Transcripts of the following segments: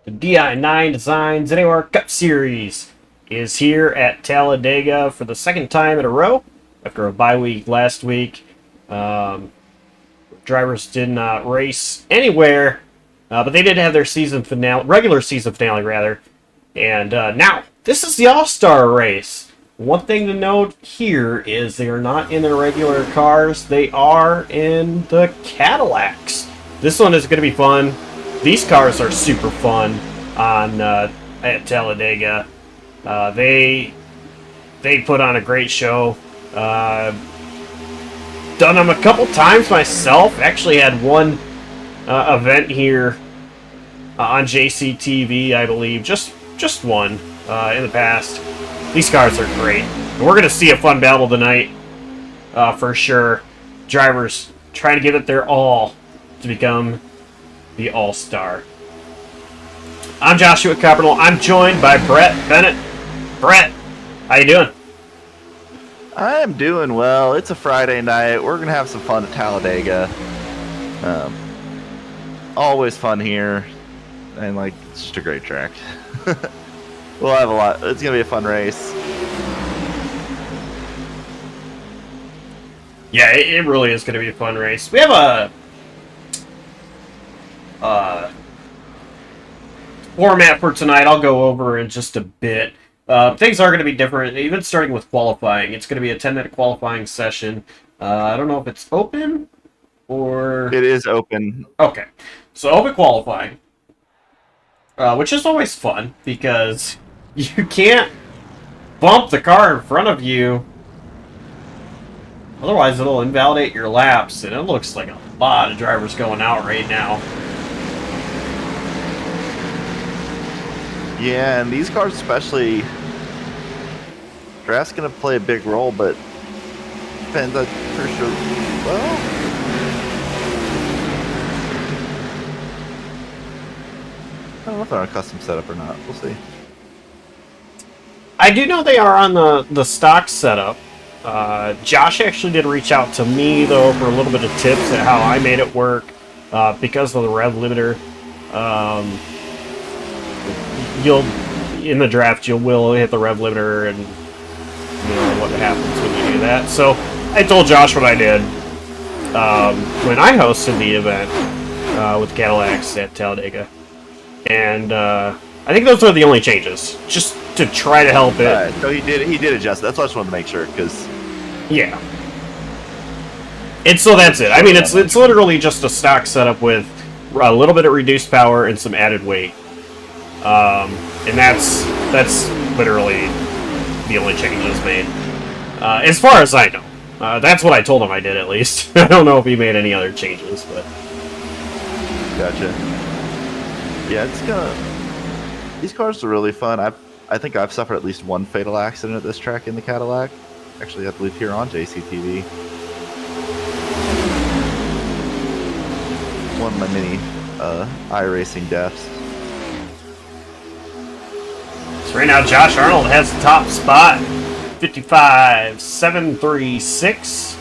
The Di9 Designs NAOR Cup Series is here at Talladega for the second time in a row after a bye week last week. Drivers did not race anywhere, but they did have their season finale, regular season finale rather. And now this is the All-Star race. One thing to note here is they are not in their regular cars; they are in the Cadillacs. This one is going to be fun. These cars are super fun on at Talladega. They put on a great show. Done them a couple times myself. Actually had one event here on JCTV, I believe. Just one in the past. These cars are great. And we're going to see a fun battle tonight for sure. Drivers trying to give it their all to become the All-Star. I'm Joshua Coppernoll. I'm joined by Brett Bennett. Brett, how you doing? I am doing well. It's a Friday night. We're going to have some fun at Talladega. Always fun here. And, it's just a great track. We'll have a lot. It's going to be a fun race. Yeah, it really is going to be a fun race. We have a format for tonight I'll go over in just a bit. Things are going to be different, even starting with qualifying. It's going to be a 10-minute qualifying session. I don't know if it's open or... It is open. Okay. So open qualifying, which is always fun because you can't bump the car in front of you. Otherwise, it'll invalidate your laps, and it looks like a lot of drivers going out right now. Yeah, and these cars especially, draft's going to play a big role, but depends on for sure. Well, I don't know if they're on a custom setup or not. We'll see. I do know they are on the stock setup. Josh actually did reach out to me, though, for a little bit of tips at how I made it work because of the rev limiter. In the draft, you will hit the rev limiter, and you know what happens when you do that. So I told Josh what I did when I hosted the event with Cadillacs at Talladega, and I think those are the only changes, just to try to help it. So he did adjust. That's why I just wanted to make sure, because yeah. And so that's it. I mean, it's literally just a stock setup with a little bit of reduced power and some added weight. And that's literally the only changes made. As far as I know. That's what I told him I did, at least. I don't know if he made any other changes, but... Gotcha. Yeah, these cars are really fun. I think I've suffered at least one fatal accident at this track in the Cadillac. Actually, I believe here on JCTV. One of my many iRacing deaths. So right now, Josh Arnold has the top spot. 55.736.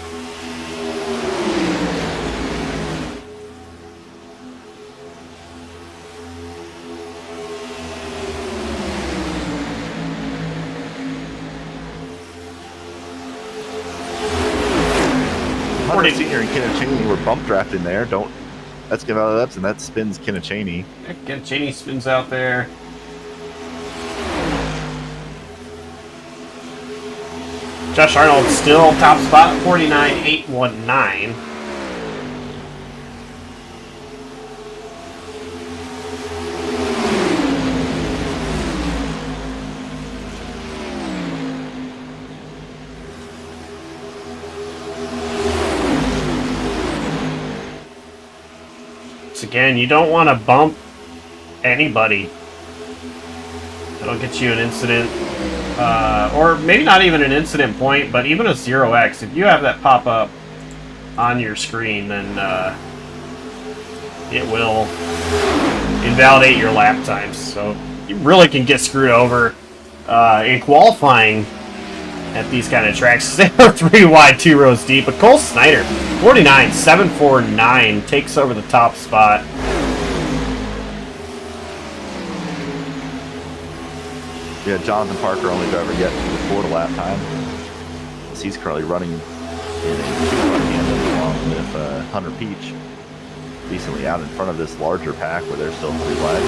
Senior and Kinnichaney were bump drafting there. That's get out of that, and that spins Kinnichaney. Kinnichaney spins out there. Josh Arnold still top spot, 49.819. Again, you don't want to bump anybody. That'll get you an incident, or maybe not even an incident point, but even a 0x. If you have that pop up on your screen, then it will invalidate your lap times. So you really can get screwed over in qualifying at these kind of tracks. They are 3 wide, 2 rows deep. But Cole Snyder, 49.749, takes over the top spot. Yeah, Jonathan Parker, only driver yet to record a lap time. He's currently running in a two-car tandem along with Hunter Peach, decently out in front of this larger pack where they're still 3 wide.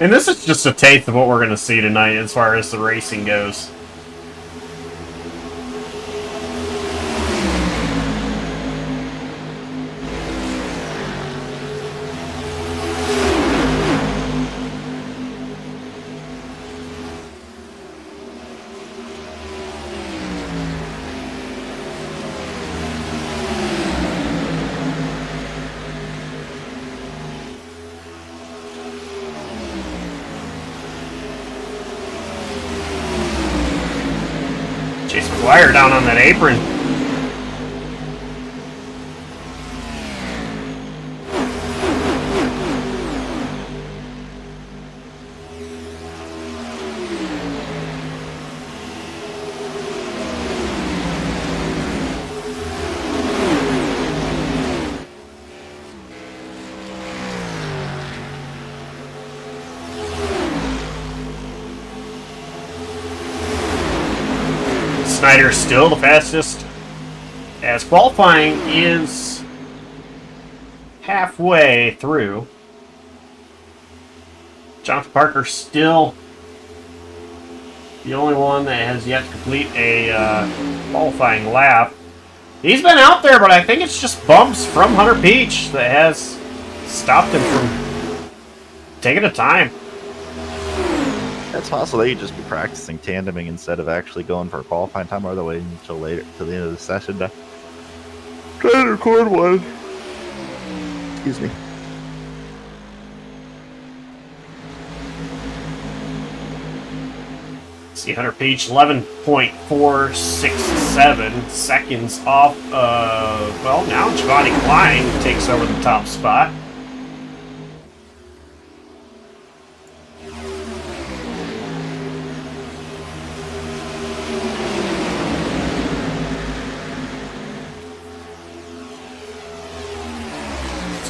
And this is just a taste of what we're going to see tonight as far as the racing goes. Wire down on that apron. Snyder's still the fastest, as qualifying is halfway through. Jonathan Parker still the only one that has yet to complete a qualifying lap. He's been out there, but I think it's just bumps from Hunter Peach that has stopped him from taking a time. It's possible they could just be practicing tandeming instead of actually going for a qualifying time, or they're waiting until later, to the end of the session to try to record one. Excuse me. See, Hunter Peach 11.467 seconds off of, well, now Giovanni Klein takes over the top spot.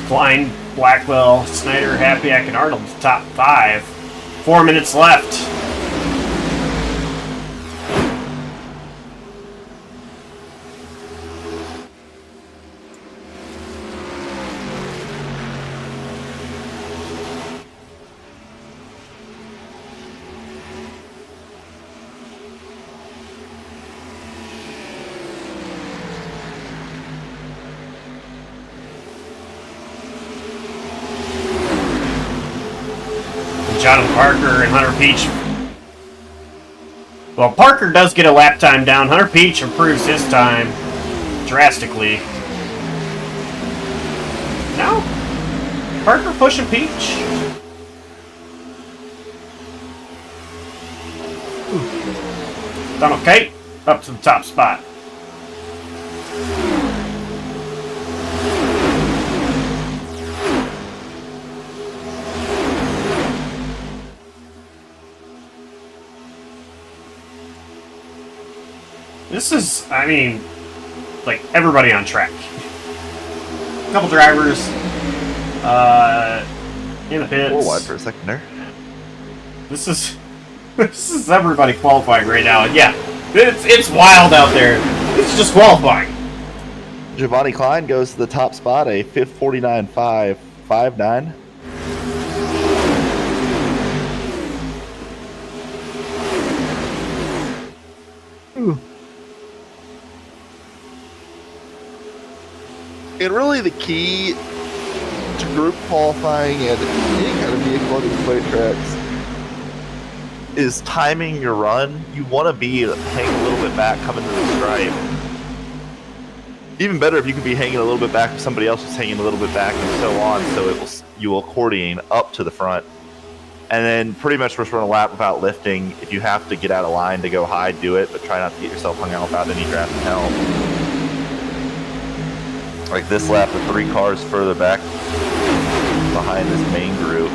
Klein, Blackwell, Snyder, Hapiak, and Arnold top 5. 4 minutes left. Jonathan Parker and Hunter Peach. Well, Parker does get a lap time down. Hunter Peach improves his time drastically. Now, Parker pushing Peach. Done okay. Up to the top spot. This is, I mean, like, everybody on track. A couple drivers in the pits. 4 wide for a second there. This is everybody qualifying right now. And yeah, it's wild out there. It's just qualifying. Giovanni Klein goes to the top spot, a 5:49.559. And really the key to group qualifying and any kind of vehicle on these plate tracks is timing your run. You want to be hanging a little bit back coming to the stripe. Even better if you can be hanging a little bit back if somebody else is hanging a little bit back and so on, so you will accordion up to the front. And then pretty much just run a lap without lifting. If you have to get out of line to go high, do it, but try not to get yourself hung out without any draft and help. Like this lap, the 3 cars further back behind this main group,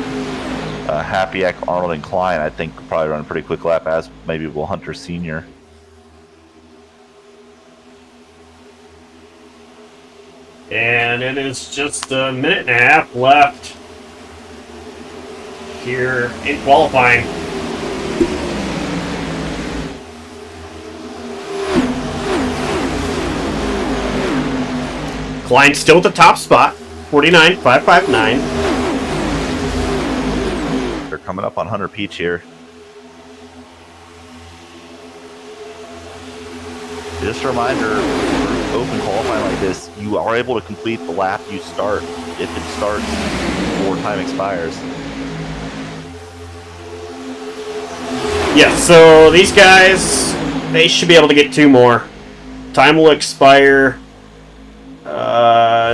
Hapiak, Arnold, and Klein, I think could probably run a pretty quick lap, as maybe will Hunter Sr. And it is just a minute and a half left here in qualifying. Klein still at the top spot, 49.559. They're coming up on Hunter Peach here. Just a reminder, for open qualifying like this, you are able to complete the lap you start if it starts before time expires. Yeah, so these guys, they should be able to get 2 more. Time will expire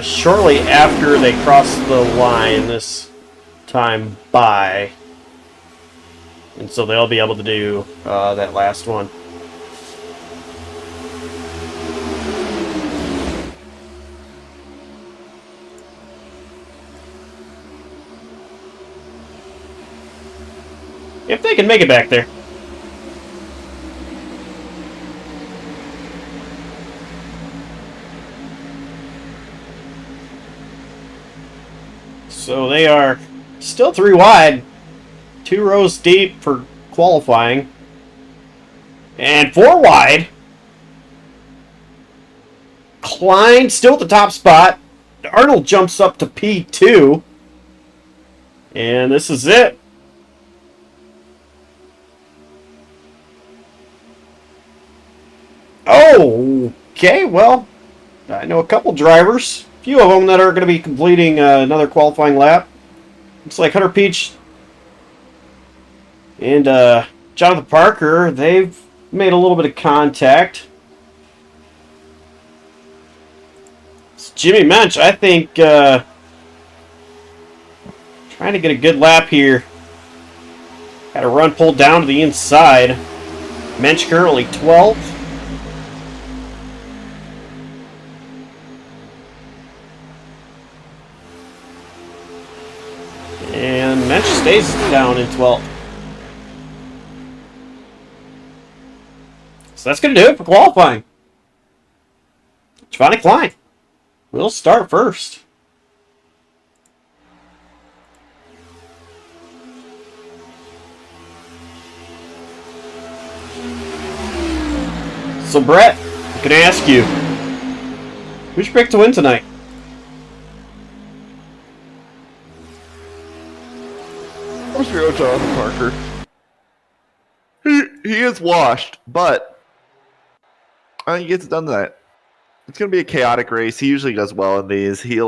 shortly after they cross the line this time by. And so they'll be able to do that last one. If they can make it back there. So they are still 3 wide, 2 rows deep for qualifying, and 4 wide. Klein still at the top spot. Arnold jumps up to P2, and this is it. Oh, okay, well, I know a couple drivers, a few of them that are going to be completing another qualifying lap. Looks like Hunter Peach and Jonathan Parker, they've made a little bit of contact. It's Jimmy Mensch, I think, trying to get a good lap here. Got a run pulled down to the inside. Mensch currently 12th. And Mensch stays down in 12th. So that's going to do it for qualifying. Giovanni Klein will start first. So Brett, I'm going to ask you, who's your pick to win tonight? I'm just going to go Jonathan Parker. He is washed, but I think he gets it done tonight. It's going to be a chaotic race. He usually does well in these. He's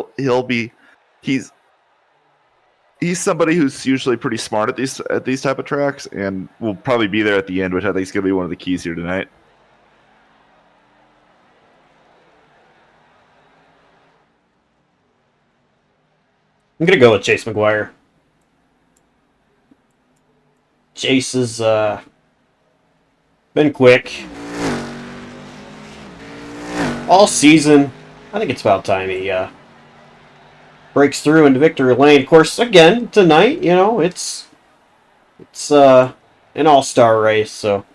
somebody who's usually pretty smart at these type of tracks, and will probably be there at the end, which I think is going to be one of the keys here tonight. I'm going to go with Chase McGuire. Chase has been quick all season. I think it's about time he breaks through into victory lane. Of course, again, tonight, you know, it's an all-star race, so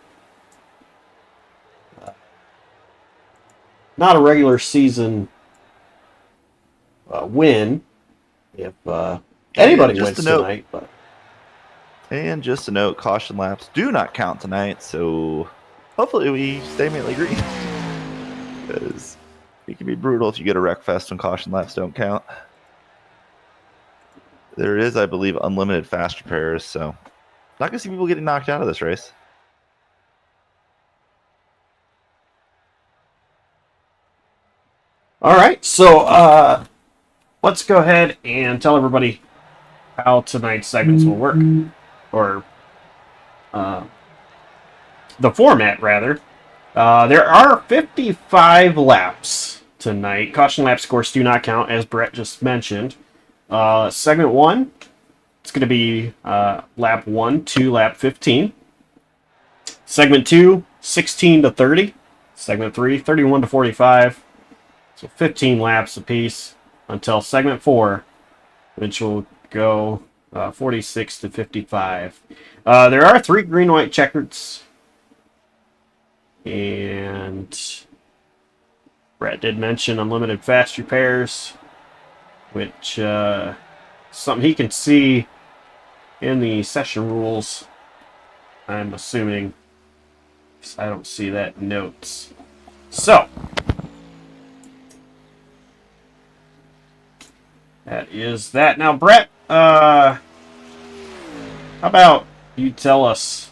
not a regular season win if anybody wins tonight, but. And just a note, caution laps do not count tonight, so hopefully we stay mainly green. Because it can be brutal if you get a wreck fest when caution laps don't count. There is, I believe, unlimited fast repairs, so not going to see people getting knocked out of this race. All right, so let's go ahead and tell everybody how tonight's segments will work. Or the format, rather. There are 55 laps tonight. Caution laps, of course, do not count, as Brett just mentioned. Segment 1, it's going to be lap 1 to lap 15. Segment 2, 16 to 30. Segment 3, 31 to 45. So 15 laps apiece until segment 4, which will go 46 to 55. There are 3 green-white checkers. And Brett did mention unlimited fast repairs, which something he can see in the session rules, I'm assuming. I don't see that in notes. So, that is that. Now, Brett, how about you tell us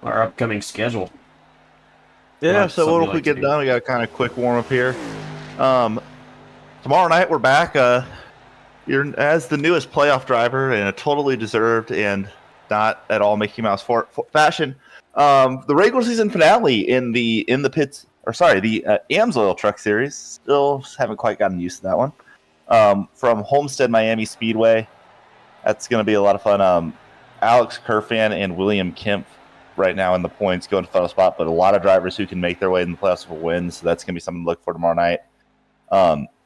our upcoming schedule? Yeah, so Something what you if we like to get do. done? We got a kind of quick warm up here. Tomorrow night we're back. You're as the newest playoff driver in a totally deserved and not at all Mickey Mouse fashion. The regular season finale in the pits, or sorry, the AmsOil Truck Series. Still haven't quite gotten used to that one. From Homestead Miami Speedway. That's going to be a lot of fun. Alex Kerfan and William Kemp right now in the points going to final spot, but a lot of drivers who can make their way in the playoffs will win. So that's going to be something to look for tomorrow night.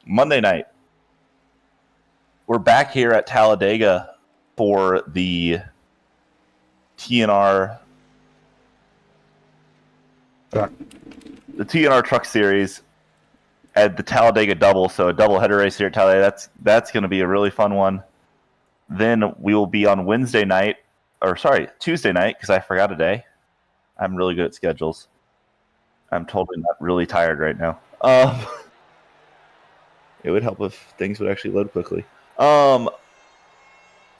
Monday night, we're back here at Talladega for the TNR Truck. The TNR Truck Series at the Talladega Double. So a double header race here at Talladega. That's going to be a really fun one. Then we will be on Tuesday night, because I forgot a day. I'm really good at schedules. I'm totally not really tired right now. It would help if things would actually load quickly.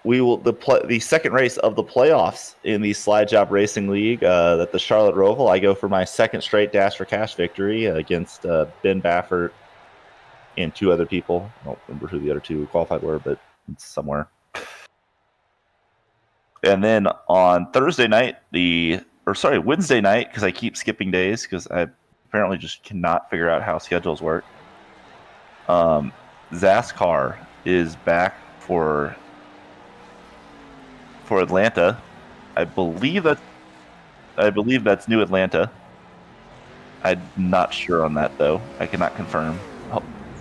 We will the second race of the playoffs in the Slide Job Racing League at the Charlotte Roval. I go for my second straight Dash for Cash victory against Ben Baffert and two other people. I don't remember who the other two qualified were, but it's somewhere. And then on Wednesday night, because I keep skipping days because I apparently just cannot figure out how schedules work. XASCAR is back for Atlanta. I believe that's New Atlanta. I'm not sure on that though. I cannot confirm.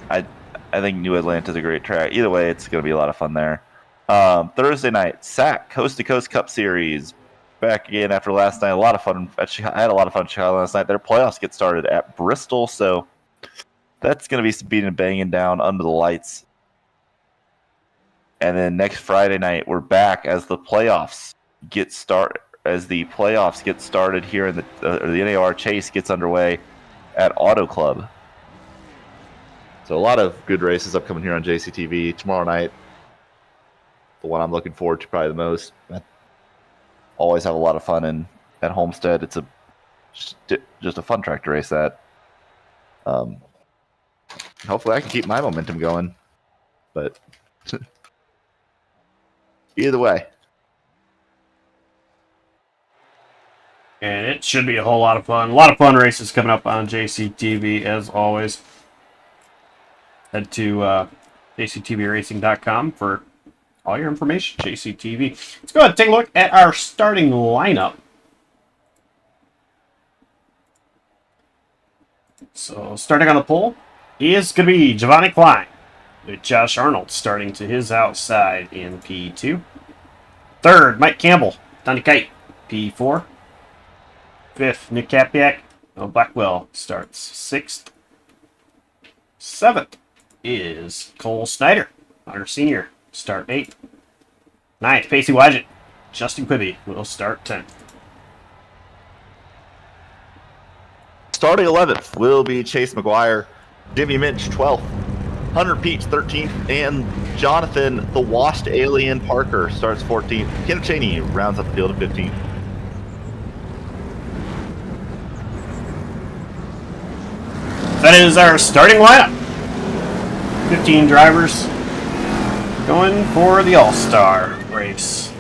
I think New Atlanta is a great track. Either way, it's going to be a lot of fun there. Thursday night, SAAC Coast to Coast Cup Series back again after last night. A lot of fun. I had a lot of fun in Chicago last night. Their playoffs get started at Bristol, so that's going to be speeding and banging down under the lights. And then next Friday night, we're back as the playoffs get started. As the playoffs get started here in the NAOR chase gets underway at Auto Club. So a lot of good races upcoming here on JCTV tomorrow night. The one I'm looking forward to probably the most. I always have a lot of fun at Homestead. It's just a fun track to race at. Hopefully I can keep my momentum going, but either way. And it should be a whole lot of fun. A lot of fun races coming up on JCTV as always. Head to jctvracing.com for all your information, JCTV. Let's go ahead and take a look at our starting lineup. So, starting on the pole is going to be Giovanni Klein, with Josh Arnold starting to his outside in P2. Third, Mike Campbell, Donnie Kite, P4. Fifth, Nick Kapiak, Blackwell starts 6th. 7th is Cole Snyder, our senior, start 8th. 9th, Pacey Wadget, Justin Quibby will start 10th. Starting 11th will be Chase McGuire, Jimmy Minch 12th, Hunter Peach 13th, and Jonathan the Washed Alien Parker starts 14th. Kenneth Cheney rounds up the field at 15th. That is our starting lineup. 15 drivers going for the All-Star race.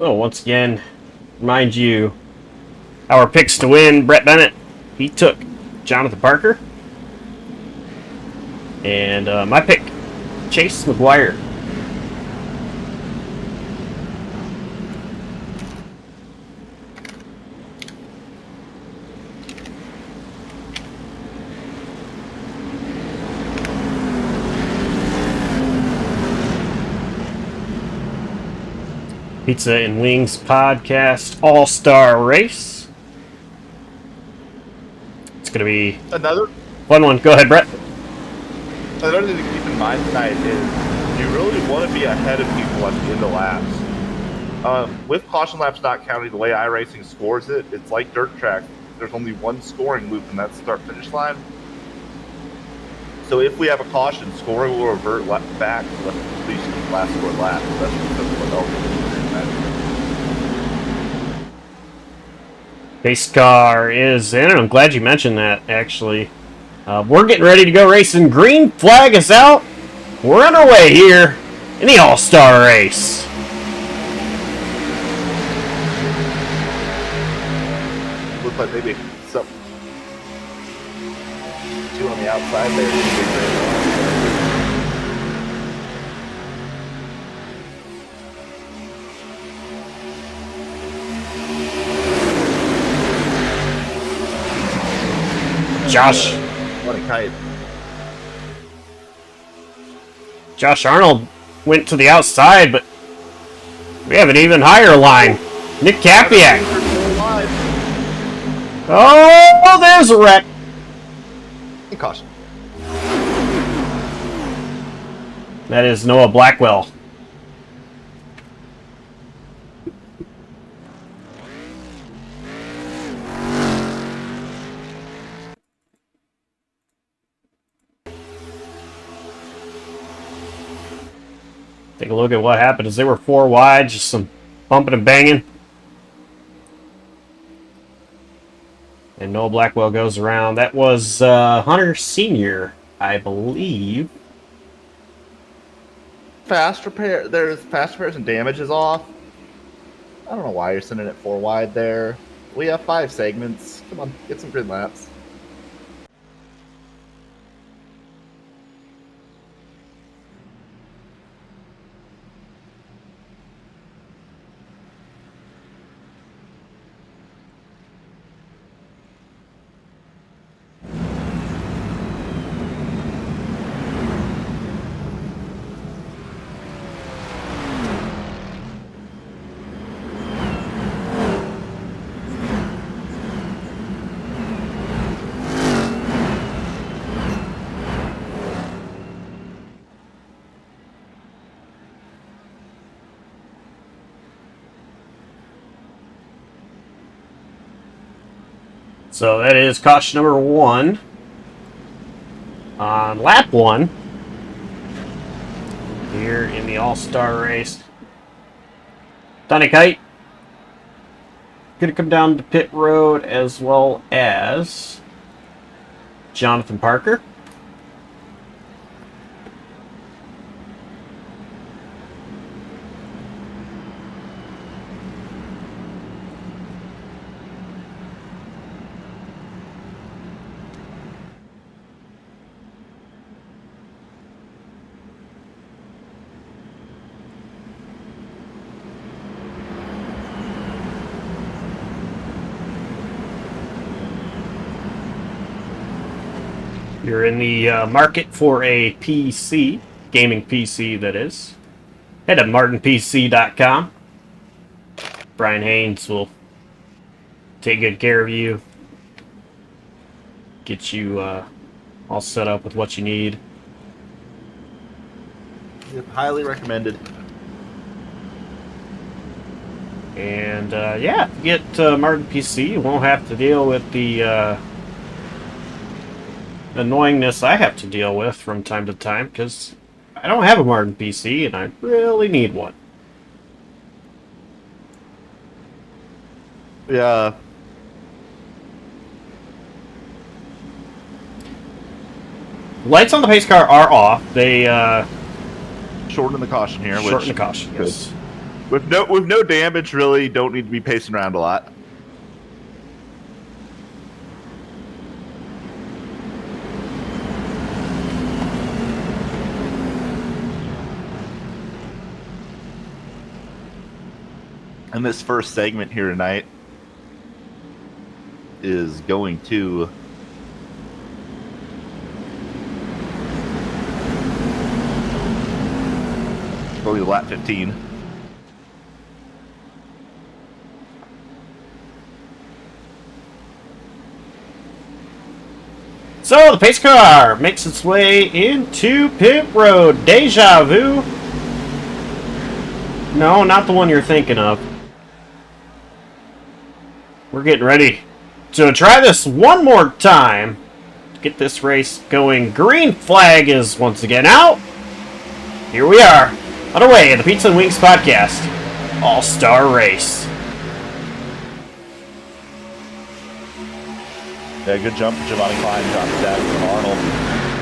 Oh, once again, remind you, our picks to win, Brett Bennett, he took Jonathan Parker. And my pick, Chase McGuire. Pizza and Wings Podcast All-Star Race. It's going to be Another fun one. Go ahead, Brett. thing to keep in mind tonight is you really want to be ahead of people at the end of laps. With caution laps not counting the way iRacing scores it, it's like dirt track. There's only one scoring loop, and that's start-finish line. So if we have a caution, scoring will revert back to the completion of the last scored lap. That's because of what Base car is in, and I'm glad you mentioned that, actually. We're getting ready to go racing. Green flag is out. We're on our way here in the All-Star Race. Looks like maybe some two on the outside there. Josh. What a kite. Josh Arnold went to the outside, but we have an even higher line. Nick Capiak. Oh, there's a wreck. And caution. That is Noah Blackwell. Take a look at what happened as they were 4 wide, just some bumping and banging. And Noah Blackwell goes around. That was Hunter Sr., I believe. Fast repair. There's fast repairs and damage is off. I don't know why you're sending it 4 wide there. We have 5 segments. Come on, get some grid laps. So that is caution number 1 on lap 1 here in the All-Star Race. Donnie Kite going to come down to pit road, as well as Jonathan Parker. You're in the market for a PC, gaming PC that is. Head to martinpc.com. Brian Haynes will take good care of you. Get you all set up with what you need. Yep, highly recommended. And yeah, if you get Martin PC, you won't have to deal with the annoyingness I have to deal with from time to time, because I don't have a Martin PC and I really need one. Yeah. Lights on the pace car are off. They Shorten the caution here. shorten the caution. Good. Yes. With no damage, really, don't need to be pacing around a lot. And this first segment here tonight is going to lap 15. So the pace car makes its way into pit road. Deja vu. No, not the one you're thinking of. We're getting ready to try this one more time to get this race going. Green flag is once again out. Here we are, underway at the Pizza and Wings Podcast All-Star Race. Yeah, good jump. Giovanni Klein dropped that from Arnold.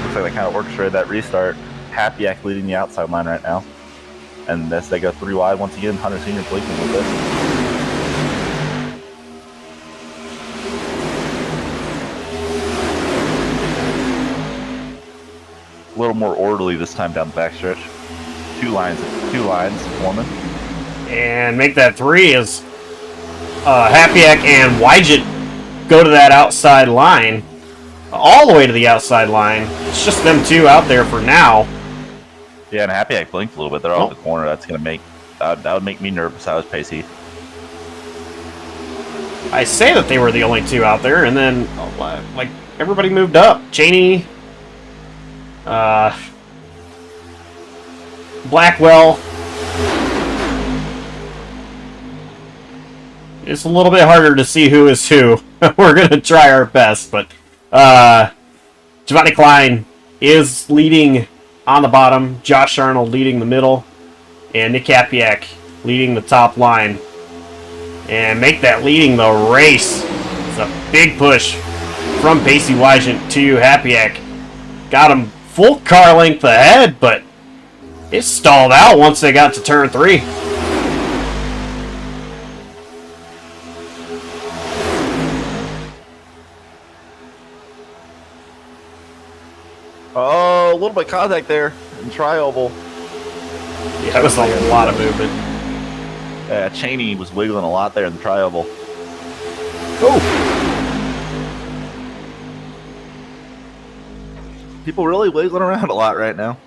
Looks like they kind of orchestrated that restart. Happyak leading the outside line right now. And as they go 3 wide once again, Hunter Sr. blinking with it. A little more orderly this time down the backstretch. Two lines forming. And make that 3 as Happyak and Wygent go to that outside line. All the way to the outside line. It's just them two out there for now. Yeah, and Happyak blinked a little bit. They're off the corner. That's going to make... that would make me nervous. I was pacey. I say that they were the only two out there, and then, like, everybody moved up. Cheney... Blackwell. It's a little bit harder to see who is who. We're going to try our best, but Giovanni Klein is leading on the bottom, Josh Arnold leading the middle, and Nick Happyak leading the top line. And make that leading the race. It's a big push from Pacey Wygent to Happyak. Got him full car length ahead, but it stalled out once they got to turn 3. Oh, a little bit of contact there in tri-oval. Yeah, that was a lot of movement. Yeah, Cheney was wiggling a lot there in the tri-oval. Oh! People really wiggling around a lot right now.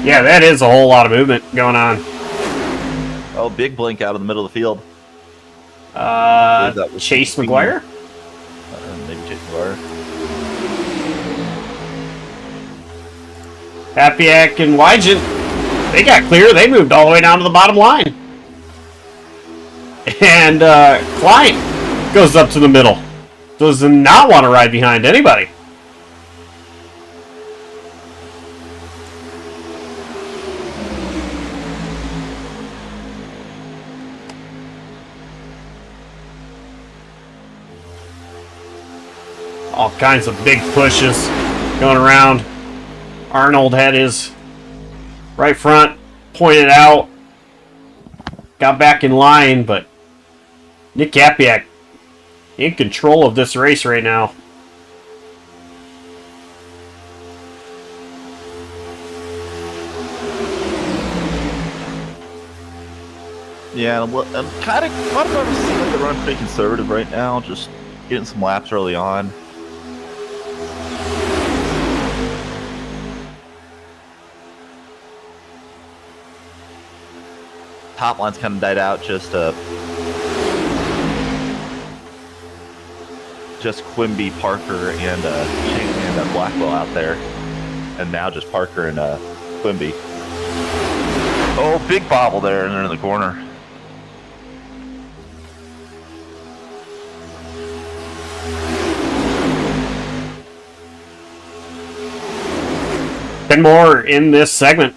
Yeah, that is a whole lot of movement going on. Oh, big blink out of the middle of the field. Chase McGuire? Maybe Chase McGuire. Happyak and Wygent, they got clear. They moved all the way down to the bottom line. And Klein goes up to the middle. Does not want to ride behind anybody. All kinds of big pushes going around. Arnold had his right front pointed out. Got back in line, but Nick Happyak in control of this race right now. Yeah, I'm kind of starting to see like they're running pretty conservative right now, just getting some laps early on. Top line's kind of died out, just Quimby, Parker, and Blackwell out there, and now just Parker and Quimby. Oh, big bobble there, and they're in the corner. And more in this segment.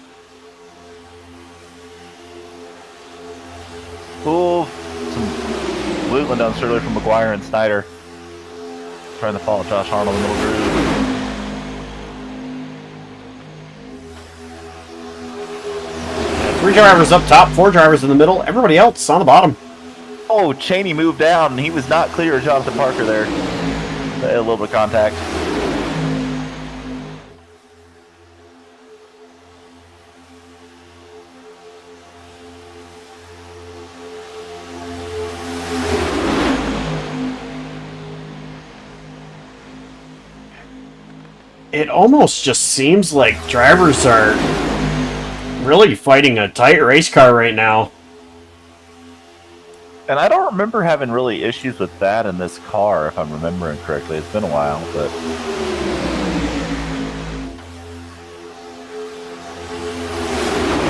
Cool. Some wiggling down early from McGuire and Snyder. Trying to follow Josh Arnold in the middle groove. 3 drivers up top, 4 drivers in the middle, everybody else on the bottom. Oh, Cheney moved down, and he was not clear of Jonathan Parker there. They had a little bit of contact. It almost just seems like drivers are really fighting a tight race car right now. And I don't remember having really issues with that in this car, if I'm remembering correctly. It's been a while, but...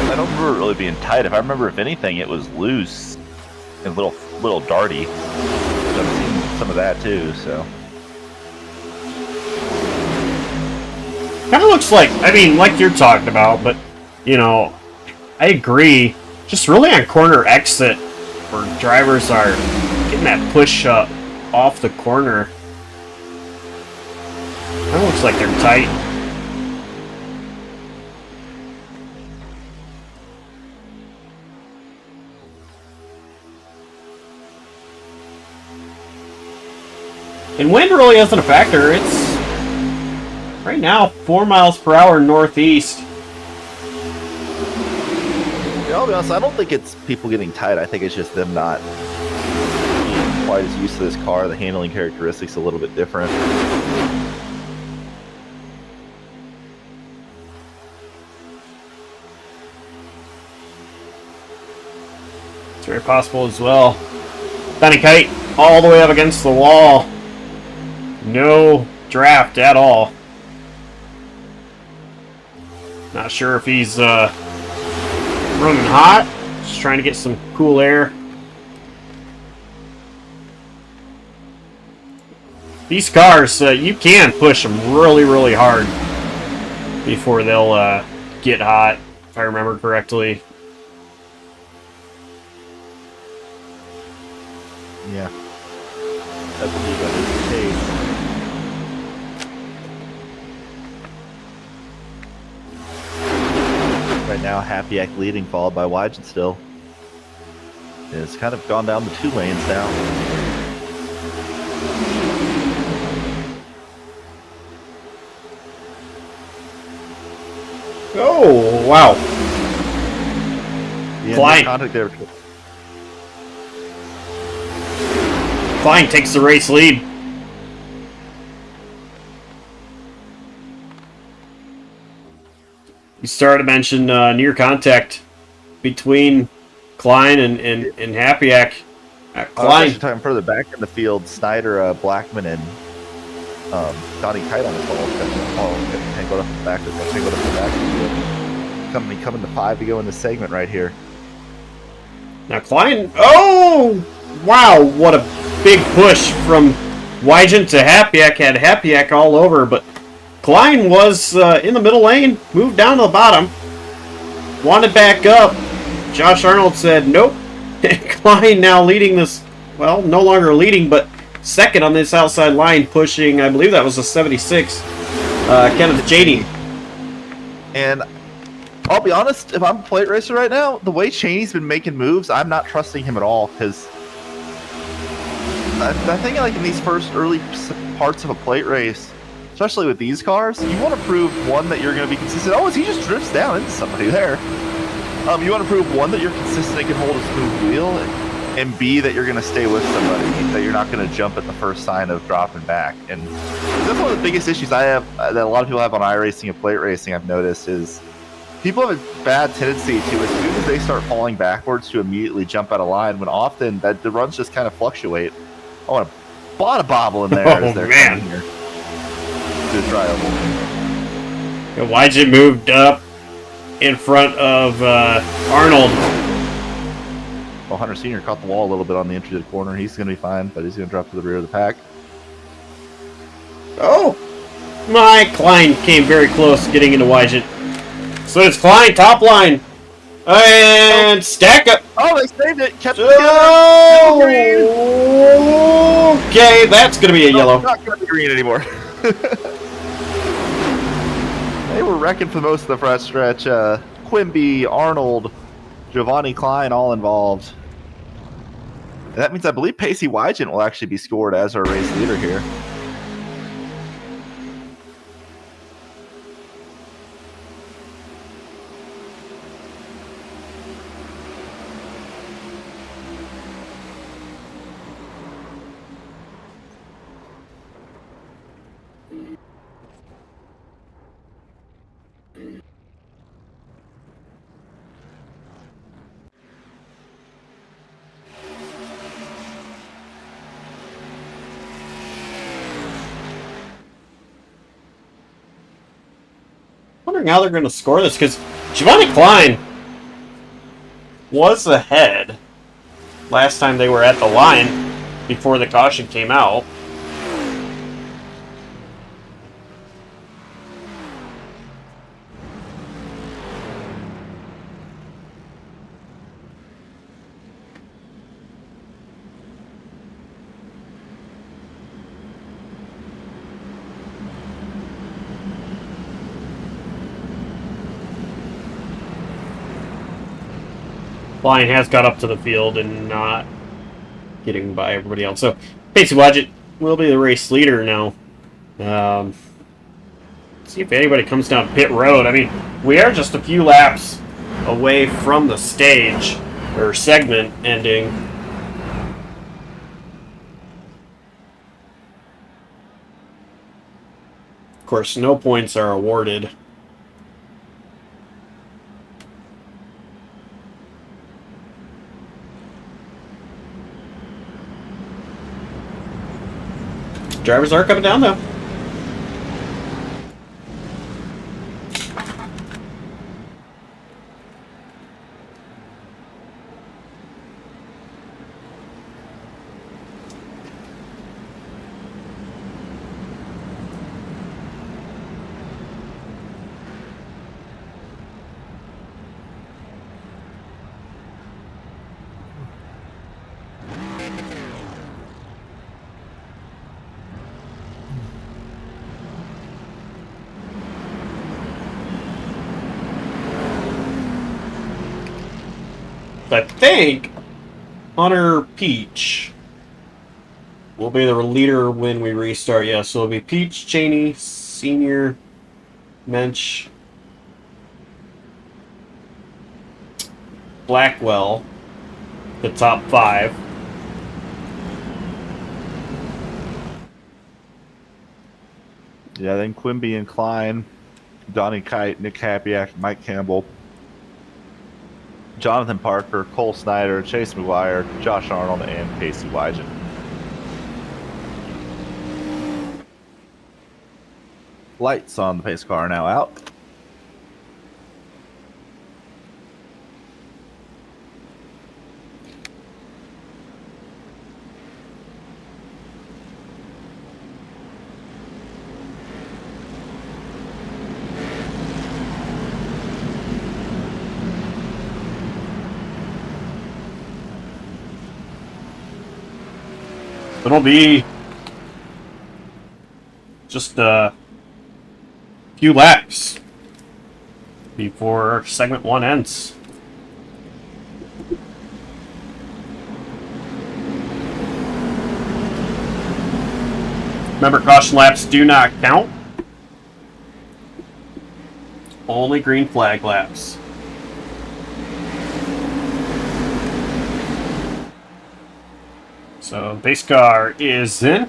I don't remember it really being tight. If I remember, if anything, it was loose and little darty. I've seen some of that too, so... Kind of looks like, I mean, like you're talking about, but, you know, I agree. Just really on corner exit, where drivers are getting that push up off the corner. Kind of looks like they're tight. And wind really isn't a factor. It's right now 4 miles per hour northeast. Yeah, I'll be honest, I don't think it's people getting tight. I think it's just them not being quite as used to this car. The handling characteristics a little bit different. It's very possible as well. Danny Kite all the way up against the wall. No draft at all. Not sure if he's running hot. Just trying to get some cool air. These cars, you can push them really, really hard before they'll get hot, if I remember correctly. Yeah. I believe that is the case. Right now, Happyack leading, followed by Wygen still. It's kind of gone down the 2 lanes now. Oh, wow. Yeah, Flying. no contact there. Klein takes the race lead. You started to mention near contact between Klein and Happyack. Klein. Time further back in the field, Snyder, Blackman, and Donnie Kite on the ball. Tangled up in the back. Tangled up in the back. Coming to 5 to go in the segment right here. Now Klein. Oh, wow! What a big push from Wygen to Happyack. Had Happyack all over, but Klein was in the middle lane, moved down to the bottom, wanted back up. Josh Arnold said nope. Klein now leading this, well, no longer leading, but second on this outside line, pushing, I believe that was a 76, Kenneth Janey. And I'll be honest, if I'm a plate racer right now, the way Cheney's been making moves, I'm not trusting him at all, because I think like in these first early parts of a plate race, especially with these cars, you want to prove, one, that you're going to be consistent. Oh, he just drifts down into somebody there. You want to prove, one, that you're consistent and can hold a smooth wheel, and B, that you're going to stay with somebody, that you're not going to jump at the first sign of dropping back. And that's one of the biggest issues I have, that a lot of people have on iRacing and plate racing, I've noticed, is people have a bad tendency to, as soon as they start falling backwards, to immediately jump out of line, when often that the runs just kind of fluctuate. I want to bottle bobble in there as they're coming here. To try a Wygen moved up in front of Arnold. Well, Hunter Sr. caught the wall a little bit on the entry to the corner. He's going to be fine, but he's going to drop to the rear of the pack. Oh! My Klein came very close getting into Wygen. So it's Klein, top line. And stack up. Oh, they saved it. Kept it together. Okay, that's going to be a yellow. Not going to be green anymore. They were wrecking for most of the front stretch. Quimby, Arnold, Giovanni Klein all involved. And that means I believe Pacey Wygant will actually be scored as our race leader here. Wondering how they're going to score this, because Giovanni Klein was ahead last time they were at the line before the caution came out. Klein has got up to the field and not getting by everybody else. So, Pacey Wygant will be the race leader now. See if anybody comes down pit road. I mean, we are just a few laps away from the stage, or segment, ending. Of course, no points are awarded. Drivers are coming down, though. I think Hunter Peach will be the leader when we restart. Yeah, so it'll be Peach, Cheney, Senior, Mensch, Blackwell, the top 5. Yeah, then Quimby and Klein, Donnie Kite, Nick Hapiak, Mike Campbell, Jonathan Parker, Cole Snyder, Chase McGuire, Josh Arnold, and Pacey Wygant. Lights on the pace car are now out. It'll be just a few laps before segment 1 ends. Remember, caution laps do not count. Only green flag laps. So, base car is in.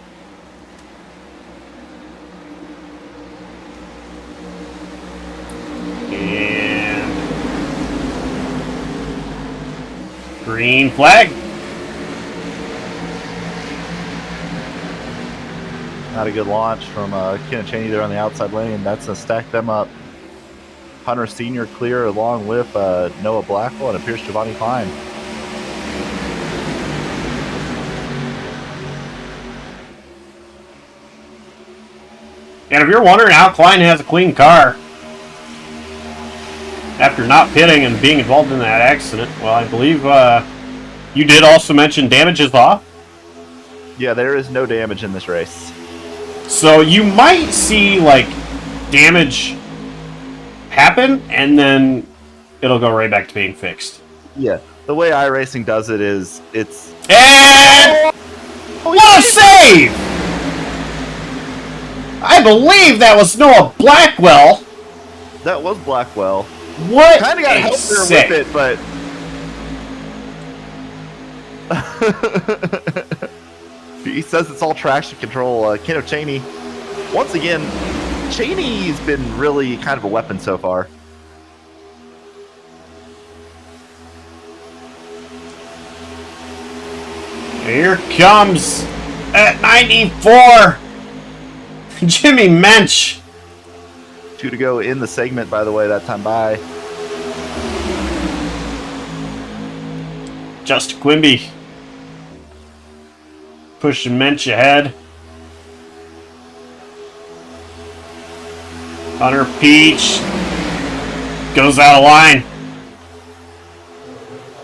And green flag. Not a good launch from Ken Cheney there on the outside lane. That's going to stack them up. Hunter Sr. clear along with Noah Blackwell and Pierce Giovanni Klein. And if you're wondering how Klein has a clean car after not pitting and being involved in that accident, well, I believe you did also mention damage is off. Yeah, there is no damage in this race. So you might see, like, damage happen, and then it'll go right back to being fixed. Yeah, the way iRacing does it is it's And what a save! I believe that was Noah Blackwell. that was Blackwell. What Kind of got a help there save. with it, but he says it's all traction control. Keno Cheney, once again, Cheney's been really kind of a weapon so far. Here comes at 94, Jimmy Mensch. 2 to go in the segment, by the way, that time by. Just Quimby pushing Mensch ahead. Hunter Peach goes out of line.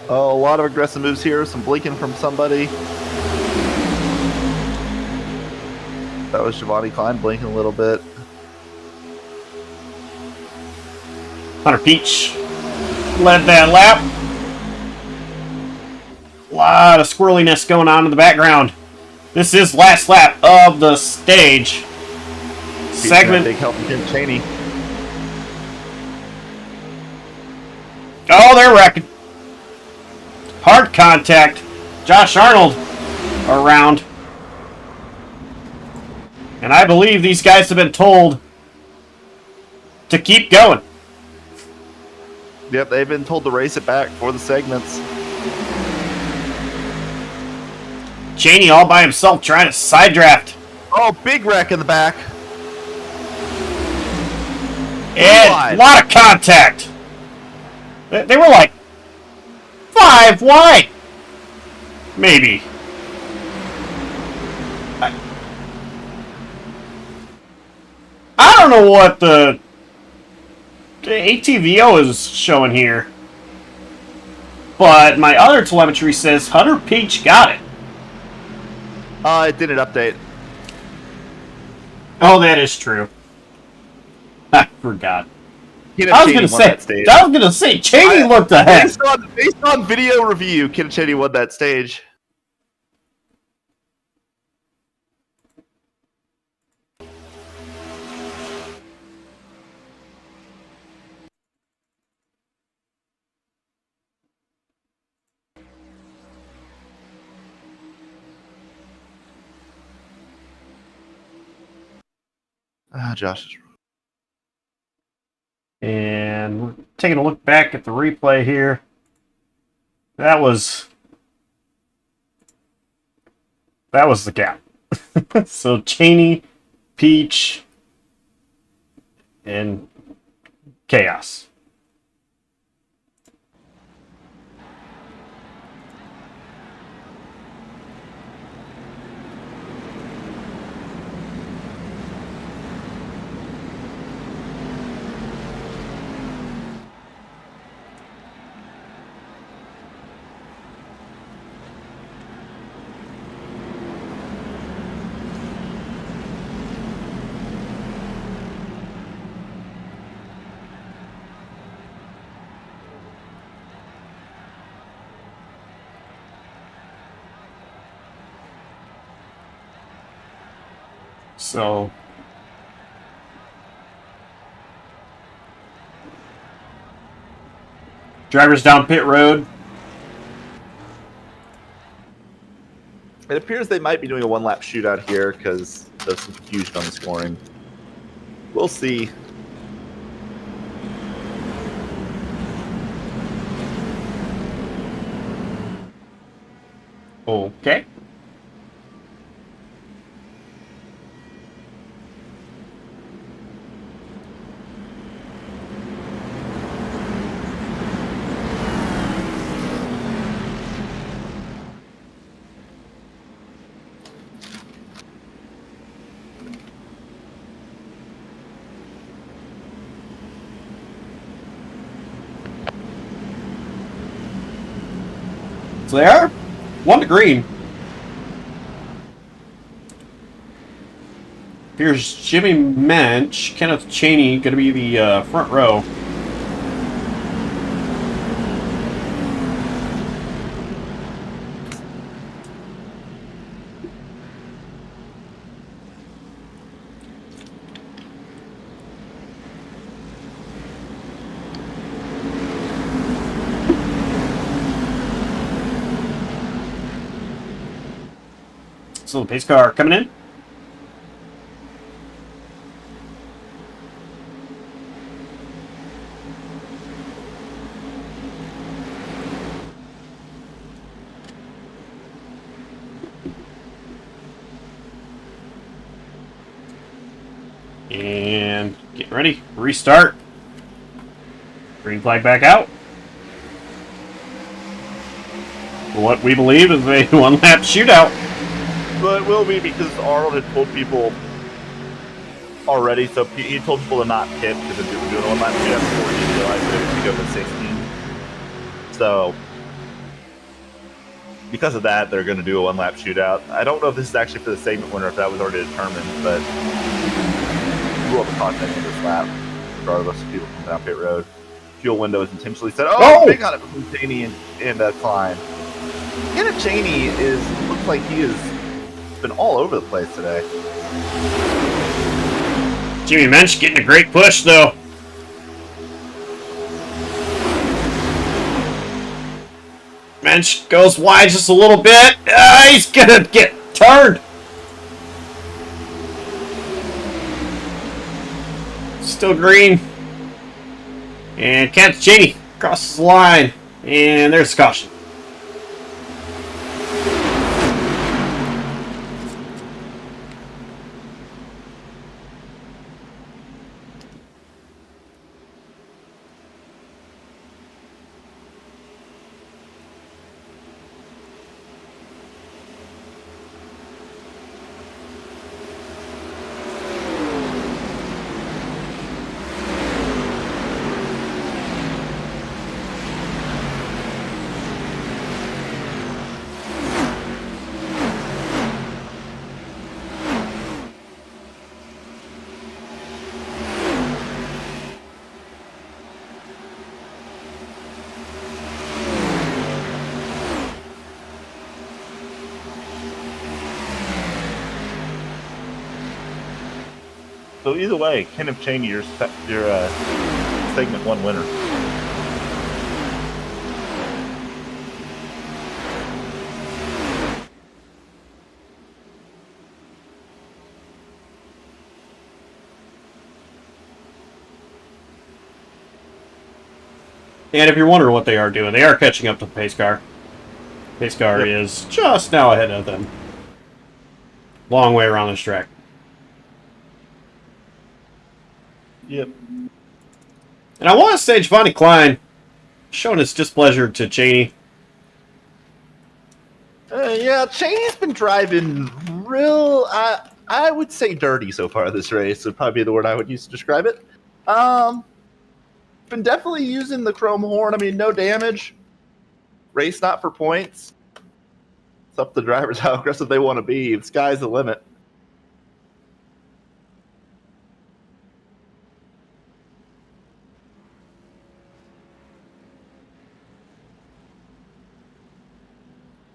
Oh, a lot of aggressive moves here. Some blinking from somebody. That was Giovanni Klein blinking a little bit. Hunter Peach led that lap. A lot of squirreliness going on in the background. This is last lap of the stage. Segment. Big help from Tim Cheney. Oh, they're wrecking. Hard contact. Josh Arnold around. And I believe these guys have been told to keep going. Yep, they've been told to race it back for the segments. Cheney all by himself trying to side draft. Oh, big wreck in the back. And a lot of contact. They were like 5 wide. Maybe. I don't know what the ATVO is showing here. But my other telemetry says Hunter Peach got it. It didn't update. Oh, that is true. I forgot. Keno I was Cheney gonna won say. that stage. I was gonna say. Cheney looked ahead. Based on video review, Keno Cheney won that stage. Josh is. And we're taking a look back at the replay here. That was the gap. So Cheney, Peach, and Chaos. So drivers down pit road. It appears they might be doing a one-lap shootout here because there's some confusion on the scoring. We'll see. Okay. So they are 1 to green. Here's Jimmy Mensch, Kenneth Cheney, going to be the front row. So the pace car coming in. And get ready. Restart. Green flag back out. What we believe is a one-lap shootout. But it will be because Arnold had told people already, so he told people to not pit because if they were doing a one-lap shootout before he realized that it would go to 16. So, because of that, they're going to do a one-lap shootout. I don't know if this is actually for the segment winner, if that was already determined, but we will have a contact in this lap, regardless of people coming down pit road. Fuel window is intentionally set. Oh, big on it between Cheney and Klein. Kenneth Cheney looks like he has been all over the place today. Jimmy Mensch getting a great push, though. Mensch goes wide just a little bit. He's gonna get turned. Still green. And Kenneth Cheney crosses the line. And there's caution. So either way, Kenneth Cheney, your segment 1 winner. And if you're wondering what they are doing, they are catching up to the pace car. Pace car is just now ahead of them. Long way around this track. Yep. And I want to say Giovanni Klein showing his displeasure to Cheney. Yeah, Cheney's been driving real, I would say dirty so far this race. Would probably be the word I would use to describe it. Been definitely using the chrome horn. I mean, no damage. Race not for points. It's up to the drivers how aggressive they want to be. The sky's the limit.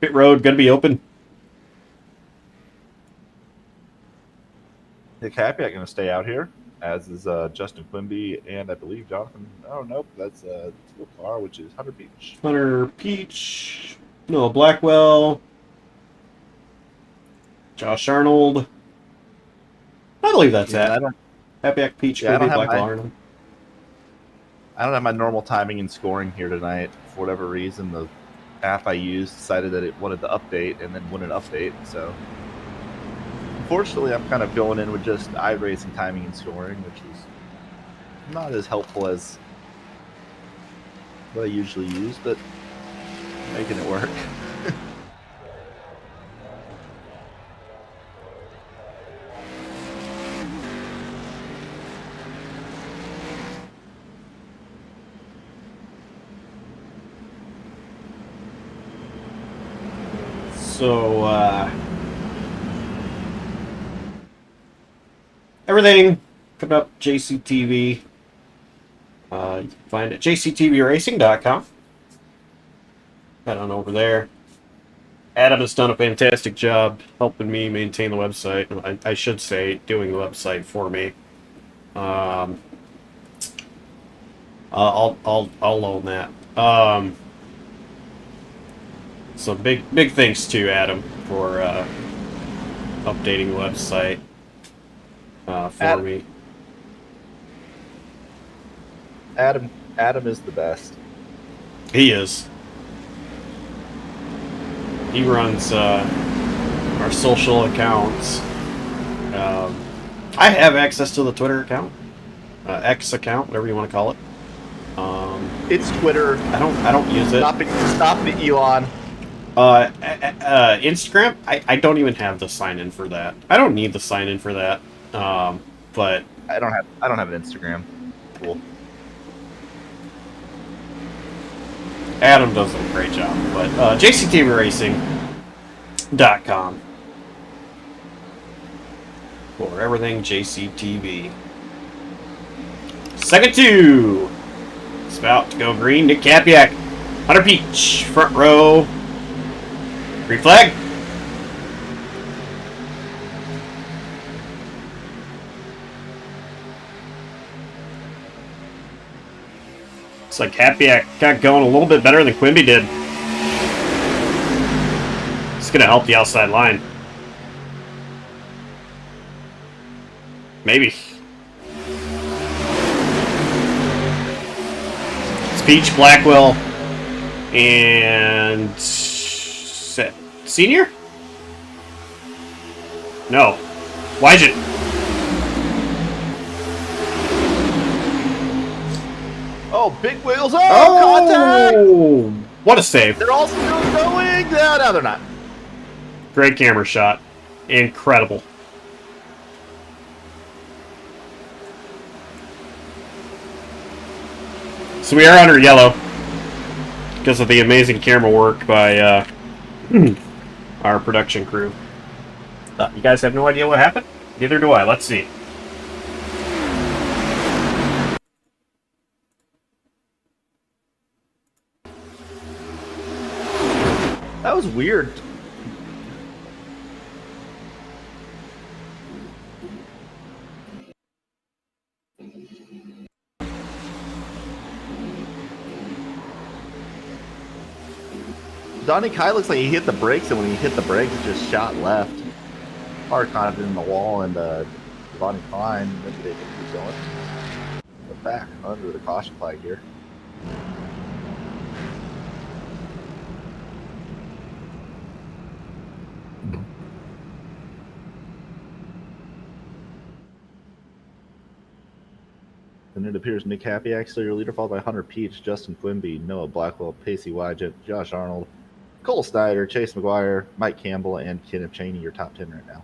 Pit road going to be open. Nick Happy, I'm going to stay out here, as is Justin Quimby and I believe Jonathan. Oh, nope, that's Steel Car, which is Hunter Beach. Hunter Peach. Noah Blackwell. Josh Arnold. I believe that's Yeah, that. Happy Peach, Yeah, I don't Quimby, have Blackwell, my- Arnold. I don't have my normal timing and scoring here tonight. For whatever reason, the app I used decided that it wanted to update and then wouldn't update. So, unfortunately, I'm kind of going in with just iRacing timing and scoring, which is not as helpful as what I usually use, but making it work. So, everything coming up JCTV. You can find it at jctvracing.com. Head on over there. Adam has done a fantastic job helping me maintain the website. I should say, doing the website for me. I'll own that. So big thanks to Adam for updating the website for me. Adam is the best. He is. He runs our social accounts. I have access to the Twitter account, X account, whatever you want to call it. It's Twitter. I don't use it. Stop it, Elon. Instagram, I don't even have the sign in for that. I don't need the sign in for that. But I don't have an Instagram. Cool. Adam does a great job. But JCTVRacing.com for everything JCTV. Second two. It's about to go green. Nick Capiak, Hunter Peach, front row. Green flag. Looks like Capiak got going a little bit better than Quimby did. It's going to help the outside line. Maybe. It's Peach, Blackwell, and Senior? No. Wygent. Oh, big wheels! Oh, contact! What a save. They're all still going. No, they're not. Great camera shot. Incredible. So we are under yellow because of the amazing camera work by our production crew. You guys have no idea what happened? Neither do I. Let's see. That was weird. Donnie Kai looks like he hit the brakes, and when he hit the brakes, it just shot left. Car kind of in the wall, and Bonnie Klein, maybe they can keep going. But back under the caution flag here. And it appears Nick Capiak still your leader, followed by Hunter Peach, Justin Quimby, Noah Blackwell, Pacey Wygent, Josh Arnold, Cole Snyder, Chase McGuire, Mike Campbell, and Kenneth Cheney, your top 10 right now.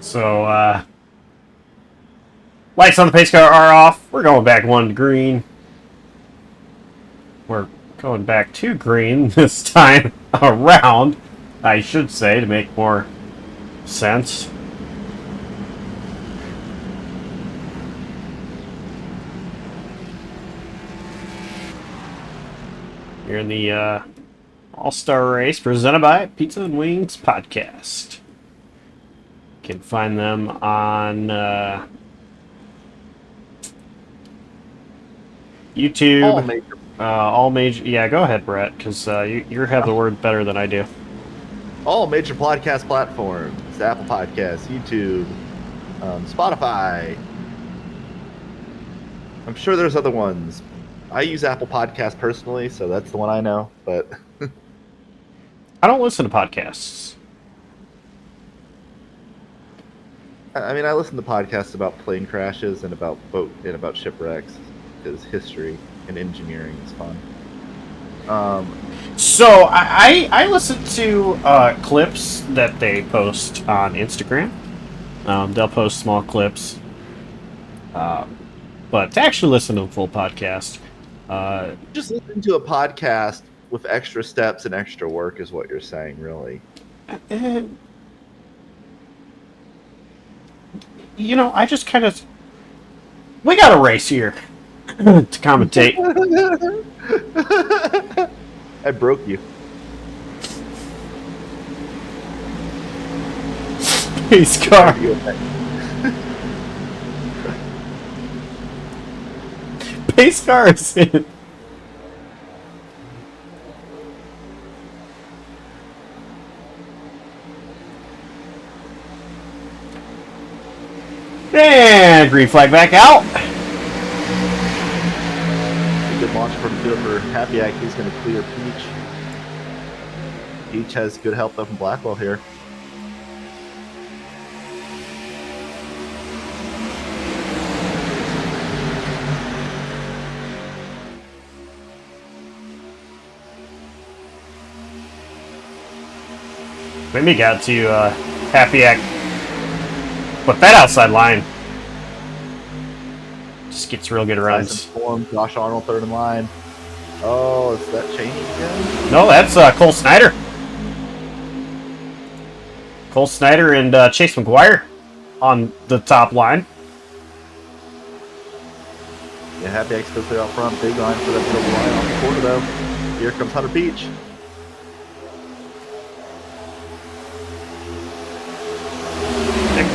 So, lights on the pace car are off. We're going back one to green. We're going back to green this time around, I should say, to make more sense. You're in the All-Star Race presented by Pizza and Wings Podcast. You can find them on YouTube. All major. Yeah, go ahead, Brett, because you have the word better than I do. All major podcast platforms: Apple Podcasts, YouTube, Spotify. I'm sure there's other ones. I use Apple Podcasts personally, so that's the one I know. But I don't listen to podcasts. I mean, I listen to podcasts about plane crashes and about about shipwrecks, because history and engineering is fun. So I listen to clips that they post on Instagram, They'll post small clips. But to actually listen to the full podcast, Just listen to a podcast with extra steps and extra work is what you're saying, really. You know, I just kind of... We got a race here to commentate. I broke you. Pace car. Pace car is in. And green flag back out. A good launch from field for Happy-Ack. He's going to clear Peach. Peach has good help though from Blackwell here. Maybe got to Happy-Ack. But that outside line just gets real good runs. Josh Arnold third in line. Oh, is that Cheney again? No, that's Cole Snyder. Cole Snyder and Chase McGuire on the top line. Yeah, Happy-Ack still clear out front. Big line for that middle line off the quarter though. Here comes Hunter Peach.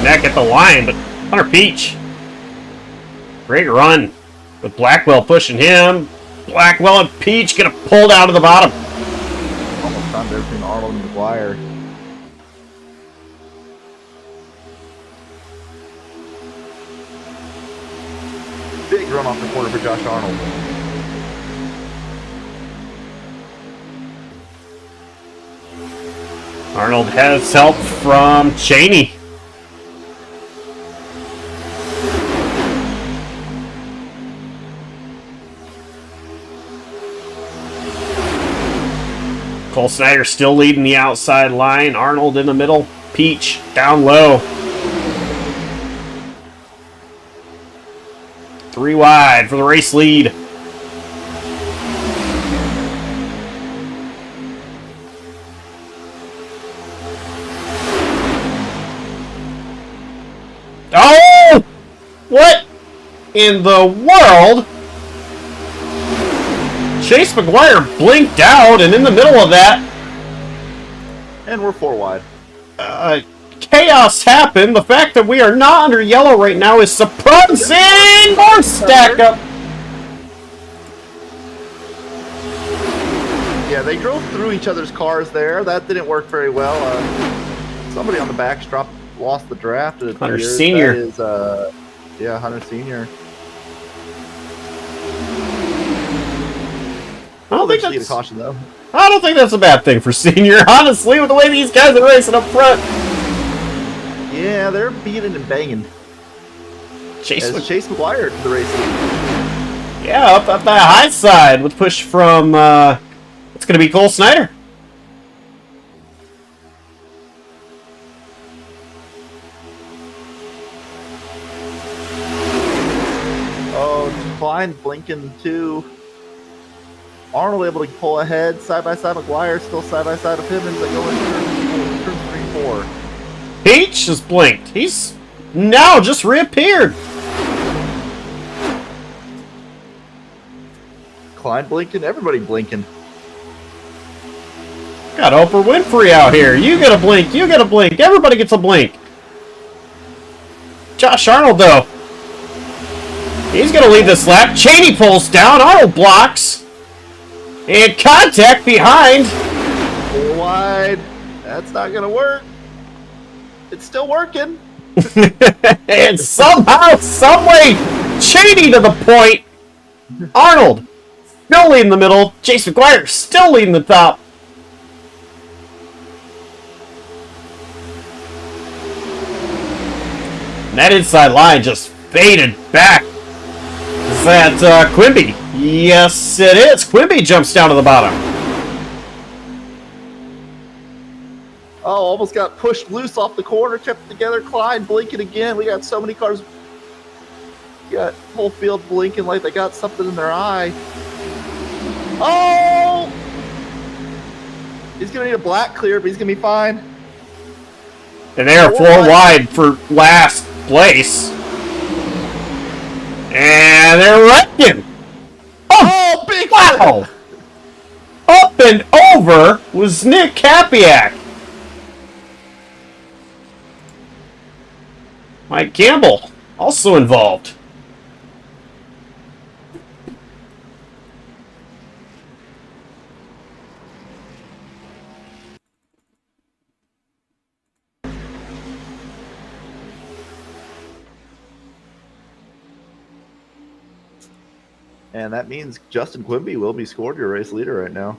Neck at the line, but Hunter Peach. Great run with Blackwell pushing him. Blackwell and Peach get pulled out of the bottom. Almost timed everything Arnold and McGuire. Big run off the corner for Josh Arnold. Arnold has help from Cheney. Cole Snyder still leading the outside line. Arnold in the middle. Peach down low. 3 wide for the race lead. Oh! What in the world? Chase McGuire blinked out, and in the middle of that, And we're 4 wide. chaos happened. The fact that we are not under yellow right now is surprising. More stack up. Yeah, they drove through each other's cars there. That didn't work very well. Somebody on the backstop lost the draft. Hunter Senior. That is, yeah, Hunter Senior. I don't think Eventually that's. to caution though. I don't think that's a bad thing for Senior, honestly, with the way these guys are racing up front. Yeah, they're beating and banging. Chase McGuire to the race. Yeah, up that high side with push from, it's going to be Cole Snyder. Oh, Klein blinking too. Arnold able to pull ahead, side by side. McGuire still side by side of him as they go into turn 3-4. Peach has blinked. He's now just reappeared. Klein blinking, everybody blinking. Got Oprah Winfrey out here. You get a blink. You get a blink. Everybody gets a blink. Josh Arnold, though. He's going to lead this lap. Cheney pulls down. Arnold blocks. And contact behind. 4 wide. That's not going to work. It's still working. And somehow, someway, Cheney to the point. Arnold still leading the middle. Chase McGuire still leading the top. And that inside line just faded back. Is that Quimby? Yes, it is. Quimby jumps down to the bottom. Oh, almost got pushed loose off the corner, kept it together. Klein blinking again. We got so many cars. We got whole field blinking like they got something in their eye. Oh! He's going to need a black clear, but he's going to be fine. And they are 4 wide for last place. And they're wrecking. Oh, big wow! Up and over was Nick Capiak. Mike Campbell also involved. And that means Justin Quimby will be scored your race leader right now.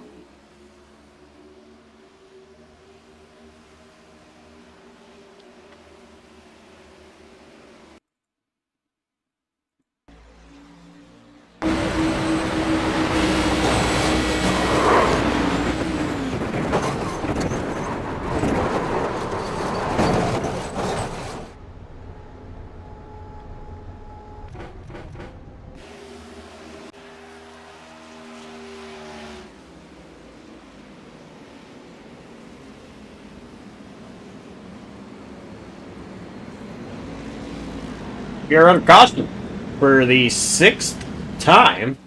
You're under caution for the 6th time.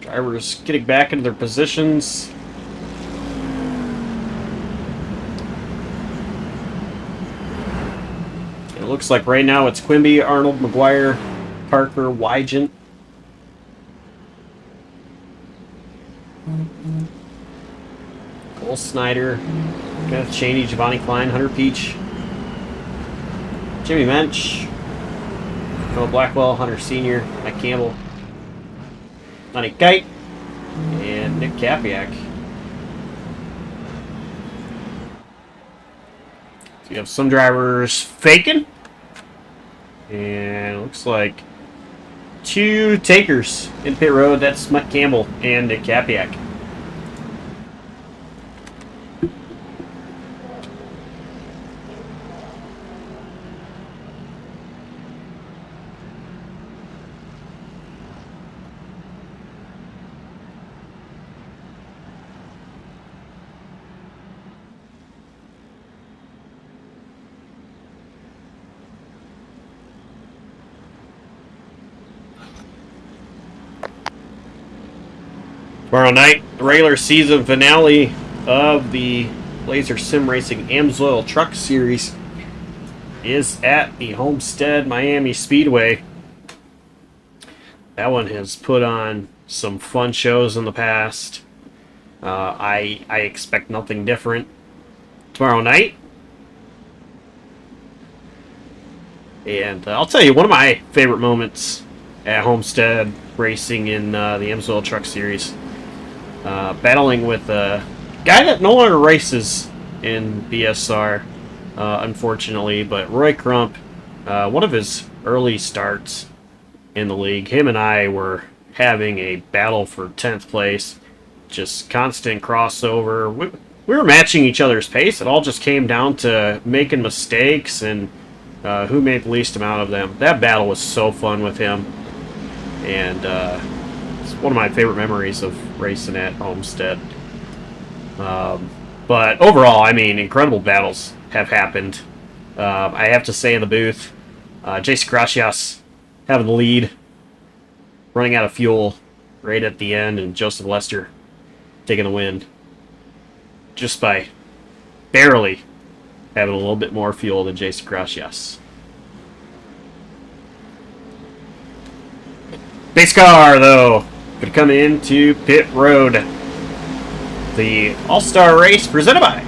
Drivers getting back into their positions. It looks like right now it's Quimby, Arnold, McGuire, Parker, Wygant. Cole Snyder, Kenneth Cheney, Giovanni Klein, Hunter Peach, Jimmy Mensch, Noah Blackwell, Hunter Sr., Mike Campbell, Sonny Kite, and Nick Capiak. So you have some drivers faking, and it looks like 2 takers in pit road. That's Mike Campbell and Nick Capiak. Tomorrow night, the regular season finale of the Laser Sim Racing AmsOil Truck Series is at the Homestead Miami Speedway. That one has put on some fun shows in the past. I expect nothing different tomorrow night. And I'll tell you, one of my favorite moments at Homestead Racing in the AmsOil Truck Series, battling with a guy that no longer races in BSR, unfortunately, but Roy Crump, one of his early starts in the league, him and I were having a battle for 10th place, just constant crossover. We were matching each other's pace. It all just came down to making mistakes and who made the least amount of them. That battle was so fun with him, and it's one of my favorite memories of racing at Homestead. But overall, I mean, incredible battles have happened. I have to say in the booth, Jason Gracias having the lead, running out of fuel right at the end, and Joseph Lester taking the win just by barely having a little bit more fuel than Jason Gracias. Base car, though, going to come into pit road. The All-Star Race presented by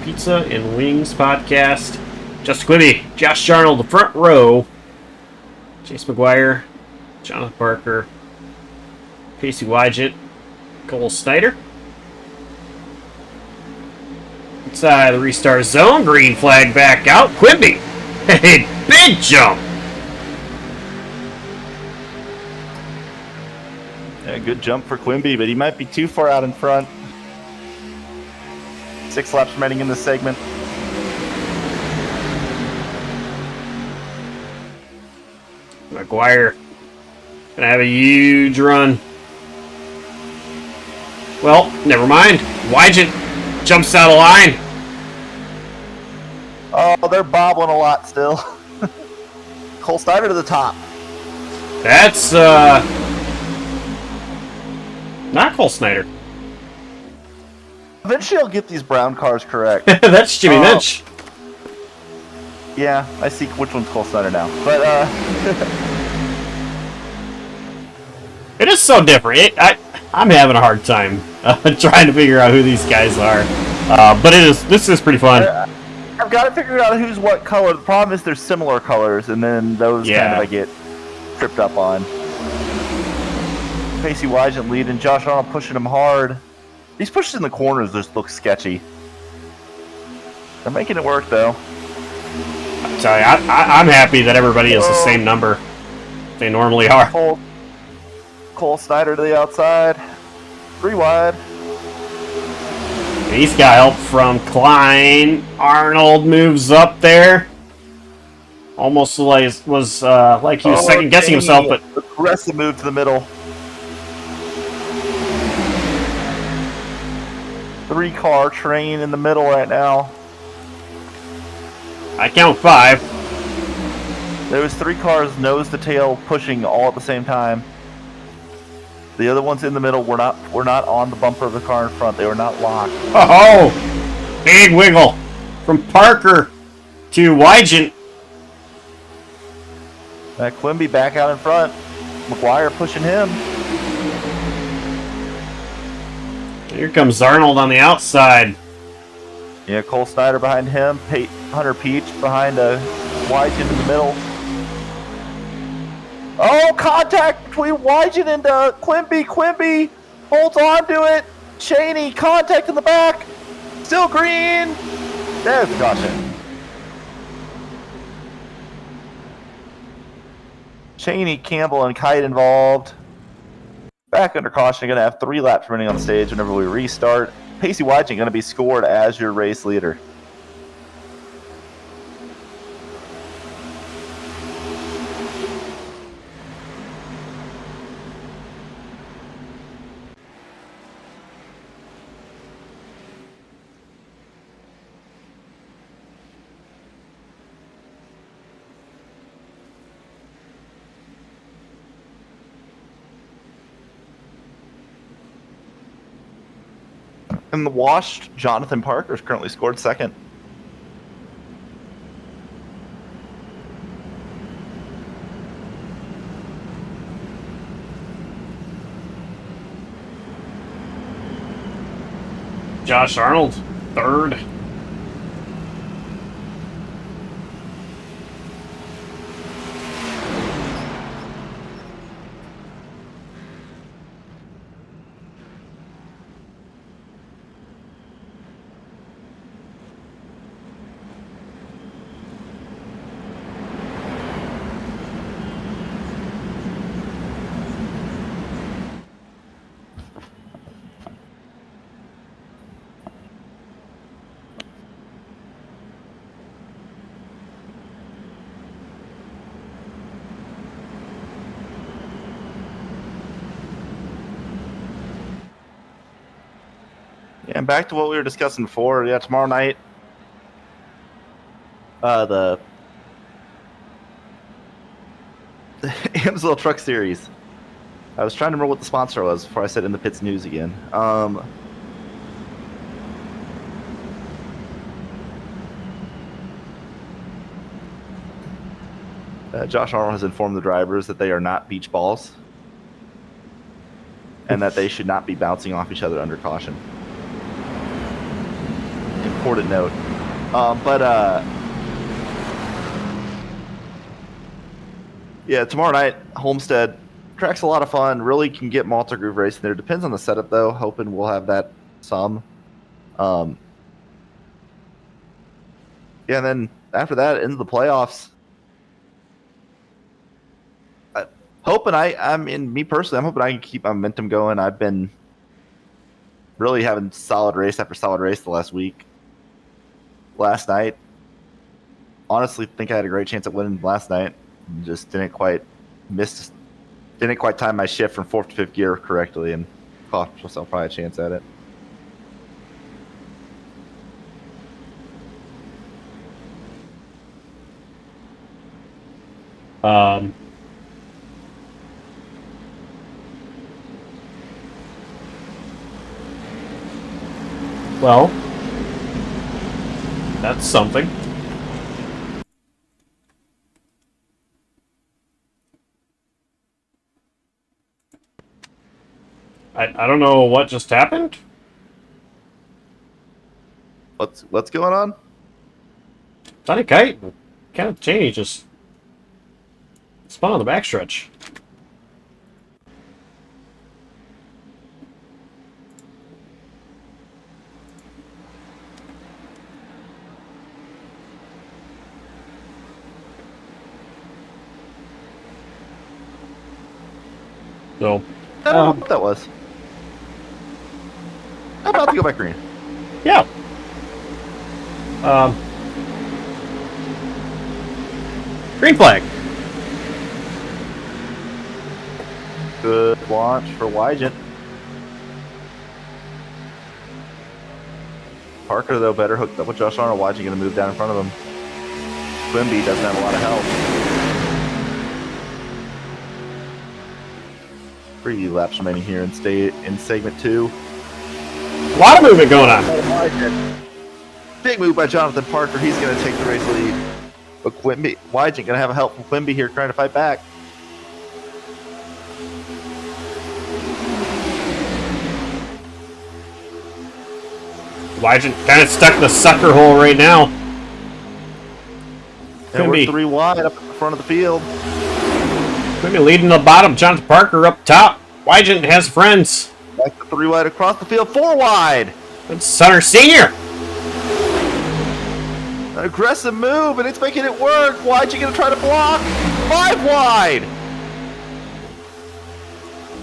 Pizza and Wings Podcast. Justin Quimby, Josh Arnold, the front row. Chase McGuire, Jonathan Parker, Casey Wygant, Cole Snyder. Inside the restart zone, green flag back out. Quimby, hey, big jump. Yeah, Yeah, good jump for Quimby, but he might be too far out in front. 6 laps remaining in this segment. McGuire gonna have a huge run. Well, never mind. Wygant jumps out of line. Oh, they're bobbling a lot still. Cole Snyder to the top. That's not Cole Snyder. Eventually I'll get these brown cars correct. That's Jimmy Minch. Yeah, I see which one's Cole Snyder now. But It is so different. I'm having a hard time trying to figure out who these guys are. But this is pretty fun. I've got to figure out who's what color. The problem is there's similar colors, and then those kind of I get tripped up on. Pacey Wygant leading, Josh Arnold pushing him hard. These pushes in the corners just look sketchy. They're making it work though. I tell you, I'm happy that everybody is the same number they normally are. Cole Snyder to the outside. 3 wide. He's got help from Klein. Arnold moves up there. Almost like was like he was second guessing himself, but aggressive move to the middle. 3-car train in the middle right now. I count 5. There was 3 cars nose to tail pushing all at the same time. The other ones in the middle were not on the bumper of the car in front. They were not locked. Oh, big wiggle from Parker to Wygant. Quimby back out in front. McGuire pushing him. Here comes Arnold on the outside. Yeah, Cole Snyder behind him. Hunter Peach behind Wygant in the middle. Oh, contact between Wygant and Quimby. Quimby holds on to it. Cheney, contact in the back. Still green. There's the caution. Cheney, Campbell, and Kite involved. Back under caution. You're going to have 3 laps remaining on the stage whenever we restart. Pacey Wygant going to be scored as your race leader. In the wash, Jonathan Parker is currently scored second. Josh Arnold, 3rd. And back to what we were discussing before. Yeah, tomorrow night, the AmsOil Truck Series. I was trying to remember what the sponsor was before I said in the pits news again. Josh Arnold has informed the drivers that they are not beach balls and that they should not be bouncing off each other under caution. Important note. Yeah, tomorrow night, Homestead. Track's a lot of fun. Really can get multi-groove racing there. Depends on the setup, though. Hoping we'll have that some. Yeah, and then after that, into the playoffs. hoping I mean, me personally, I'm hoping I can keep my momentum going. I've been really having solid race after solid race the last week. Last night, honestly, think I had a great chance at winning last night. Just didn't quite time my shift from 4th to 5th gear correctly, and cost myself probably a chance at it. Well, that's something. I don't know what just happened. What's going on? Tiny Kite kind of Cheney just spun on the backstretch. So, I don't know what that was. I'm about to go back green. yeah. Green flag. Good launch for Wygent. Parker, though, better hooked up with Josh Arnold. Wygent going to move down in front of him. Quimby doesn't have a lot of help. 3 laps remaining here in segment 2. A lot of movement going on. Big move by Jonathan Parker. He's going to take the race lead. But Wygent going to have help from Quimby here trying to fight back. Wygent kind of stuck in the sucker hole right now. And we're 3 wide up at the front of the field. Quimby leading the bottom. Jonathan Parker up top. Wygent has friends. Back to 3 wide across the field. 4 wide. It's Sutter Senior. An aggressive move, and it's making it work. Wygent going to try to block. 5 wide.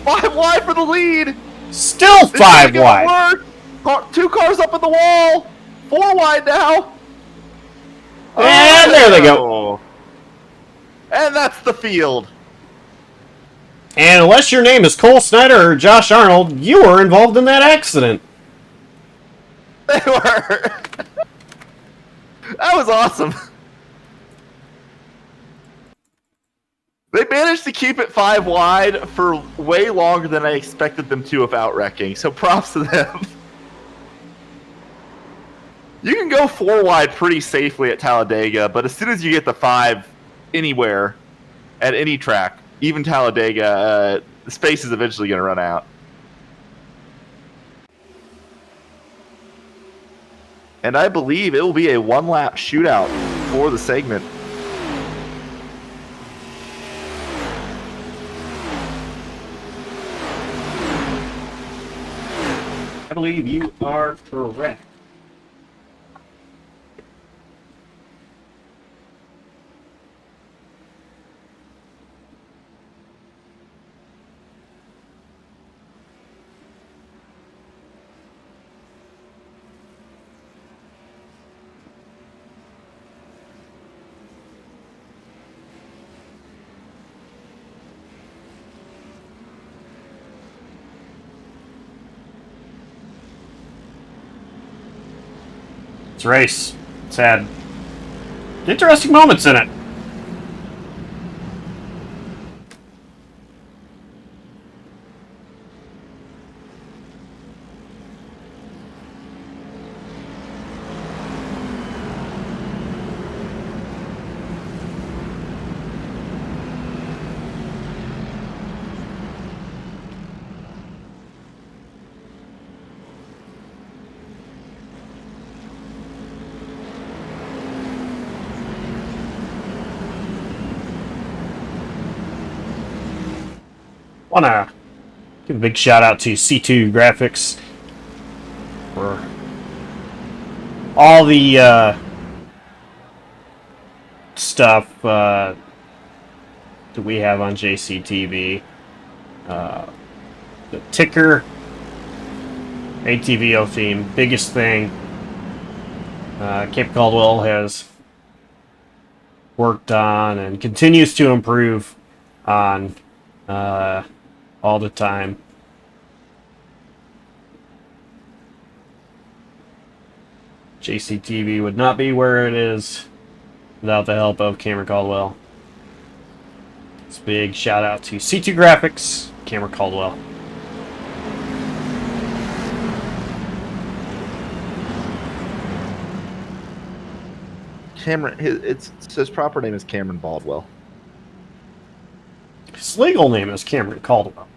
5 wide for the lead. Still 5 wide. Work. 2 cars up in the wall. 4 wide now. And there they go. And that's the field. And unless your name is Cole Snyder or Josh Arnold, you were involved in that accident. They were. That was awesome. They managed to keep it 5 wide for way longer than I expected them to without wrecking, so props to them. You can go 4 wide pretty safely at Talladega, but as soon as you get the 5 anywhere, at any track, even Talladega, the space is eventually going to run out. And I believe it will be a 1-lap shootout for the segment. I believe you are correct. Race. It's had interesting moments in it. Wanna give a big shout out to C2 Graphics for all the stuff that we have on JCTV. The ticker, ATVO theme, biggest thing. Cape Caldwell has worked on and continues to improve on all the time. JCTV would not be where it is without the help of Cameron Caldwell. It's a big shout out to C2 Graphics, Cameron Caldwell. Cameron, his proper name is Cameron Baldwell. His legal name is Cameron Caldwell.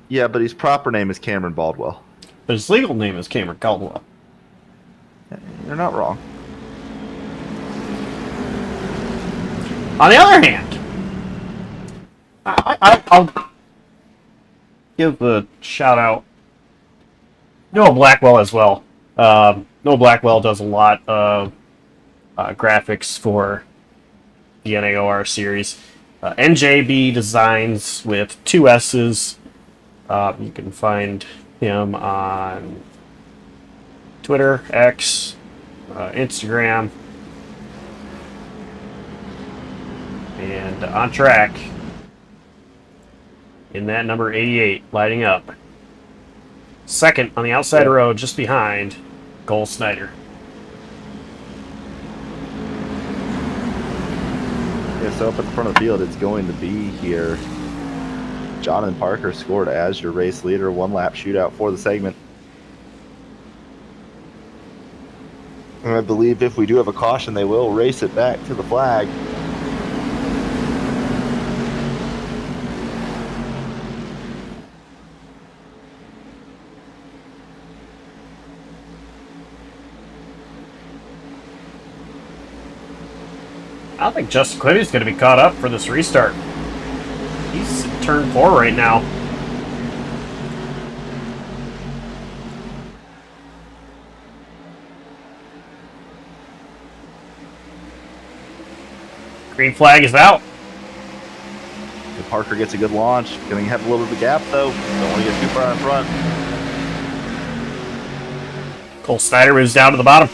Yeah, but his proper name is Cameron Baldwell. But his legal name is Cameron Caldwell. You're not wrong. On the other hand, I'll give a shout out. Noah Blackwell as well. Noah Blackwell does a lot of graphics for the NAOR series. NJB Designs with 2 S's. You can find him on Twitter, X, Instagram, and on track in that number 88, lighting up. Second on the outside road, just behind Cole Snyder. Yeah, so up at the front of the field, it's going to be here. Jonathan Parker scored as your race leader, 1-lap shootout for the segment. And I believe if we do have a caution, they will race it back to the flag. I don't think Justin Quitty's going to be caught up for this restart. He's in turn 4 right now. Green flag is out. If Parker gets a good launch, going to have a little bit of a gap though. Don't want to get too far in front. Cole Snyder moves down to the bottom.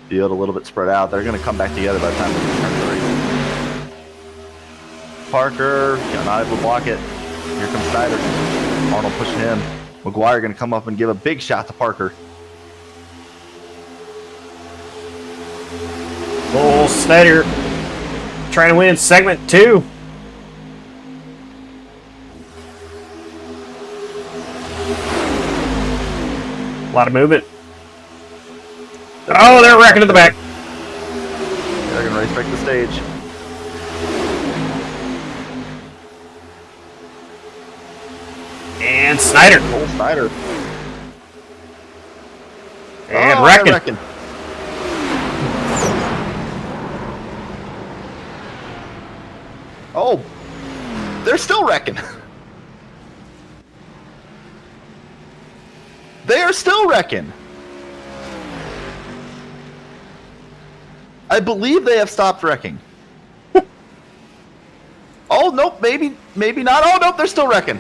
Field a little bit spread out. They're going to come back together by the time they turn 3. Parker, not able to block it. Here comes Snyder. Arnold pushing him. McGuire going to come up and give a big shot to Parker. Cole Snyder trying to win segment 2. A lot of movement. Oh, they're wrecking at the back. They're going to race back the stage. And Snyder. Cole Snyder. And Reckon. wrecking. Oh, they're still wrecking. They are still wrecking. I believe they have stopped wrecking. Oh, nope, maybe not. Oh, nope, they're still wrecking.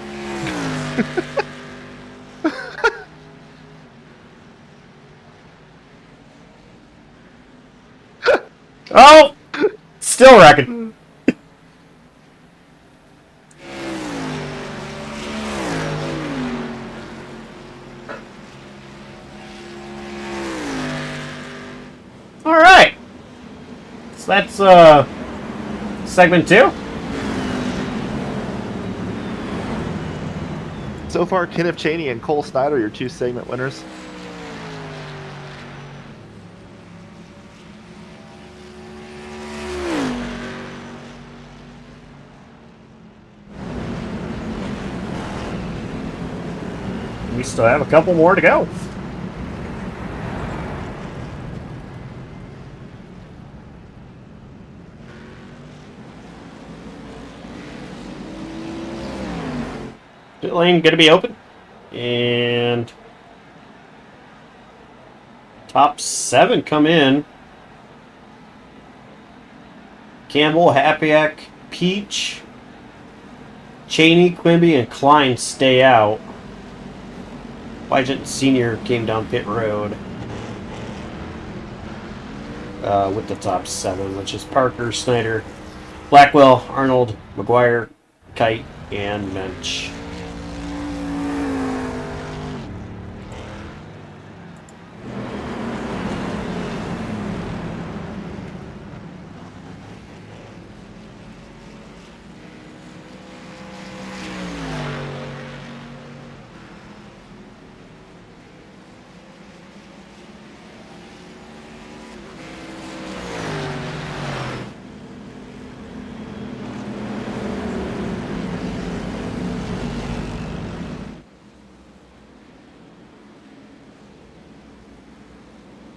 Oh, still wrecking. All right. So that's segment 2. So far, Kenneth Chaney and Cole Snyder, your 2 segment winners. We still have a couple more to go. Pit lane going to be open. And Top 7 come in. Campbell, Hapiak, Peach, Cheney, Quimby, and Klein stay out. Wygent Sr. came down pit road with the top 7, which is Parker, Snyder, Blackwell, Arnold, McGuire, Kite, and Mensch.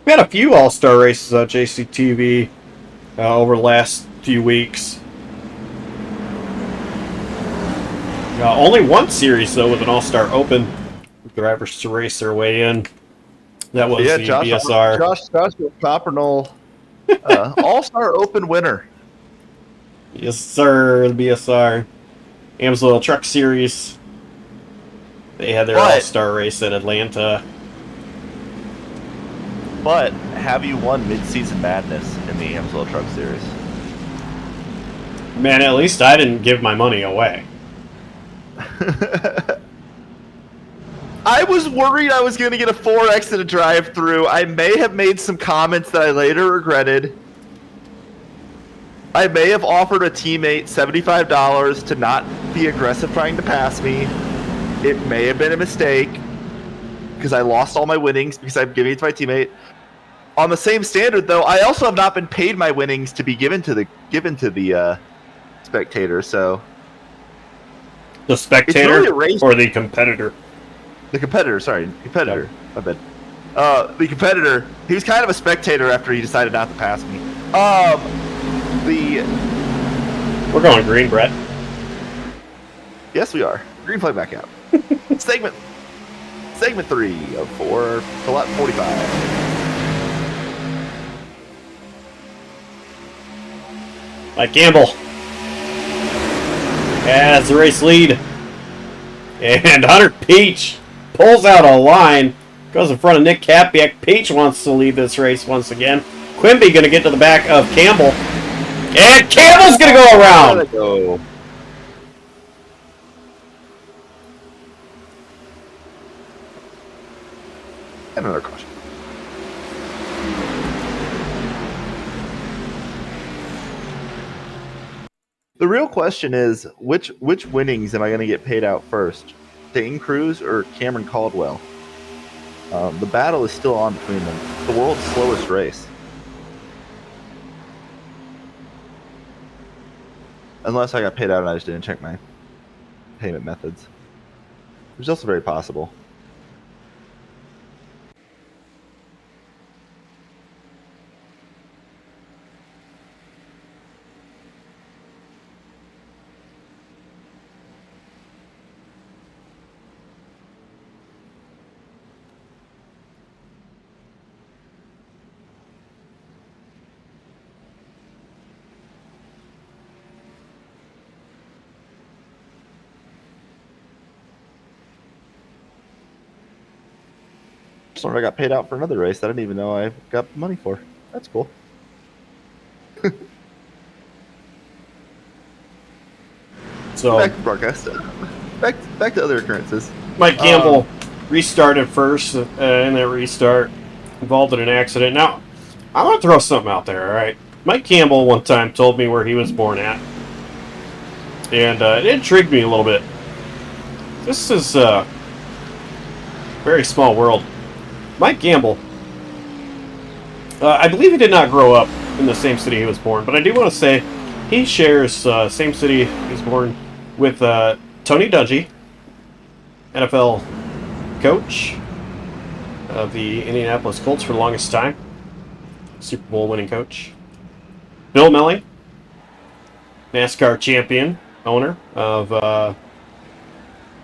We had a few all-star races on JCTV over the last few weeks. Only one series, though, with an all-star open. Drivers to race their way in. That was the BSR. Joshua Coppernell, all-star open winner. Yes, sir, the BSR. AmsOil Truck Series. They had their all-star race in Atlanta. But have you won mid-season madness in the AmsOil Truck Series? Man, at least I didn't give my money away. I was worried I was going to get a 4X at a drive-through. I may have made some comments that I later regretted. I may have offered a teammate $75 to not be aggressive trying to pass me. It may have been a mistake because I lost all my winnings because I'm giving it to my teammate. On the same standard, though, I also have not been paid my winnings to be given to the spectator. So the spectator really or the competitor? The competitor, sorry, competitor. My bad. The competitor. He was kind of a spectator after he decided not to pass me. We're going green, Brett. Yes, we are. Green flag back out. Segment 3 of 4 to lap 45. Mike Campbell has the race lead. And Hunter Peach pulls out a line, goes in front of Nick Kapiak. Peach wants to lead this race once again. Quimby going to get to the back of Campbell. And Campbell's going to go around. Go. And another caution. The real question is, which winnings am I going to get paid out first? Dane Cruz or Cameron Caldwell? The battle is still on between them. The world's slowest race. Unless I got paid out and I just didn't check my payment methods. Which is also very possible. So I got paid out for another race that I didn't even know I got money for. That's cool. So back to broadcast. Back to other occurrences. Mike Campbell restarted first, and that restart involved in an accident. Now, I want to throw something out there, all right? Mike Campbell one time told me where he was born at, and it intrigued me a little bit. This is a very small world. Mike Campbell, I believe he did not grow up in the same city he was born, but I do want to say he shares same city he was born with Tony Dungy, NFL coach of the Indianapolis Colts for the longest time, Super Bowl winning coach. Bill Melling, NASCAR champion, owner of the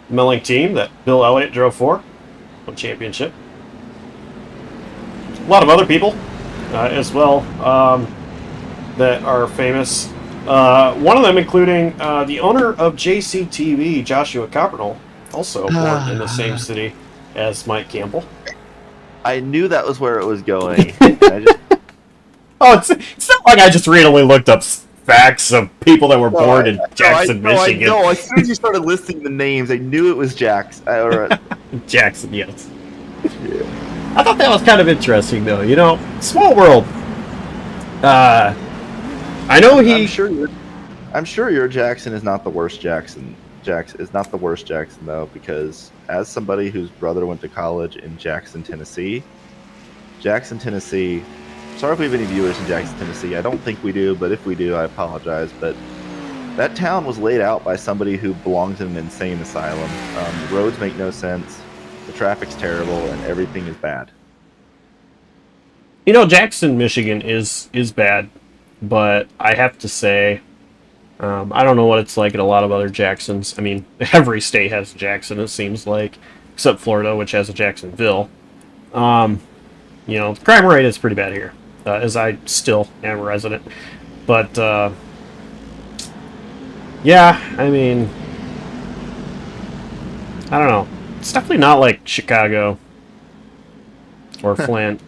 Melling team that Bill Elliott drove for, won championship. a lot of other people as well that are famous. One of them including the owner of JCTV, Joshua Coppernoll, also born in the same city as Mike Campbell. I knew that was where it was going. I just, Oh, it's not like I just randomly looked up facts of people that were born in Jackson, Michigan. No, as soon as you started listing the names, I knew it was Jackson. Jackson, yes. Yeah. I thought that was kind of interesting, though. You know, small world. I know I'm sure your Jackson is not the worst Jackson. Jackson is not the worst Jackson though, because as somebody whose brother went to college in Jackson, Tennessee. Sorry if we have any viewers in Jackson, Tennessee. I don't think we do, but if we do, I apologize. But that town was laid out by somebody who belongs in an insane asylum. The roads make no sense. The traffic's terrible, and everything is bad. You know, Jackson, Michigan is bad, but I have to say, I don't know what it's like in a lot of other Jacksons. I mean, every state has a Jackson, it seems like, except Florida, which has a Jacksonville. You know, the crime rate is pretty bad here, as I still am a resident. But, yeah, I mean, I don't know. It's definitely not like Chicago or Flint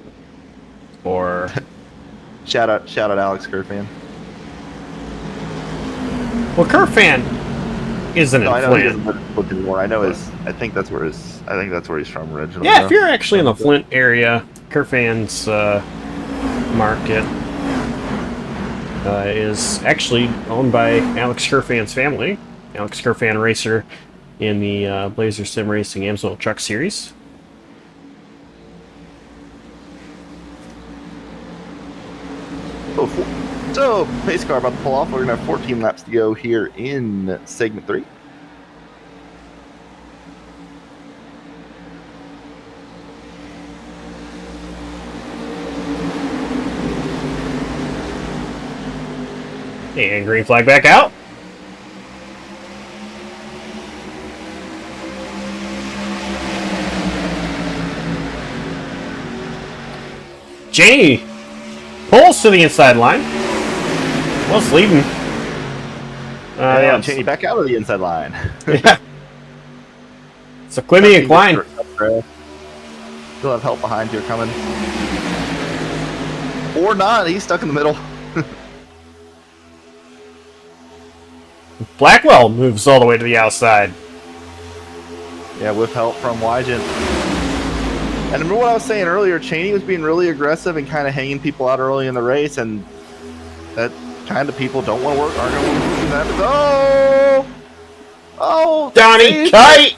or... Shout out Alex Kerfan. Well, Kerfan isn't in No, I know he Flint. doesn't live in Flint anymore. I know I think that's where he's from originally. Yeah, though. if you're actually in the Flint area, Kerfan's market is actually owned by Alex Kerfan's family. Alex Kerfan, racer in the Blazer Sim Racing AmsOil Truck Series. So, pace car about to pull off. We're going to have 14 laps to go here in segment 3. And green flag back out. Janie pulls to the inside line. Well, it's leading. Yeah, Cheney back out of the inside line. Yeah. So Quimby and Klein. Still have help behind you coming. Or not, he's stuck in the middle. Blackwell moves all the way to the outside. Yeah, with help from Wygent. And remember what I was saying earlier, Cheney was being really aggressive and kind of hanging people out early in the race, and that kind of people don't want to work, aren't going to want to do that. Oh! Donnie Kite!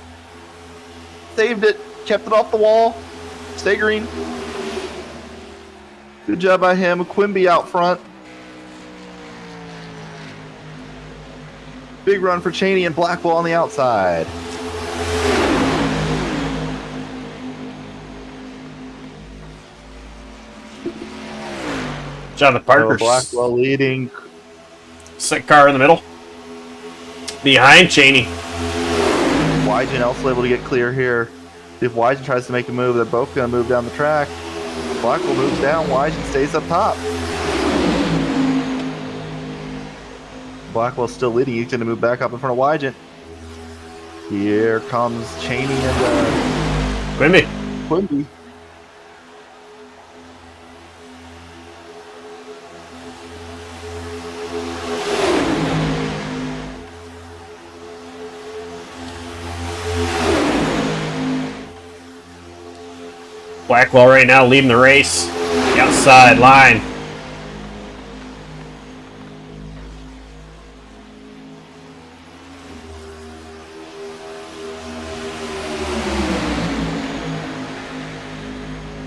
Saved it, kept it off the wall. Stay green. Good job by him. Quimby out front. Big run for Cheney and Blackwell on the outside. Jonathan Parker. Blackwell leading. Second car in the middle. Behind Cheney. Wygent also able to get clear here. If Wygent tries to make a move, they're both going to move down the track. Blackwell moves down, Wygent stays up top. Blackwell's still leading, he's going to move back up in front of Wygent. Here comes Cheney and Quimby. Blackwell right now leading the race. The outside line.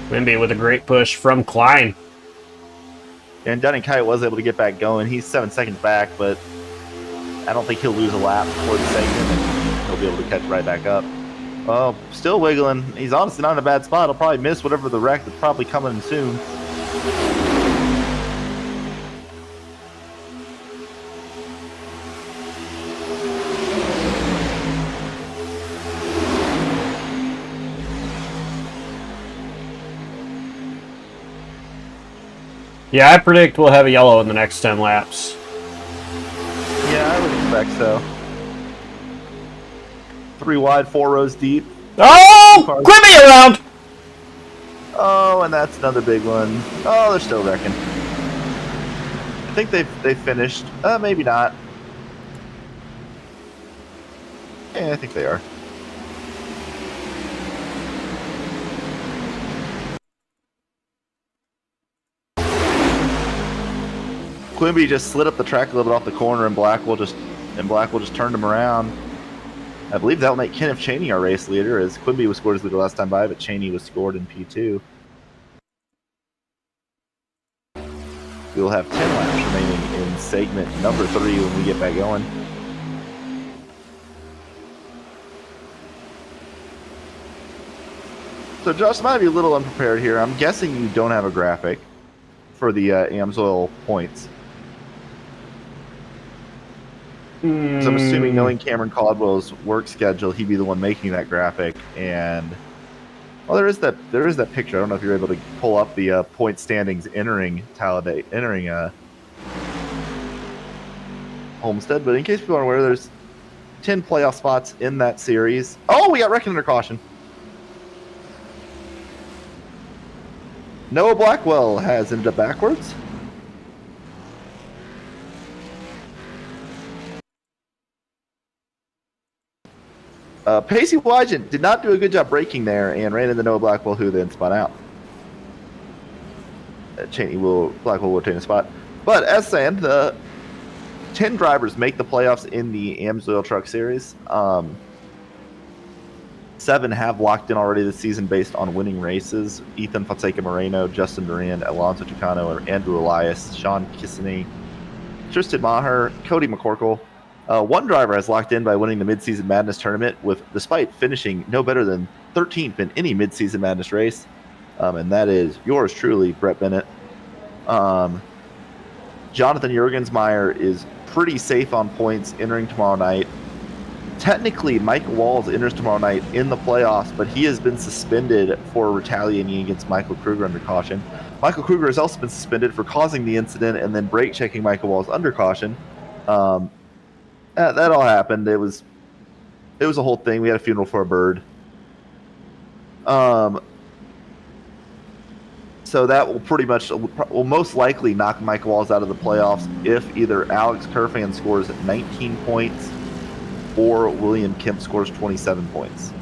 Quimby with a great push from Klein. And Dunning Kite was able to get back going. He's 7 seconds back, but I don't think he'll lose a lap before the segment, and he'll be able to catch right back up. Well, still wiggling. He's honestly not in a bad spot. He'll probably miss whatever the wreck that's probably coming soon. Yeah, I predict we'll have a yellow in the next 10 laps. Yeah, I would expect so. 3 wide, 4 rows deep. Oh! Quit me around! Oh, and that's another big one. Oh, they're still wrecking. I think they finished. Maybe not. Yeah, I think they are. Quimby just slid up the track a little bit off the corner, and Blackwell just turned him around. I believe that will make Kenneth Cheney our race leader, as Quimby was scored as leader last time by, but Cheney was scored in P2. We'll have 10 laps remaining in segment number 3 when we get back going. So Josh, I might be a little unprepared here. I'm guessing you don't have a graphic for the AmsOil points. So I'm assuming, knowing Cameron Caldwell's work schedule, he'd be the one making that graphic. And well, there is that picture. I don't know if you're able to pull up the point standings entering Talladega, entering Homestead. But in case people aren't aware, there's 10 playoff spots in that series. Oh, we got wrecking under caution. Noah Blackwell has ended up backwards. Pacey Wygant did not do a good job braking there and ran into Noah Blackwell, who then spun out. Blackwell will retain a spot. But as saying, the 10 drivers make the playoffs in the AmsOil Truck Series. 7 have locked in already this season based on winning races. Ethan Fonseca Moreno, Justin Durand, Alonso Tucano, Andrew Elias, Sean Kissany, Tristan Maher, Cody McCorkle. One driver has locked in by winning the Midseason Madness tournament, despite finishing no better than 13th in any Midseason Madness race, and that is yours truly, Brett Bennett. Jonathan Jurgensmeyer is pretty safe on points entering tomorrow night. Technically, Michael Walls enters tomorrow night in the playoffs, but he has been suspended for retaliating against Michael Kruger under caution. Michael Kruger has also been suspended for causing the incident and then brake checking Michael Walls under caution. That all happened. It was a whole thing. We had a funeral for a bird. So that will most likely knock Michael Walls out of the playoffs if either Alex Kerfan scores 19 points or William Kemp scores 27 points.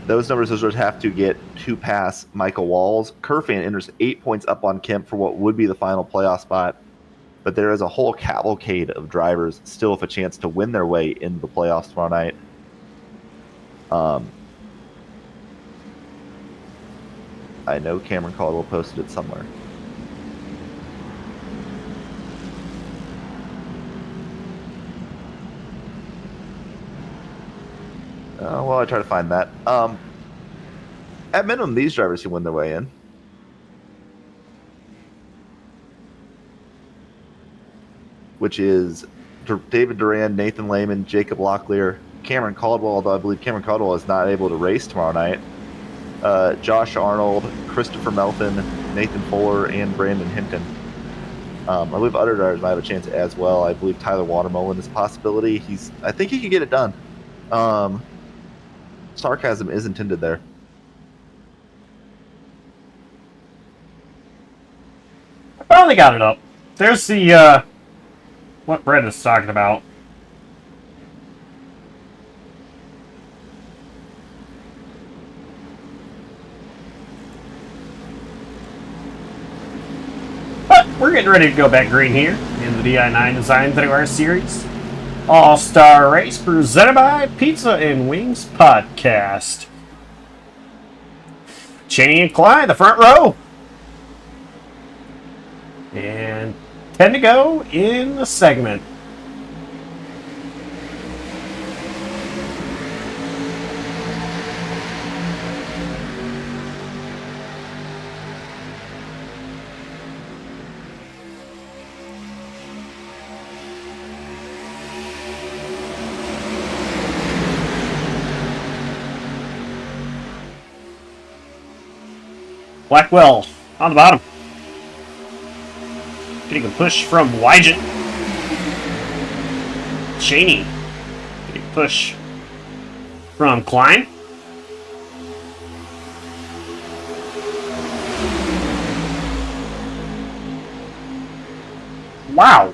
Those numbers would have to get to pass Michael Walls. Kerfan enters 8 points up on Kemp for what would be the final playoff spot. But there is a whole cavalcade of drivers still with a chance to win their way into the playoffs tomorrow night. I know Cameron Caldwell posted it somewhere. Well, I try to find that. At minimum, these drivers can win their way in. Which is David Duran, Nathan Lehman, Jacob Locklear, Cameron Caldwell, although I believe Cameron Caldwell is not able to race tomorrow night. Josh Arnold, Christopher Melton, Nathan Fuller, and Brandon Hinton. I believe other drivers might have a chance as well. I believe Tyler Watermolen is a possibility. I think he can get it done. Sarcasm is intended there. I finally got it up. There's the, what Brett is talking about. But we're getting ready to go back green here in the Di9 Design 3R series. All-Star Race presented by Pizza and Wings Podcast. Cheney and Clyde, the front row. And 10 to go in the segment. Blackwell on the bottom. Getting a push from Wygent. Cheney. Getting a push from Klein. Wow.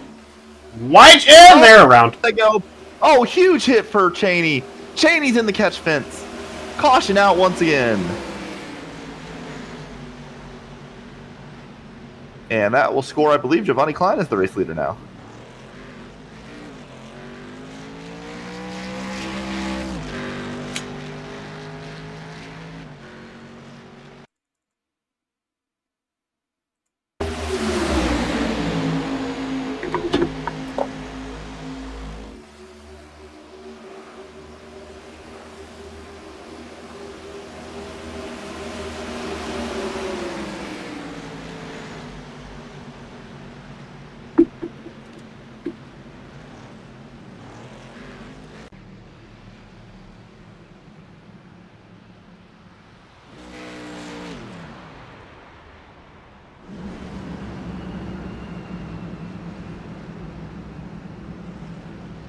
Wygent, and they're around. They go. Oh, huge hit for Cheney. Cheney's in the catch fence. Caution out once again. And that will score, I believe, Giovanni Klein is the race leader now.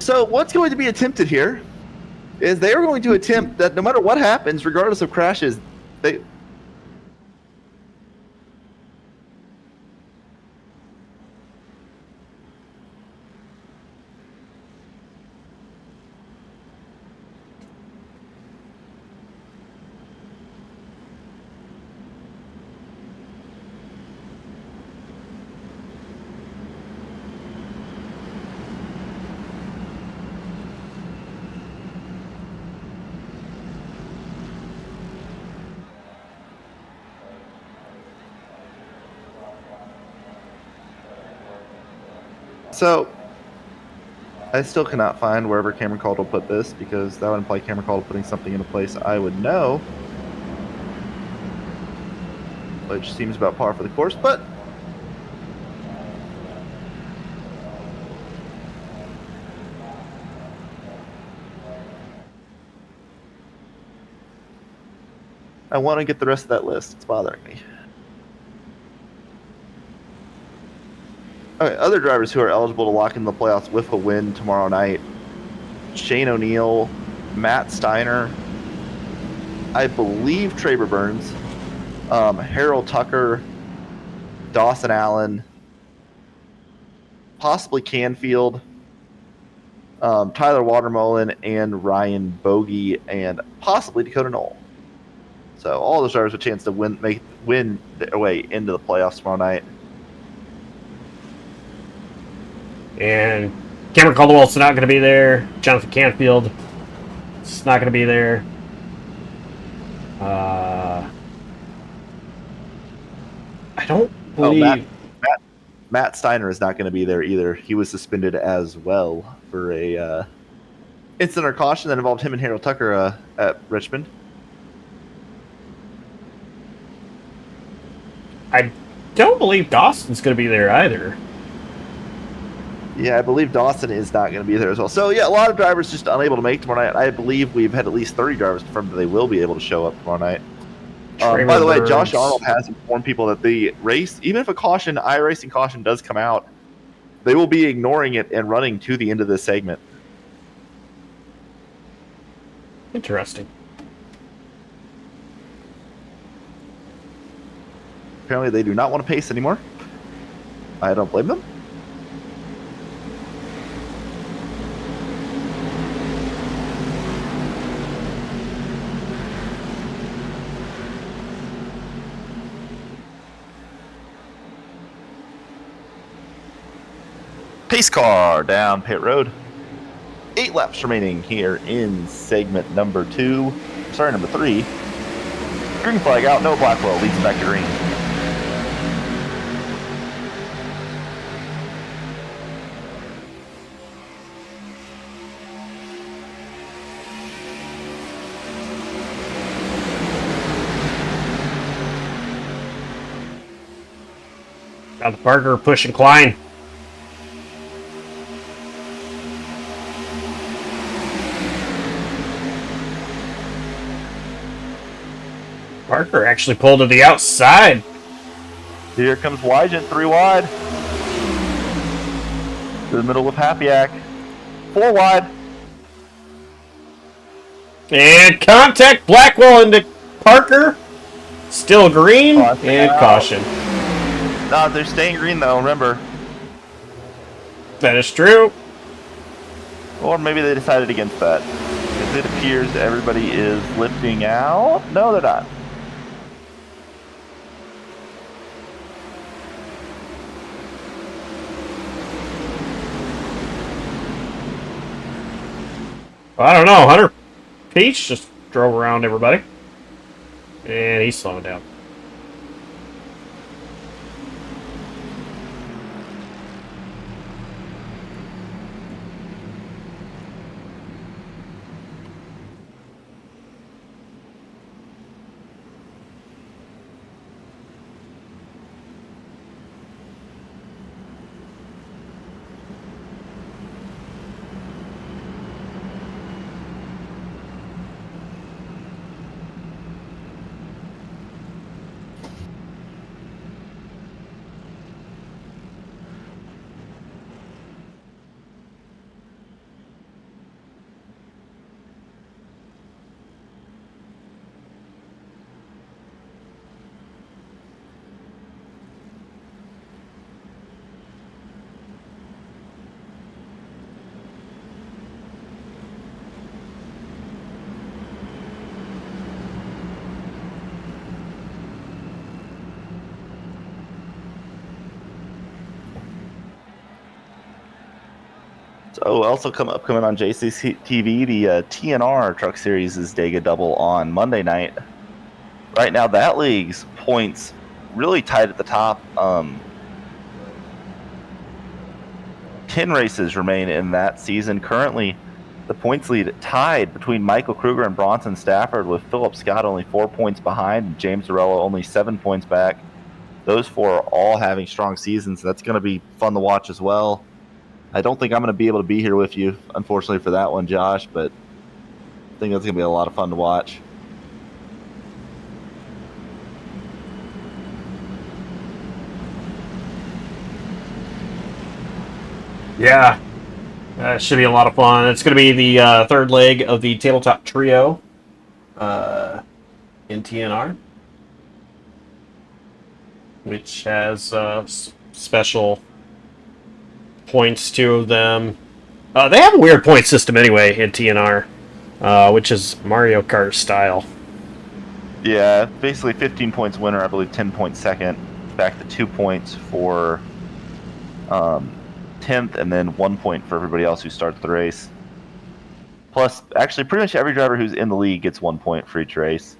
So what's going to be attempted here is they are going to attempt that no matter what happens, regardless of crashes, they... So, I still cannot find wherever Cameron Caldwell put this, because that would imply Cameron Caldwell putting something in a place I would know, which seems about par for the course, but I want to get the rest of that list. It's bothering me. Okay, other drivers who are eligible to lock in the playoffs with a win tomorrow night: Shane O'Neill, Matt Steiner, I believe Traber Burns, Harold Tucker, Dawson Allen, possibly Canfield, Tyler Watermullen, and Ryan Bogey, and possibly Dakota Knoll. So all those drivers have a chance to win their way into the playoffs tomorrow night. And Cameron Caldwell's not going to be there. Jonathan Canfield is not going to be there. I don't believe... Matt Steiner is not going to be there either. He was suspended as well for a incident or caution that involved him and Harold Tucker at Richmond. I don't believe Dawson's going to be there either. Yeah, I believe Dawson is not going to be there as well. So, yeah, a lot of drivers just unable to make tomorrow night. I believe we've had at least 30 drivers confirmed that they will be able to show up tomorrow night. By the way, Josh Arnold has informed people that the race, even if a caution, iRacing caution does come out, they will be ignoring it and running to the end of this segment. Interesting. Apparently they do not want to pace anymore. I don't blame them. Pace car down pit road. 8 laps remaining here in segment number 3. Green flag out, no Blackwell, leads back to green. Got the Parker pushing Klein. Parker actually pulled to the outside. Here comes Wygent 3 wide. To the middle of Happy-Ack. 4 wide. And contact Blackwell into Parker. Still green and out. caution. No, they're staying green though, remember. That is true. Or maybe they decided against that. Because it appears everybody is lifting out. No, they're not. I don't know. Hunter Peach just drove around everybody. And he's slowing down. So also upcoming on JCTV, the TNR Truck Series is Dega Double on Monday night. Right now, that league's points really tight at the top. 10 races remain in that season. Currently, the points lead tied between Michael Kruger and Bronson Stafford, with Philip Scott only 4 points behind and James Zarella only 7 points back. Those four are all having strong seasons. That's going to be fun to watch as well. I don't think I'm going to be able to be here with you, unfortunately, for that one, Josh, but I think that's going to be a lot of fun to watch. Yeah. That should be a lot of fun. It's going to be the third leg of the Tabletop Trio in TNR, which has special points, 2 of them. They have a weird point system anyway in TNR, which is Mario Kart style. Yeah, basically 15 points winner, I believe 10 points second, back to 2 points for 10th, and then 1 point for everybody else who starts the race. Plus, actually, pretty much every driver who's in the league gets 1 point for each race.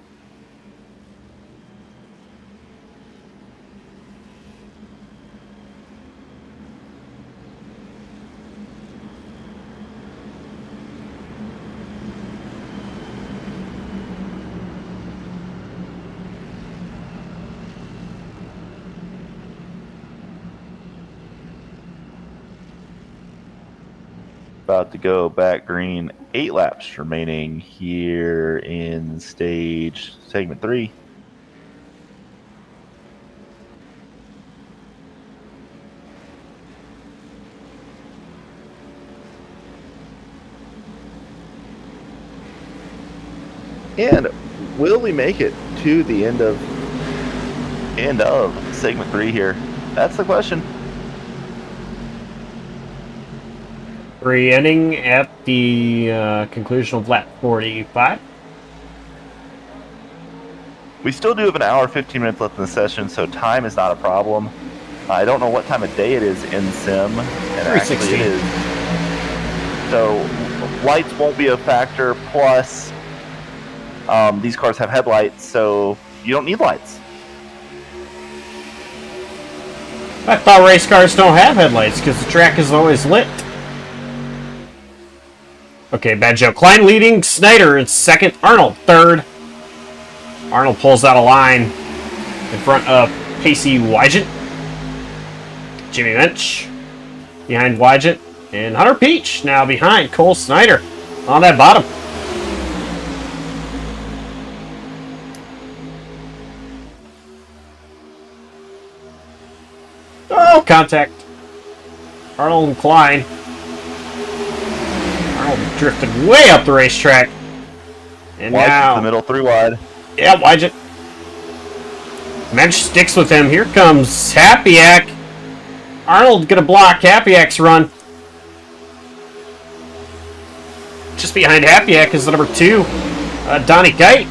About to go back green, 8 laps remaining here in segment 3. And will we make it to the end of segment 3 here? That's the question. Re-ending at the conclusion of lap 45. We still do have an hour, 15 minutes left in the session, so time is not a problem. I don't know what time of day it is in Sim, and actually it is. So lights won't be a factor, plus these cars have headlights, so you don't need lights. I thought race cars don't have headlights because the track is always lit. Okay, bad joke. Klein leading, Snyder in second, Arnold third. Arnold pulls out a line in front of Pacey Wygant. Jimmy Bench behind Wygant. And Hunter Peach now behind Cole Snyder on that bottom. Oh, contact. Arnold and Klein. Arnold drifted way up the racetrack. And Wide now... the middle, 3 wide. Yeah, Wydget. Mensch sticks with him. Here comes Happyack. Arnold gonna block Happyack's run. Just behind Happyack is the number 2, Donnie Kite.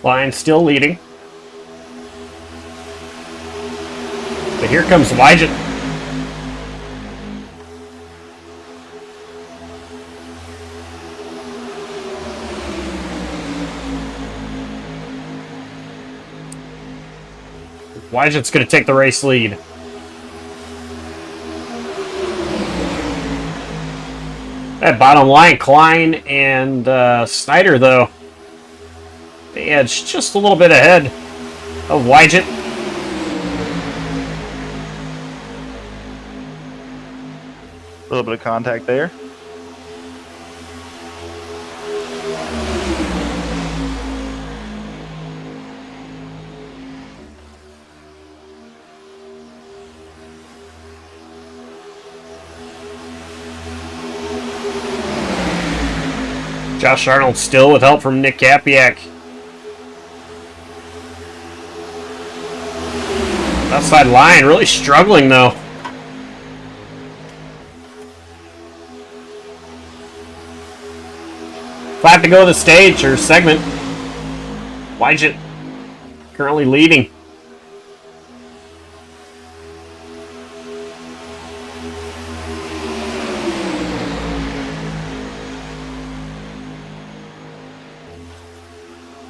Line still leading. But here comes Wydget. Wydget's going to take the race lead. That bottom line, Klein and Snyder, though, they edge just a little bit ahead of Wydget. A little bit of contact there. Josh Arnold still with help from Nick Happyack. Outside line, really struggling though. 5 to go of the stage, or segment. Wydget currently leading.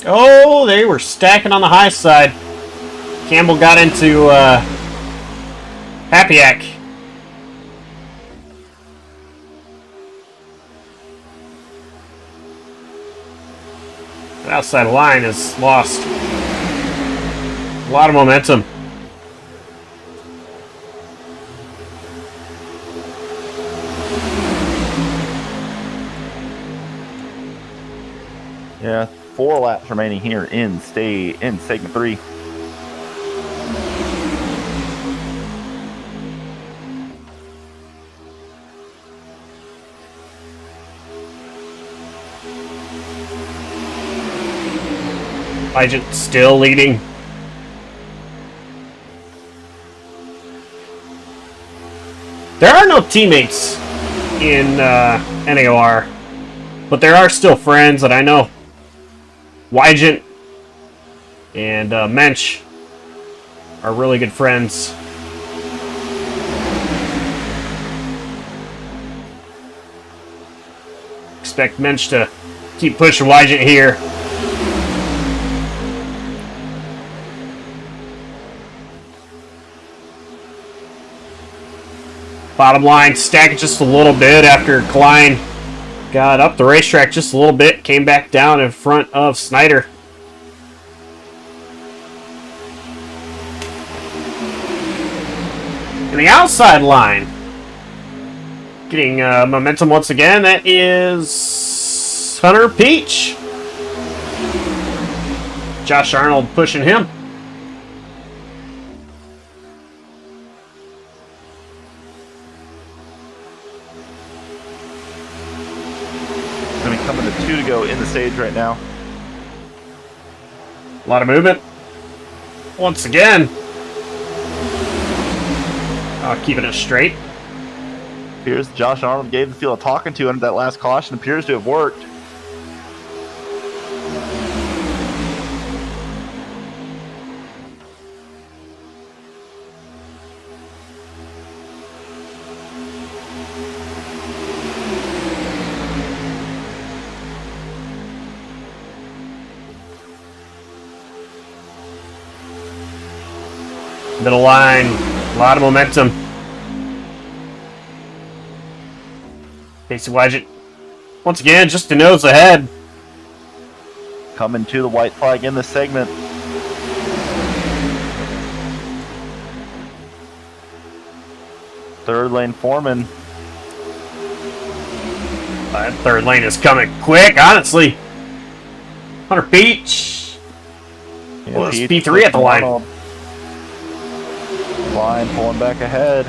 Oh, they were stacking on the high side. Campbell got into Happyack. The outside line has lost a lot of momentum. Yeah, 4 laps remaining here in segment 3. Wydget still leading. There are no teammates in NAOR, but there are still friends, and I know Wydget and Mensch are really good friends. Expect Mensch to keep pushing Wydget here. Bottom line, stack it just a little bit after Klein got up the racetrack just a little bit, came back down in front of Snyder. And the outside line, getting momentum once again, that is Hunter Peach. Josh Arnold pushing him. Coming to 2 to go in the stage right now. A lot of movement. Once again. Keeping it straight. Appears Josh Arnold gave the field a talking to under that last caution. Appears to have worked. Middle line, a lot of momentum. Casey Wydget Once again, just a nose ahead. Coming to the white flag in the segment. Third lane Foreman. That third lane is coming quick, honestly. Hunter Beach. Well, it's P3 at the line. Line pulling back ahead.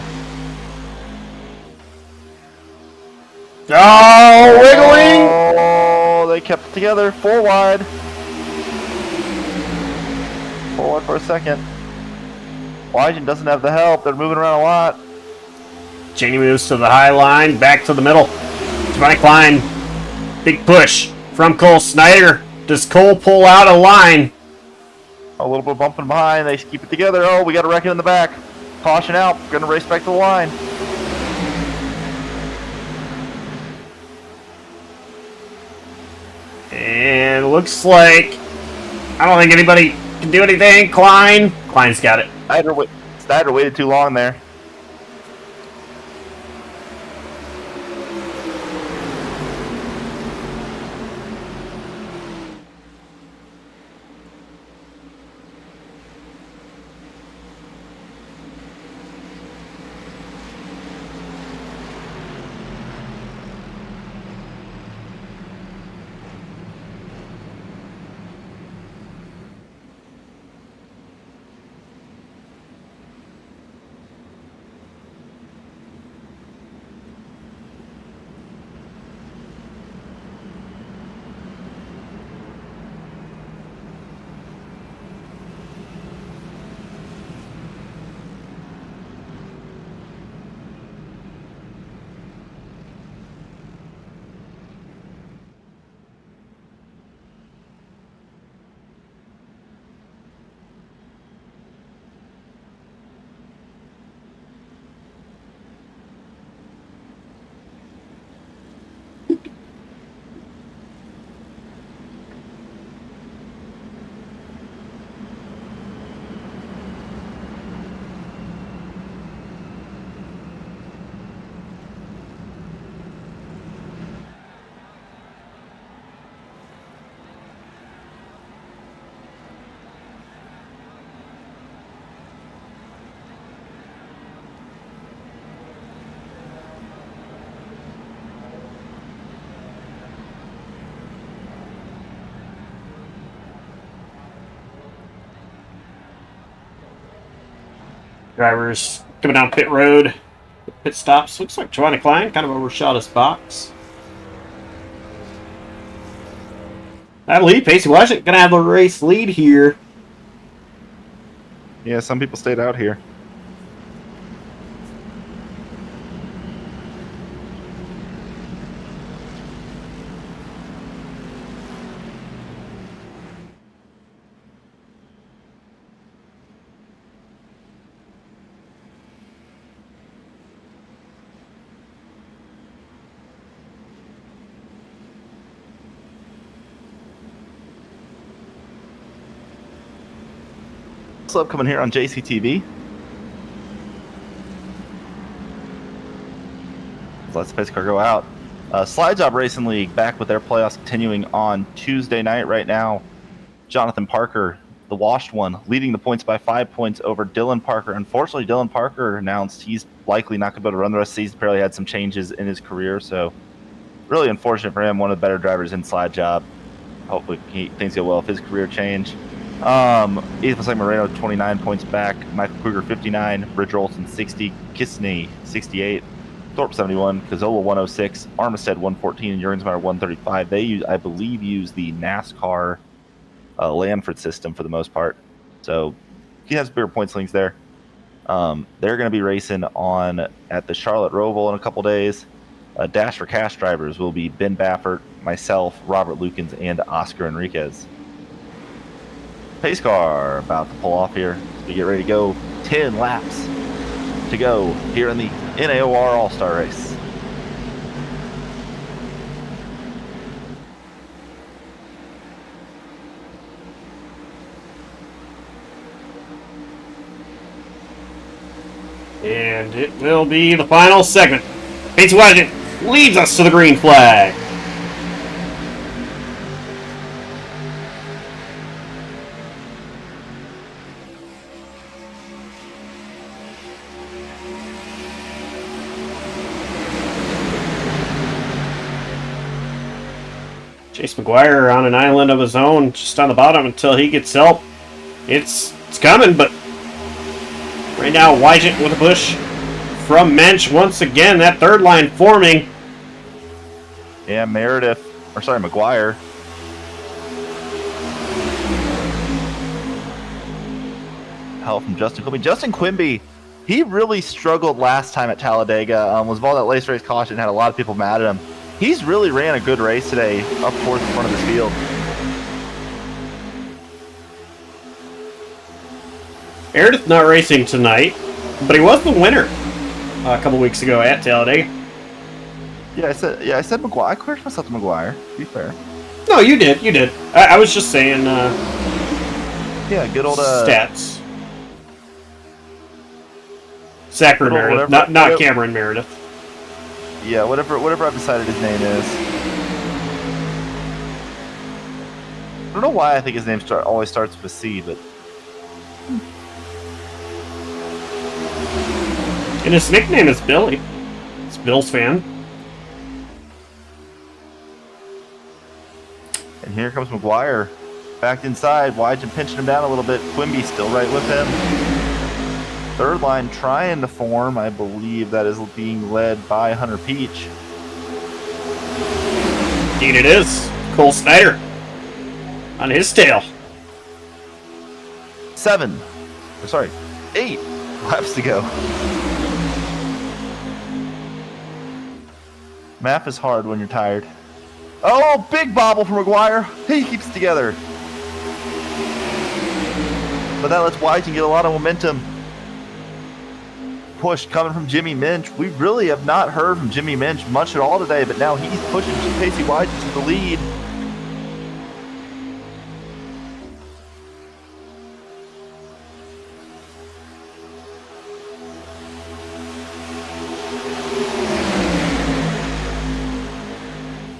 Oh, wiggling! Oh, they kept it together. 4 wide. 4 wide for a second. Wygen doesn't have the help. They're moving around a lot. Cheney moves to the high line, back to the middle. Giovanni Klein, big push from Cole Snyder. Does Cole pull out a line? A little bit of bumping behind. They keep it together. Oh, we got a wreck in the back. Caution out. Going to race back to the line. And looks like I don't think anybody can do anything. Klein's got it. Snyder waited too long there. Drivers coming down pit road. Pit stops. Looks like Giovanni Klein kind of overshot his box. That lead, Pacey Washington gonna have the race lead here. Yeah, some people stayed out here. What's up, coming here on JCTV. Let's pace car go out. Slide Jawb Racing League back with their playoffs continuing on Tuesday night right now. Jonathan Parker, the washed one, leading the points by 5 points over Dylan Parker. Unfortunately, Dylan Parker announced he's likely not going to be able to run the rest of the season. Apparently had some changes in his career, so really unfortunate for him. One of the better drivers in Slide Jawb. Hopefully things go well with his career change. Ethan Moreno 29 points back, Michael Kruger 59, Bridger Olson 60, Kissney 68, Thorpe 71, Cazzola 106, Armistead 114, and Jurgensmeyer 135. They I believe use the NASCAR Lanford system for the most part, so he has bigger points links there. They're going to be racing at the Charlotte Roval in a couple days. Dash for Cash drivers will be Ben Baffert, myself, Robert Lukens, and Oscar Enriquez. Pace car about to pull off here. We get ready to go. 10 laps to go here in the NAOR All-Star Race. And it will be the final segment. Pacey Washington leads us to the green flag. Chase McGuire on an island of his own, just on the bottom until he gets help. It's coming, but right now, Wygant with a push from Mensch once again. That third line forming. Yeah, McGuire. Help from Justin Quimby. Justin Quimby, he really struggled last time at Talladega. Was involved in that late race caution, had a lot of people mad at him. He's really ran a good race today, up towards the front of this field. Meredith not racing tonight, but he was the winner a couple weeks ago at Talladega. Yeah, I said McGuire. I corrected myself to McGuire, to be fair. No, you did. I was just saying, yeah, good old stats. Zachary Meredith, not Cameron Meredith. Yeah, whatever I've decided his name is. I don't know why I think his name always starts with a C, but... And his nickname is Billy. He's a Bills fan. And here comes McGuire. Back inside, Wygant pinching him down a little bit. Quimby still right with him. Third line trying to form. I believe that is being led by Hunter Peach. Indeed it is. Cole Snyder on his tail. 8 laps to go. Math is hard when you're tired. Oh, big bobble from McGuire. He keeps it together. But that lets Wygant get a lot of momentum. Push coming from Jimmy Minch. We really have not heard from Jimmy Minch much at all today, but now he's pushing Casey Wygant to the lead.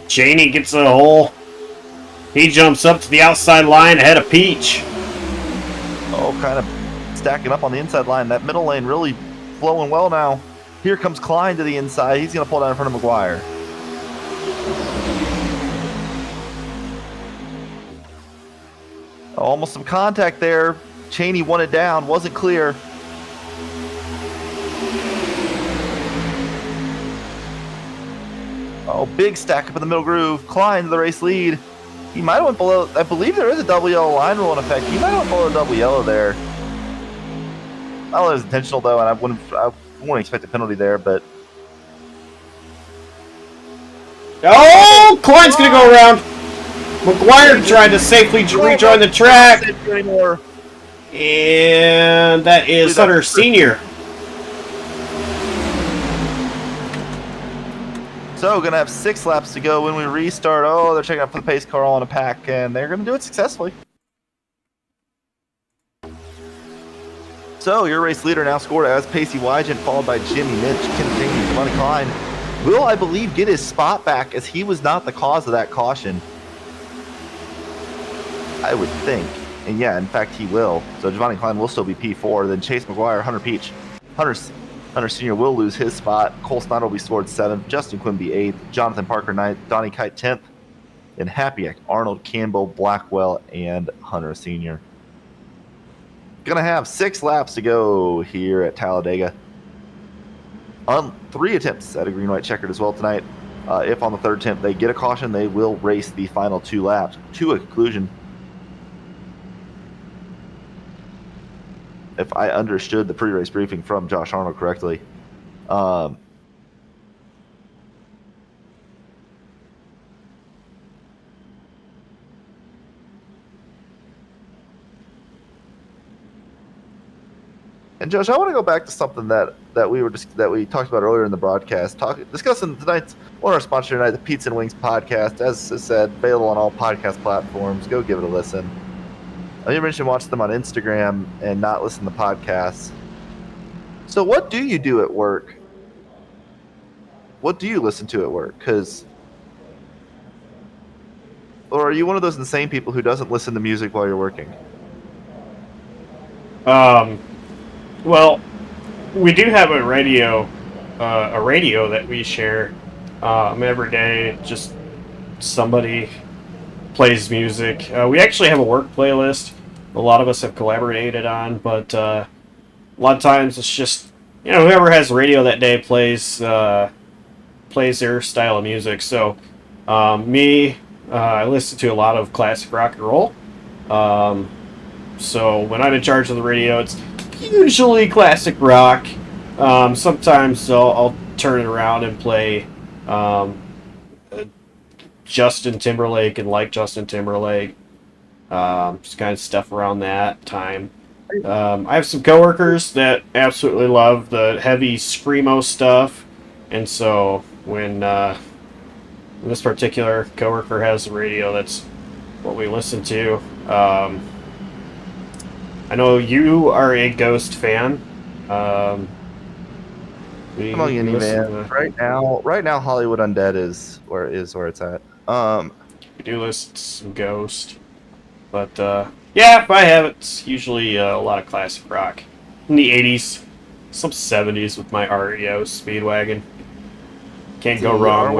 Janey gets a hole. He jumps up to the outside line ahead of Peach. Oh, kind of stacking up on the inside line. That middle lane really flowing well now. Here comes Klein to the inside. He's going to pull down in front of McGuire. Almost some contact there. Cheney won it down. Wasn't clear. Oh, big stack up in the middle groove. Klein to the race lead. He might have went below. I believe there is a double yellow line rule in effect. He might have went below double yellow there. I don't know if it was intentional though, and I wouldn't expect a penalty there, but. Oh, Klein's gonna go around. McGuire tried to safely rejoin the track. And that is Sutter Sr. So, gonna have 6 laps to go when we restart. Oh, they're checking out for the pace car on a pack, and they're gonna do it successfully. So, your race leader now scored as Pacey Wygant, followed by Jimmy Minch, continues. Giovanni Klein will, I believe, get his spot back as he was not the cause of that caution. I would think. And yeah, in fact, he will. So, Giovanni Klein will still be P4. Then Chase McGuire, Hunter Peach. Hunter Sr. will lose his spot. Cole Snyder will be scored 7th. Justin Quimby 8th. Jonathan Parker 9th. Donnie Kite 10th. And Happyack, Arnold, Campbell, Blackwell, and Hunter Sr. Gonna have 6 laps to go here at Talladega. On 3 attempts at a green-white checkered as well tonight. If on the 3rd attempt they get a caution, they will race the final 2 laps to a conclusion. If I understood the pre-race briefing from Josh Arnold correctly. And Josh, I want to go back to something that we talked about earlier in the broadcast. Discussing tonight's one of our sponsors tonight, the Pizza and Wings podcast. As I said, available on all podcast platforms. Go give it a listen. You mentioned watch them on Instagram and not listen to podcasts. So what do you do at work? What do you listen to at work? Or are you one of those insane people who doesn't listen to music while you're working? Well, we do have a radio that we share every day. Just somebody plays music. We actually have a work playlist a lot of us have collaborated on, but a lot of times it's just, whoever has radio that day plays their style of music. So I listen to a lot of classic rock and roll. So when I'm in charge of the radio, it's usually classic rock. Sometimes I'll turn it around and play Justin Timberlake and like Justin Timberlake. Just kind of stuff around that time. I have some coworkers that absolutely love the heavy screamo stuff, and so when this particular coworker has the radio, that's what we listen to. I know you are a Ghost fan. Come on, Yinny, man. Right now, Hollywood Undead is where it's at. We do listen to some Ghost, but yeah, if I have it, it's usually a lot of classic rock in the '80s, some '70s with my REO Speedwagon. Cannot go wrong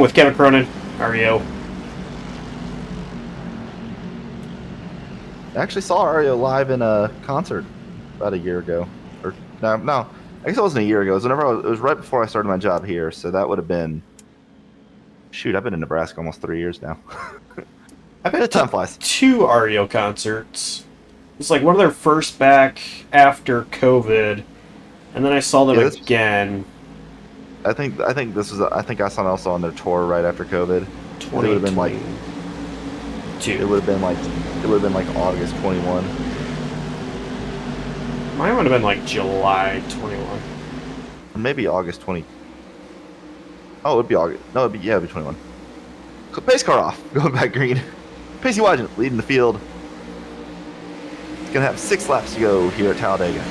with Kevin Cronin REO. I actually saw REO live in a concert about a year ago, or no, I guess it wasn't a year ago. It was right before I started my job here, so that would have been. Shoot, I've been in Nebraska almost 3 years now. I've been to time flies. 2 REO concerts. It's like one of their first back after COVID, and then I saw them again. I think this was. I think I saw them also on their tour right after COVID. It would have been like. It would have been like August 21. Mine would have been like July 21. Or maybe August 20. Oh, it would be August. No, it'd be 21. So pace car off, going back green. Pacey Wygant leading the field. It's gonna have 6 laps to go here at Talladega.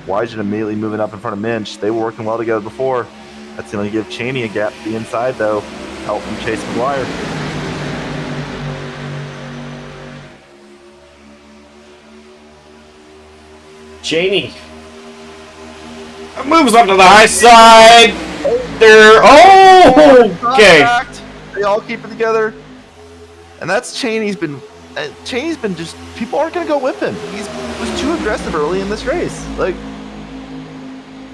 Wygant immediately moving up in front of Minch. They were working well together before. That's going to give Cheney a gap to the inside, though. Help from Chase McGuire. Cheney moves up to the high side. There. Oh, okay. They all keep it together. And that's Cheney's been just, people aren't going to go with him. He was too aggressive early in this race. Like,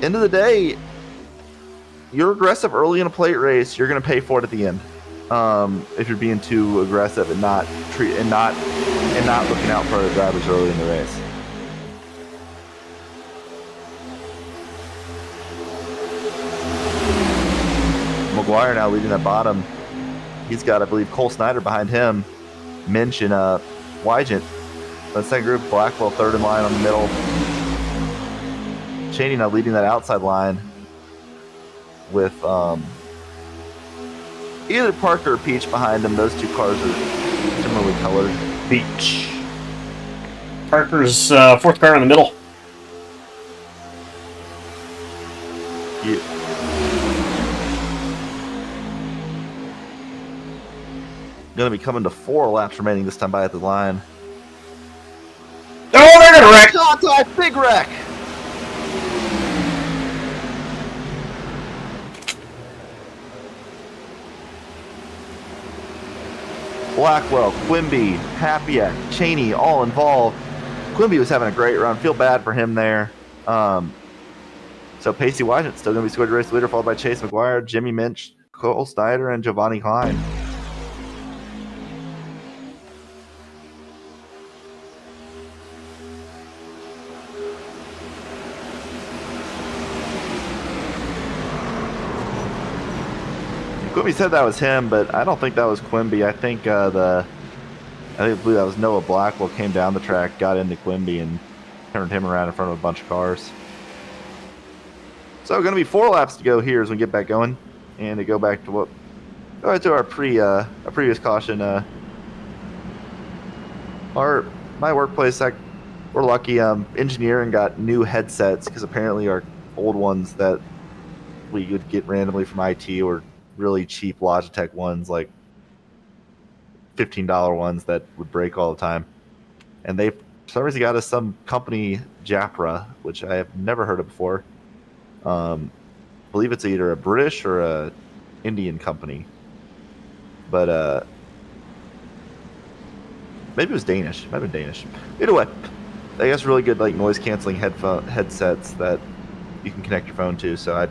end of the day, you're aggressive early in a plate race, you're going to pay for it at the end. If you're being too aggressive and not looking out for other drivers early in the race. McGuire now leading that bottom. He's got, I believe, Cole Snyder behind him. Minch and Wygant. That second group, Blackwell third in line on the middle. Cheney now leading that outside line with either Parker or Peach behind him. Those 2 cars are similarly colored. Peach. Parker's 4th car in the middle. Yeah. Going to be coming to 4 laps remaining this time by at the line. Oh, they're going to wreck! Contact, big wreck! Blackwell, Quimby, Hapiak, Cheney, all involved. Quimby was having a great run. Feel bad for him there. So Pacey Wygant still going to be scored race leader, followed by Chase McGuire, Jimmy Minch, Cole Snyder, and Giovanni Klein. Quimby said that was him, but I don't think that was Quimby. I think I believe that was Noah Blackwell came down the track, got into Quimby, and turned him around in front of a bunch of cars. So going to be 4 laps to go here as we get back going, and to go back to our previous caution. My workplace, we're lucky. Engineering got new headsets because apparently our old ones that we would get randomly from IT were really cheap Logitech ones, like $15 ones that would break all the time. And they, for some reason, got us some company Japra, which I have never heard of before. I believe it's either a British or a Indian company, but maybe it was Danish. It might have been Danish. Either way, I guess really good like noise canceling headsets that you can connect your phone to. So I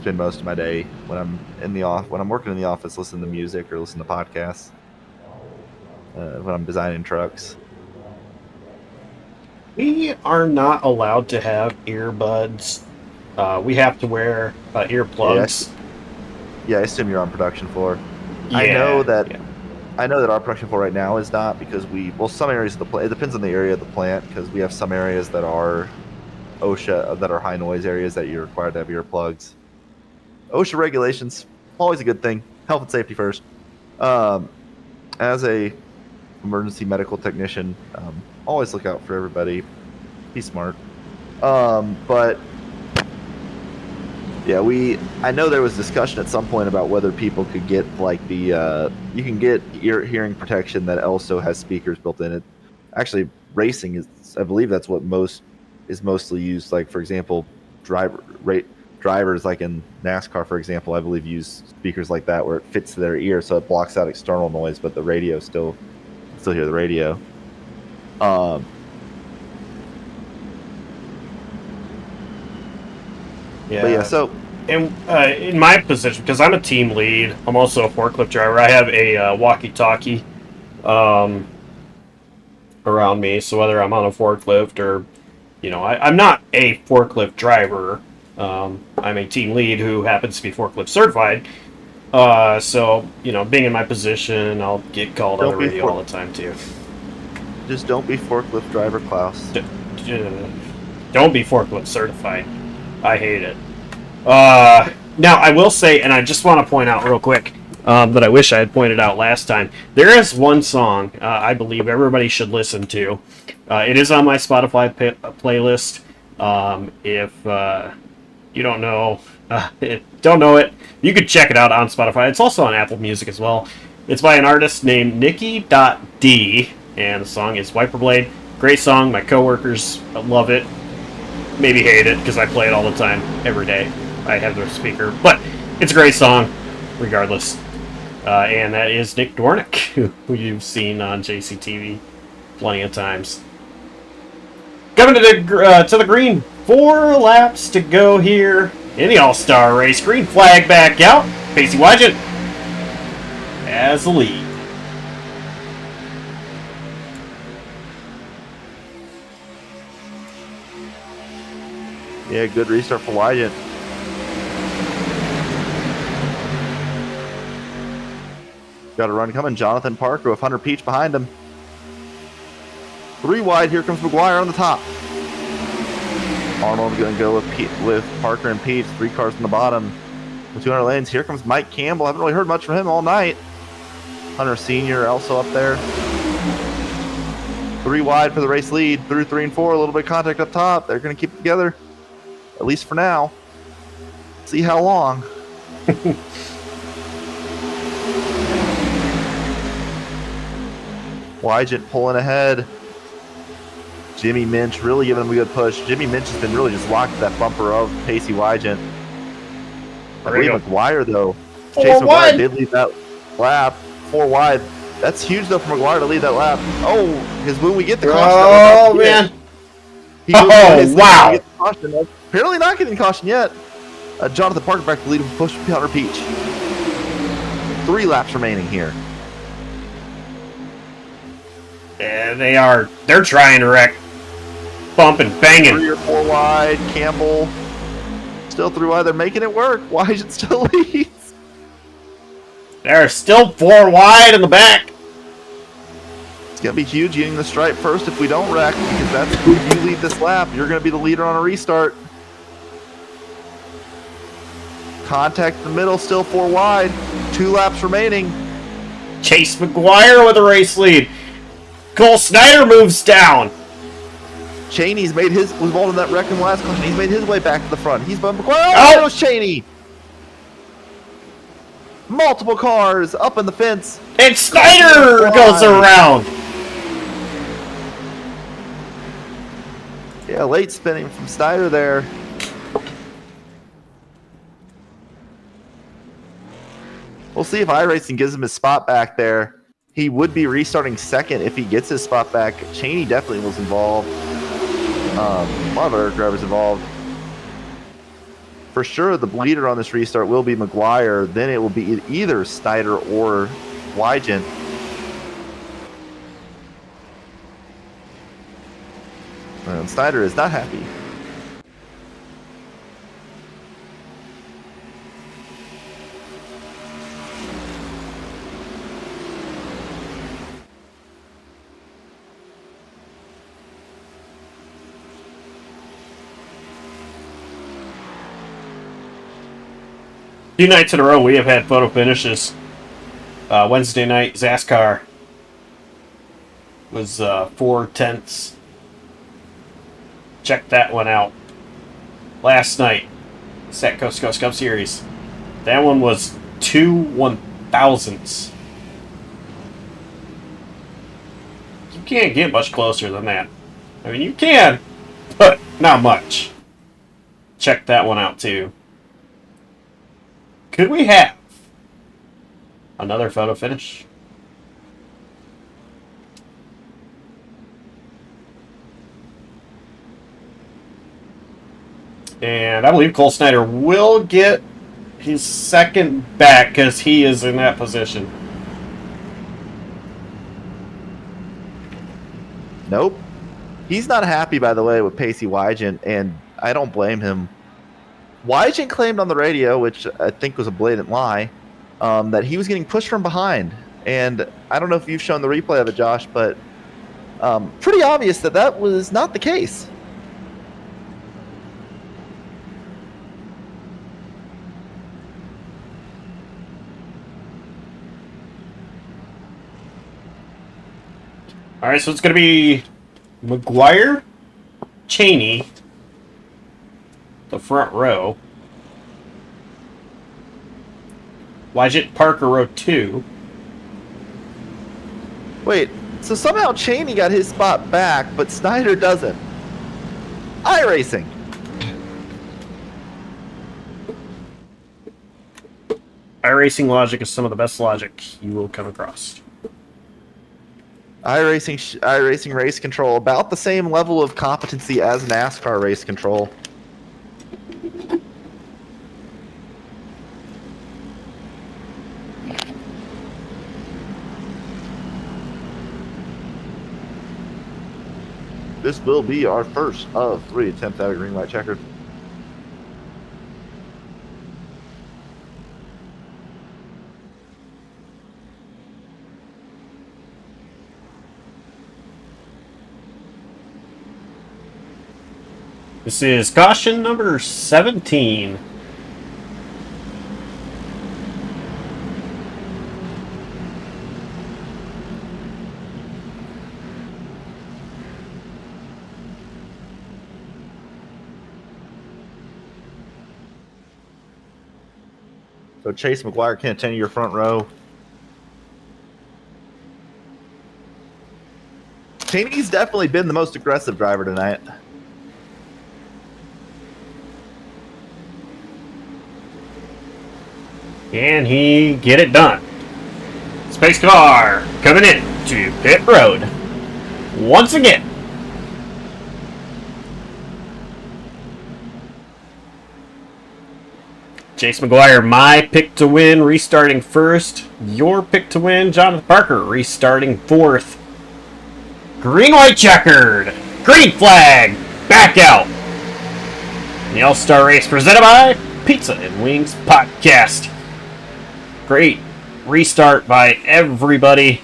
spend most of my day when I'm when I'm working in the office listening to music or listening to podcasts. When I'm designing trucks. We are not allowed to have earbuds. We have to wear earplugs. Yeah, I assume you're on production floor. Yeah, I know that. yeah. I know that our production floor right now is not because some areas of the plant. It depends on the area of the plant because we have some areas that are OSHA that are high noise areas that you're required to have earplugs. OSHA regulations always a good thing. Health and safety first. As a emergency medical technician, always look out for everybody. Be smart. But yeah, I know there was discussion at some point about whether people could get like the you can get hearing protection that also has speakers built in it. Actually, racing is, I believe that's what is mostly used. Like for example, drivers like in NASCAR, for example, I believe use speakers like that where it fits to their ear, so it blocks out external noise, but the radio still hear the radio. Yeah. But yeah, so And in my position, because I'm a team lead, I'm also a forklift driver. I have a walkie-talkie around me, so whether I'm on a forklift or, I'm not a forklift driver. I'm a team lead who happens to be forklift certified. So, being in my position, I'll get called on the radio all the time, too. Just don't be forklift driver, Klaus. Don't be forklift certified. I hate it. Now, I will say, and I just want to point out real quick, that I wish I had pointed out last time. There is one song I believe everybody should listen to. It is on my Spotify playlist. If you don't know it, you could check it out on Spotify. It's also on Apple Music as well. It's by an artist named Nikki.D, and the song is Wiper Blade. Great song. My coworkers love it. Maybe hate it because I play it all the time, every day. I have the speaker, but it's a great song, regardless. And that is Nick Dornick, who you've seen on JCTV plenty of times. Coming to the green, 4 laps to go here in the All-Star race. Green flag back out. Pacey Wygant as the lead. Yeah, good restart for Wygant. Got a run coming. Jonathan Parker with Hunter Peach behind him. 3 wide. Here comes McGuire on the top. Arnold's going to go with Parker and Peach. 3 cars from the bottom. The 200 lanes. Here comes Mike Campbell. Haven't really heard much from him all night. Hunter Sr. also up there. 3 wide for the race lead. Through 3 and 4. A little bit of contact up top. They're going to keep it together. At least for now. See how long. Wygant pulling ahead. Jimmy Minch really giving him a good push. Jimmy Minch has been really just locked that bumper of Pacey Wygant. I believe McGuire, though. Chase McGuire did lead that lap. 4 wide. That's huge, though, for McGuire to lead that lap. Oh, because when we get the caution... Oh, man. Wow. Apparently not getting caution yet. Jonathan Parker back to lead with push Hunter Peach. 3 laps remaining here. Yeah, they're trying to wreck. Bumping, banging. 3 or 4 wide. Campbell still 3 wide. They're making it work. Wygant still leads. They're still 4 wide in the back. It's going to be huge getting the stripe first if we don't wreck, because that's who you lead this lap. You're going to be the leader on a restart. Contact in the middle, still 4 wide. 2 laps remaining. Chase McGuire with a race lead. Cole Snyder moves down. Cheney's was involved in that wreck in the last caution. He's made his way back to the front. He's bumped McGuire. Oh! There goes Cheney. Multiple cars up in the fence. And Snyder goes around. Yeah, late spinning from Snyder there. We'll see if iRacing gives him his spot back there. He would be restarting second if he gets his spot back. Cheney definitely was involved. A lot of other drivers involved. For sure, the leader on this restart will be McGuire. Then it will be either Snyder or Wygant. And Snyder is not happy. Few nights in a row we have had photo finishes. Wednesday night, XASCAR was 4/10. Check that one out. Last night, SAAC Coast to Coast Cup Series. That one was 2 1,000ths. You can't get much closer than that. I mean, you can, but not much. Check that one out too. Could we have another photo finish? And I believe Cole Snyder will get his second back because he is in that position. Nope. He's not happy, by the way, with Pacey Wygant, and I don't blame him. Wygant claimed on the radio, which I think was a blatant lie, that he was getting pushed from behind. And I don't know if you've shown the replay of it, Josh, but pretty obvious that that was not the case. All right, so it's going to be McGuire, Cheney, the front row. Wygant, Parker, row 2. Wait, so somehow Cheney got his spot back, but Snyder doesn't. iRacing. iRacing logic is some of the best logic you will come across. iRacing race control, about the same level of competency as NASCAR race control. This will be our first of 3 attempts at a green light checkered. This is caution number 17. So Chase McGuire can attend your front row. Cheney's definitely been the most aggressive driver tonight. Can he get it done? Space car coming in to pit road. Once again. Chase McGuire, my pick to win, restarting first. Your pick to win, Jonathan Parker, restarting fourth. Green, white, checkered. Green flag, back out. The All-Star Race presented by Pizza and Wings Podcast. Great restart by everybody.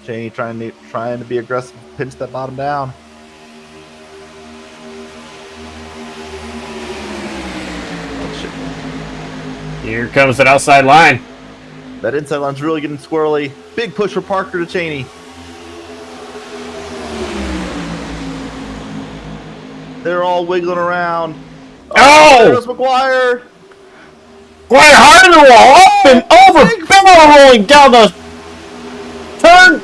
Cheney trying to be aggressive, pinch that bottom down. Oh, shit. Here comes that outside line. That inside line's really getting squirrely. Big push for Parker to Cheney. They're all wiggling around. Oh! There's McGuire. Quite hard in the wall, up and over, barrel rolling down the turn.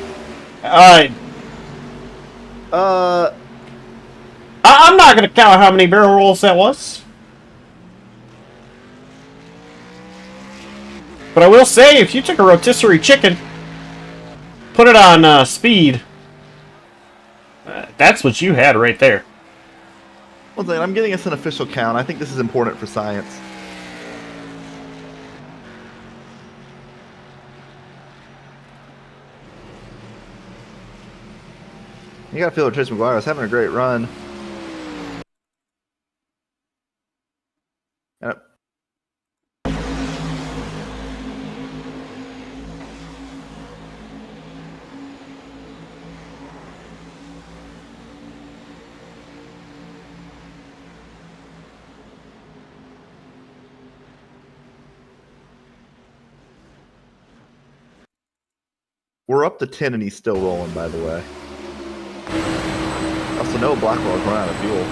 I'm not going to count how many barrel rolls that was. But I will say, if you took a rotisserie chicken, put it on speed, that's what you had right there. One second, I'm getting us an official count. I think this is important for science. You gotta feel that Trace McGuire is having a great run. Yep. We're up to 10 and he's still rolling, by the way. Also, no Blackwell's run out of fuel.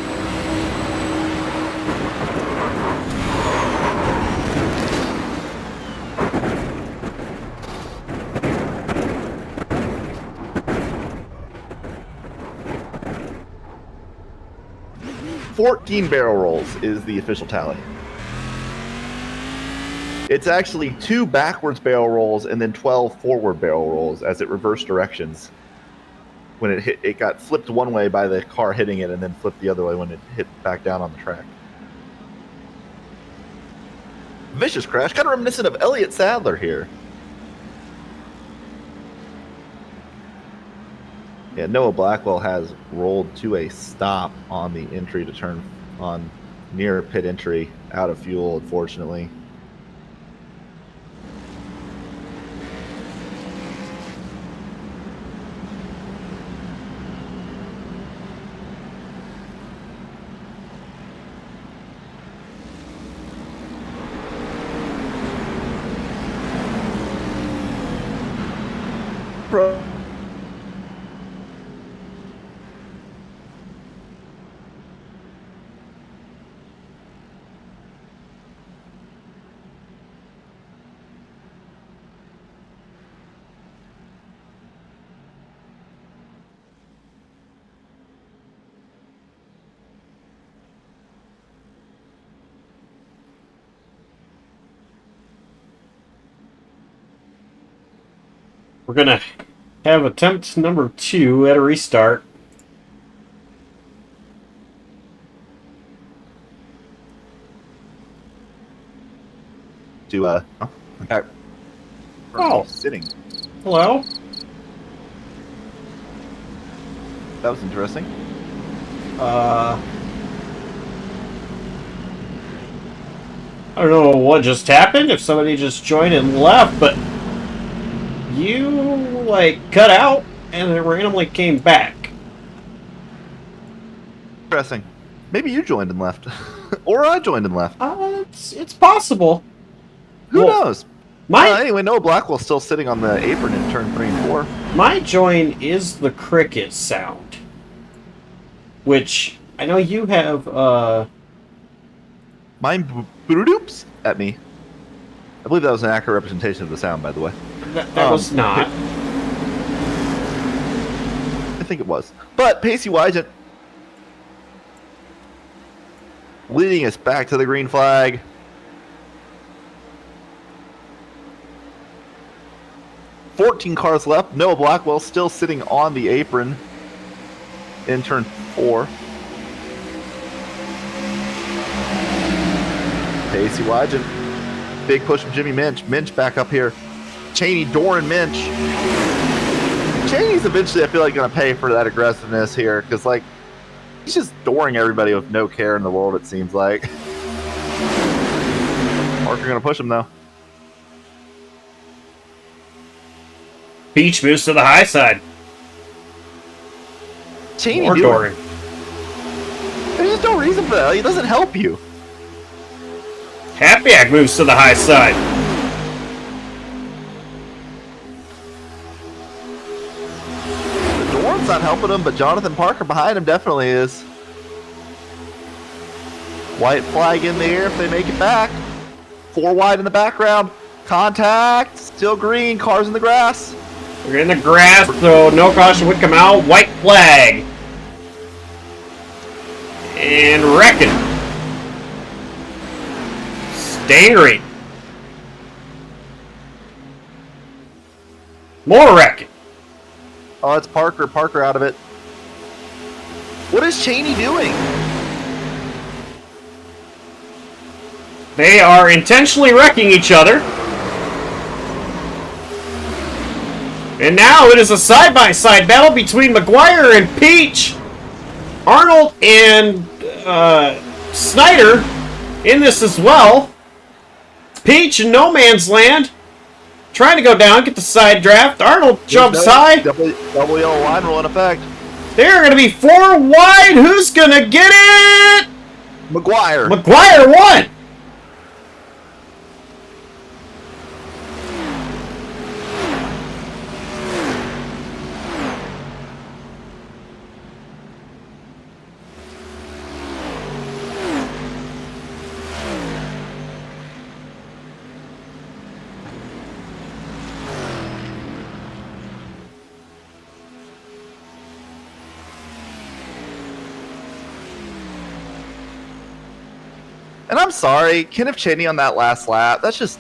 $14 barrel rolls is the official tally. It's actually 2 backwards barrel rolls and then 12 forward barrel rolls as it reversed directions. When it hit, it got flipped one way by the car hitting it and then flipped the other way when it hit back down on the track. Vicious crash, kind of reminiscent of Elliott Sadler here. Yeah, Noah Blackwell has rolled to a stop on the entry to turn on near pit entry, out of fuel, unfortunately. Bro. We're going to have attempt number 2 at a restart. To back. Oh. Sitting. Hello? That was interesting. I don't know what just happened, if somebody just joined and left, but you, like, cut out and it randomly came back. Interesting. Maybe you joined and left. Or I joined and left. It's possible. Who Well, knows? My Anyway, Noah Blackwell's still sitting on the apron in turn 3 and 4. my join is the cricket sound, which I know you have. Mine boodoops at me. I believe that was an accurate representation of the sound, by the way. That was not. I think it was. But Pacey Wygent leading us back to the green flag. $14 cars left. Noah Blackwell still sitting on the apron in turn 4. Pacey Wygent. Big push from Jimmy Minch. Minch back up here. Cheney, Doran, Minch. Cheney's eventually, I feel like, going to pay for that aggressiveness here because, like, he's just dooring everybody with no care in the world, it seems like. Parker going to push him, though. Beach moves to the high side. Cheney Or doing. Doran. There's just no reason for that. He doesn't help you. Happyak moves to the high side. Doran's not helping him, but Jonathan Parker behind him definitely is. White flag in the air if they make it back. 4 wide in the background. Contact. Still green. Cars in the grass. We're in the grass, so no caution would come out. White flag. And wrecking. Staying green. More wrecking. Oh, it's Parker. Parker out of it. What is Cheney doing? They are intentionally wrecking each other. And now it is a side-by-side battle between McGuire and Peach. Arnold and Snyder in this as well. Peach in no man's land. Trying to go down, get the side draft. Arnold jumps high. Double yellow line rule in effect. They're going to be 4 wide. Who's going to get it? McGuire. McGuire won. And I'm sorry, Kenneth Cheney on that last lap. That's just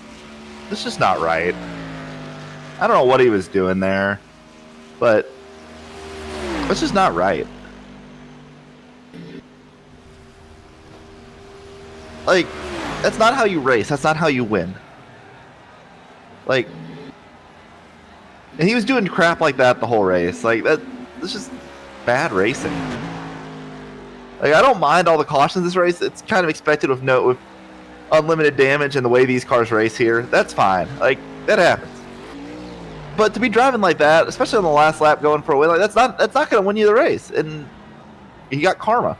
not right. I don't know what he was doing there, but that's just not right. Like, that's not how you race. That's not how you win. Like, and he was doing crap like that the whole race. Like, that's just bad racing. Like, I don't mind all the cautions this race. It's kind of expected with unlimited damage and the way these cars race here. That's fine. Like, that happens. But to be driving like that, especially on the last lap going for a win, like that's not going to win you the race. And he got karma.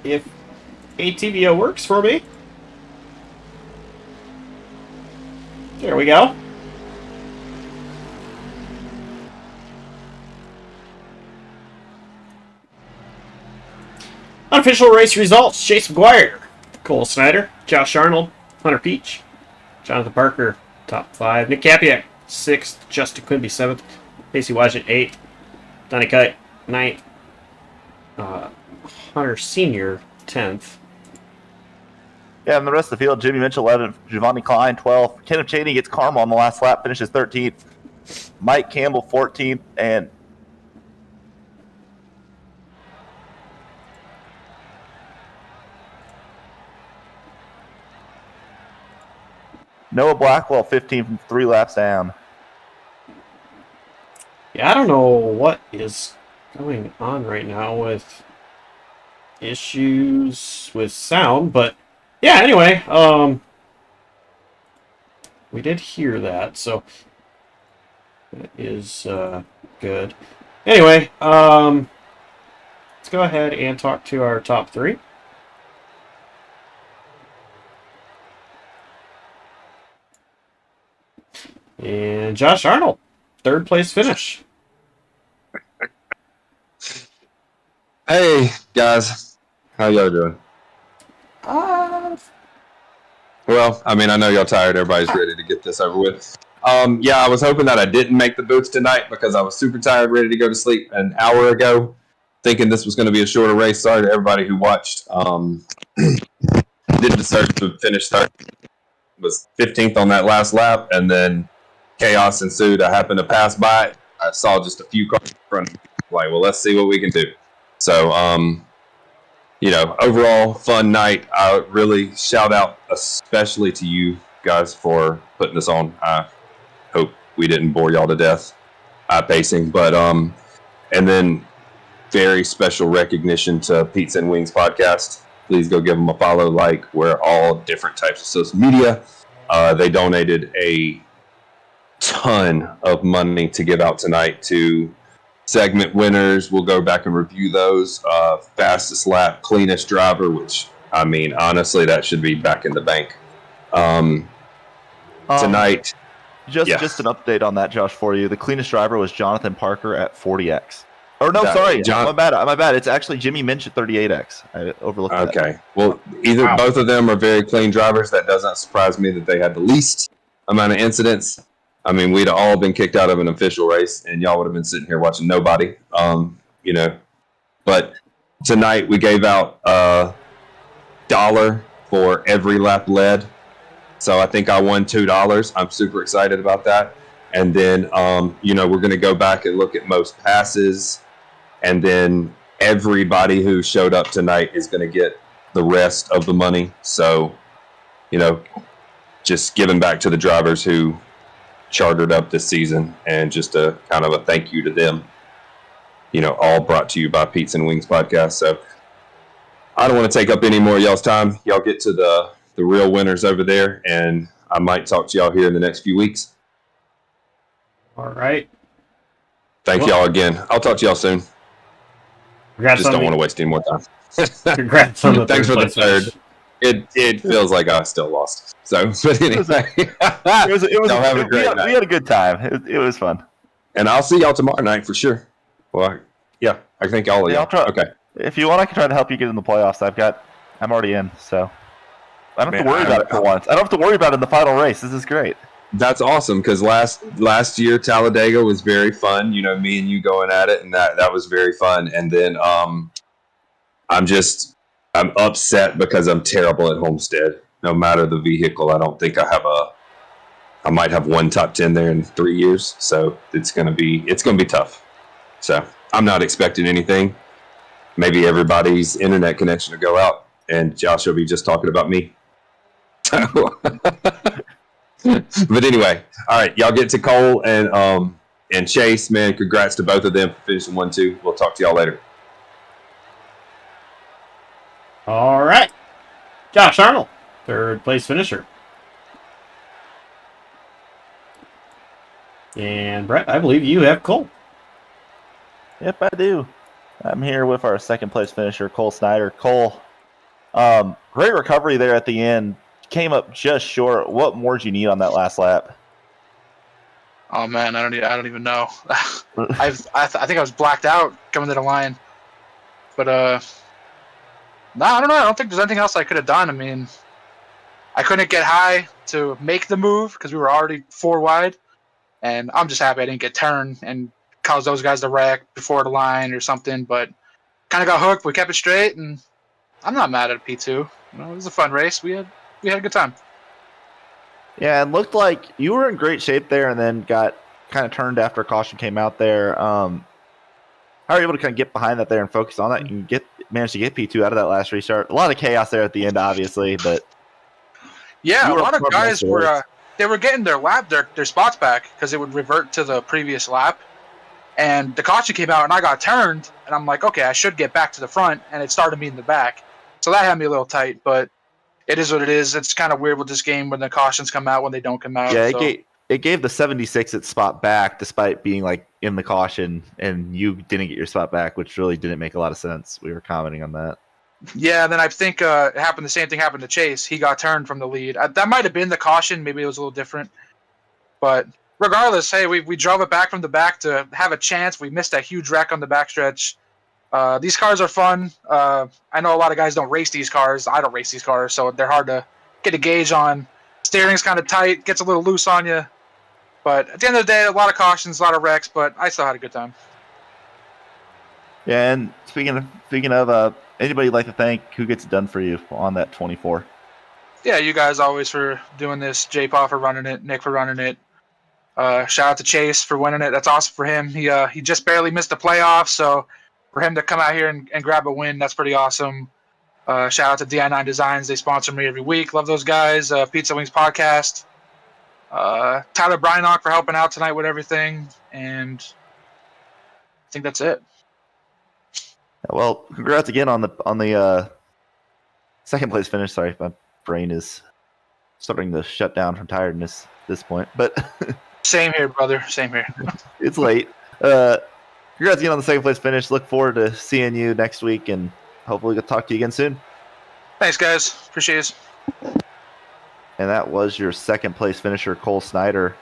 If ATVO works for me. There we go. Unofficial race results. Chase McGuire, Cole Snyder, Josh Arnold, Hunter Peach, Jonathan Parker, top 5. Nick Capiak, 6th. Justin Quimby, 7th. Casey Wajit, 8th. Donnie Kite, 9th. Hunter Sr., 10th. Yeah, and the rest of the field, Jimmy Mitchell, 11th. Giovanni Klein, 12th. Kenneth Cheney gets karma on the last lap, finishes 13th. Mike Campbell, 14th. And Noah Blackwell, 15th from 3 laps down. Yeah, I don't know what is going on right now with issues with sound, but yeah, anyway, we did hear that, so that is good. Anyway, let's go ahead and talk to our top 3. And Josh Arnold, 3rd place finish. Hey guys, how y'all doing? Well, I mean, I know y'all tired. Everybody's ready to get this over with. Yeah, I was hoping that I didn't make the boots tonight because I was super tired, ready to go to sleep an hour ago, thinking this was going to be a shorter race. Sorry to everybody who watched. Didn't deserve to finish third. Was 15th on that last lap, and then chaos ensued. I happened to pass by it. I saw just a few cars in front of me. Like, well, let's see what we can do. So, you know, overall fun night. I really shout out especially to you guys for putting this on. I hope we didn't bore y'all to death pacing, but and then very special recognition to Pizza and Wings podcast. Please go give them a follow. Like, we're all different types of social media. They donated a ton of money to give out tonight to segment winners. We'll go back and review those. Fastest lap, cleanest driver, which I mean, honestly, that should be back in the bank. Tonight, Just an update on that, Josh, for you. The cleanest driver was Jonathan Parker at 40x. Or no, That- sorry, John- my bad. It's actually Jimmy Minch at 38x. I overlooked that. okay. Well, both of them are very clean drivers. That doesn't surprise me that they had the least amount of incidents. I mean, we'd all been kicked out of an official race, and y'all would have been sitting here watching nobody. But tonight we gave out $1 for every lap led. So I think I won $2. I'm super excited about that. And then, we're going to go back and look at most passes. And then everybody who showed up tonight is going to get the rest of the money. So, just giving back to the drivers who chartered up this season, and just a kind of a thank you to them. All brought to you by Pizza and Wings Podcast. So I don't want to take up any more of y'all's time. Y'all get to the real winners over there, and I might talk to y'all here in the next few weeks. All right. Thank y'all again. I'll talk to y'all soon. Congrats Just don't want to waste any more time. Congrats on the Thanks for the place finish. third. It feels like I still lost. So, but anyway, y'all have a great night. We had a good time. It was fun. And I'll see y'all tomorrow night for sure. Well, yeah, I think all of y'all. I'll try. Okay. If you want, I can try to help you get in the playoffs. I'm already in, so I don't have to worry about it for once. I don't have to worry about it in the final race. This is great. That's awesome, because last year Talladega was very fun. Me and you going at it, and that was very fun. And then I'm upset because I'm terrible at Homestead. No matter the vehicle, I don't think I might have one top 10 there in 3 years. So it's gonna be tough. So I'm not expecting anything. Maybe everybody's internet connection will go out, and Josh will be just talking about me. So. But anyway, all right, y'all get to Cole and Chase, man. Congrats to both of them for finishing 1-2. We'll talk to y'all later. All right. Josh Arnold, third place finisher. And Brett, I believe you have Cole. Yep, I do. I'm here with our second place finisher, Cole Snyder. Cole, great recovery there at the end. Came up just short. What more do you need on that last lap? Oh man, I don't even know. I think I was blacked out coming to the line, but no, I don't know. I don't think there's anything else I could have done. I mean, I couldn't get high to make the move because we were already 4 wide, and I'm just happy I didn't get turned and cause those guys to wreck before the line or something. But kind of got hooked. We kept it straight, and I'm not mad at P2. It was a fun race. We had a good time. Yeah, it looked like you were in great shape there, and then got kind of turned after caution came out there. How are you able to kind of get behind that there and focus on that and manage to get P2 out of that last restart? A lot of chaos there at the end, obviously, but yeah, a lot of guys were getting their spots back because it would revert to the previous lap, and the caution came out, and I got turned, and I'm like, okay, I should get back to the front, and it started me in the back, so that had me a little tight, but. It is what it is. It's kind of weird with this game when the cautions come out, when they don't come out. Yeah, it gave the 76 its spot back despite being like in the caution, and you didn't get your spot back, which really didn't make a lot of sense. We were commenting on that. Yeah, and then I think the same thing happened to Chase. He got turned from the lead. That might have been the caution. Maybe it was a little different. But regardless, hey, we drove it back from the back to have a chance. We missed that huge wreck on the backstretch. These cars are fun. I know a lot of guys don't race these cars. I don't race these cars, so they're hard to get a gauge on. Steering's kind of tight, gets a little loose on you. But at the end of the day, a lot of cautions, a lot of wrecks, but I still had a good time. Yeah, and speaking of anybody you'd like to thank, who gets it done for you on that 24? Yeah, you guys always for doing this. J-Paw for running it, Nick for running it. Shout out to Chase for winning it. That's awesome for him. He just barely missed the playoffs, so for him to come out here and grab a win, that's pretty awesome. Shout out to Di9 Designs. They sponsor me every week. Love those guys. Pizza Wings Podcast. Tyler Brynock for helping out tonight with everything. And I think that's it. Well, congrats again on the second place finish. Sorry, my brain is starting to shut down from tiredness at this point. But same here, brother. Same here. It's late. Congrats again on the second place finish. Look forward to seeing you next week, and hopefully we'll talk to you again soon. Thanks, guys. Appreciate it. And that was your second place finisher, Cole Snyder.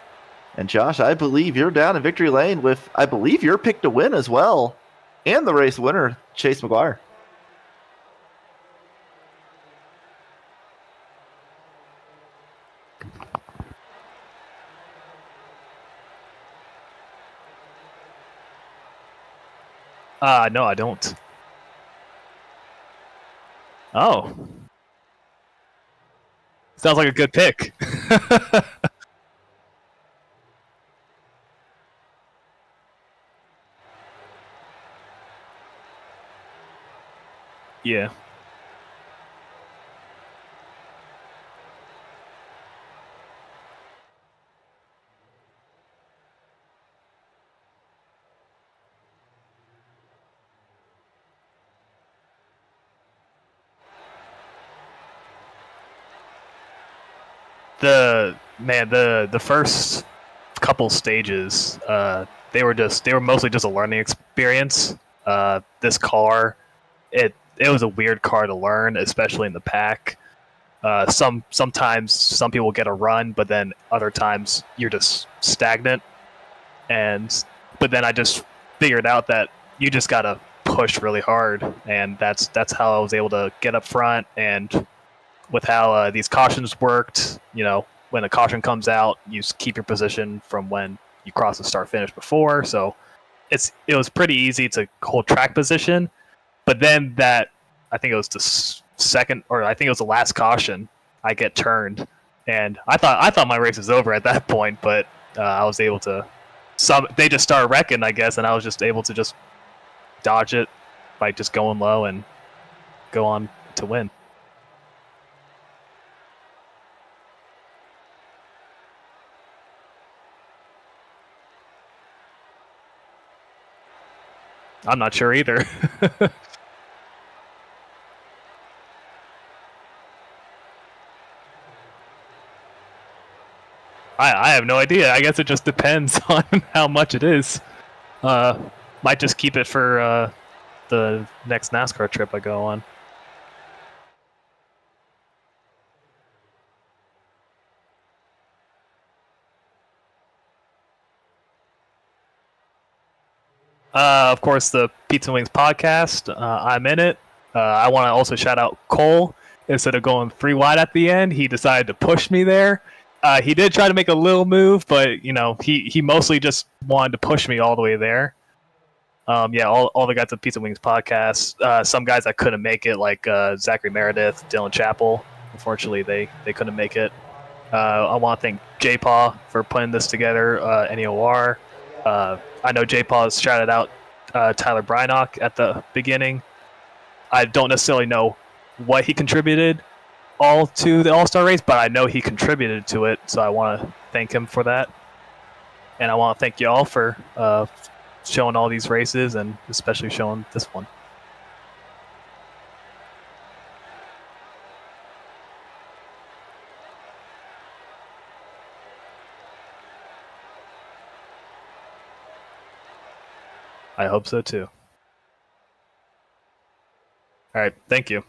And Josh, I believe you're down in victory lane with, I believe your pick to win as well. And the race winner, Chase McGuire. No, I don't. Oh. Sounds like a good pick. Yeah. The first couple stages, they were mostly just a learning experience. This car, it was a weird car to learn, especially in the pack. Sometimes some people get a run, but then other times you're just stagnant. But then I just figured out that you just gotta push really hard, and that's how I was able to get up front. And with how these cautions worked, when a caution comes out, you keep your position from when you cross the start finish before. So it was pretty easy to hold track position. But then I think it was the second, or I think it was the last caution, I get turned, and I thought my race was over at that point. But I was able to. They just started wrecking, I guess, and I was just able to just dodge it by just going low and go on to win. I'm not sure either. I have no idea. I guess it just depends on how much it is. Might just keep it for the next NASCAR trip I go on. Of course, the Pizza Wings podcast. I'm in it. I want to also shout out Cole. Instead of going 3 wide at the end, he decided to push me there. He did try to make a little move, but he mostly just wanted to push me all the way there. Yeah, all the guys at Pizza Wings podcast. Some guys that couldn't make it, like Zachary Meredith, Dylan Chappell. Unfortunately, they couldn't make it. I want to thank J-Paw for putting this together. NAOR. I know J-Paw has shouted out Tyler Brynock at the beginning. I don't necessarily know what he contributed all to the All-Star race, but I know he contributed to it, so I want to thank him for that. And I want to thank y'all for showing all these races, and especially showing this one. I hope so too. All right, thank you.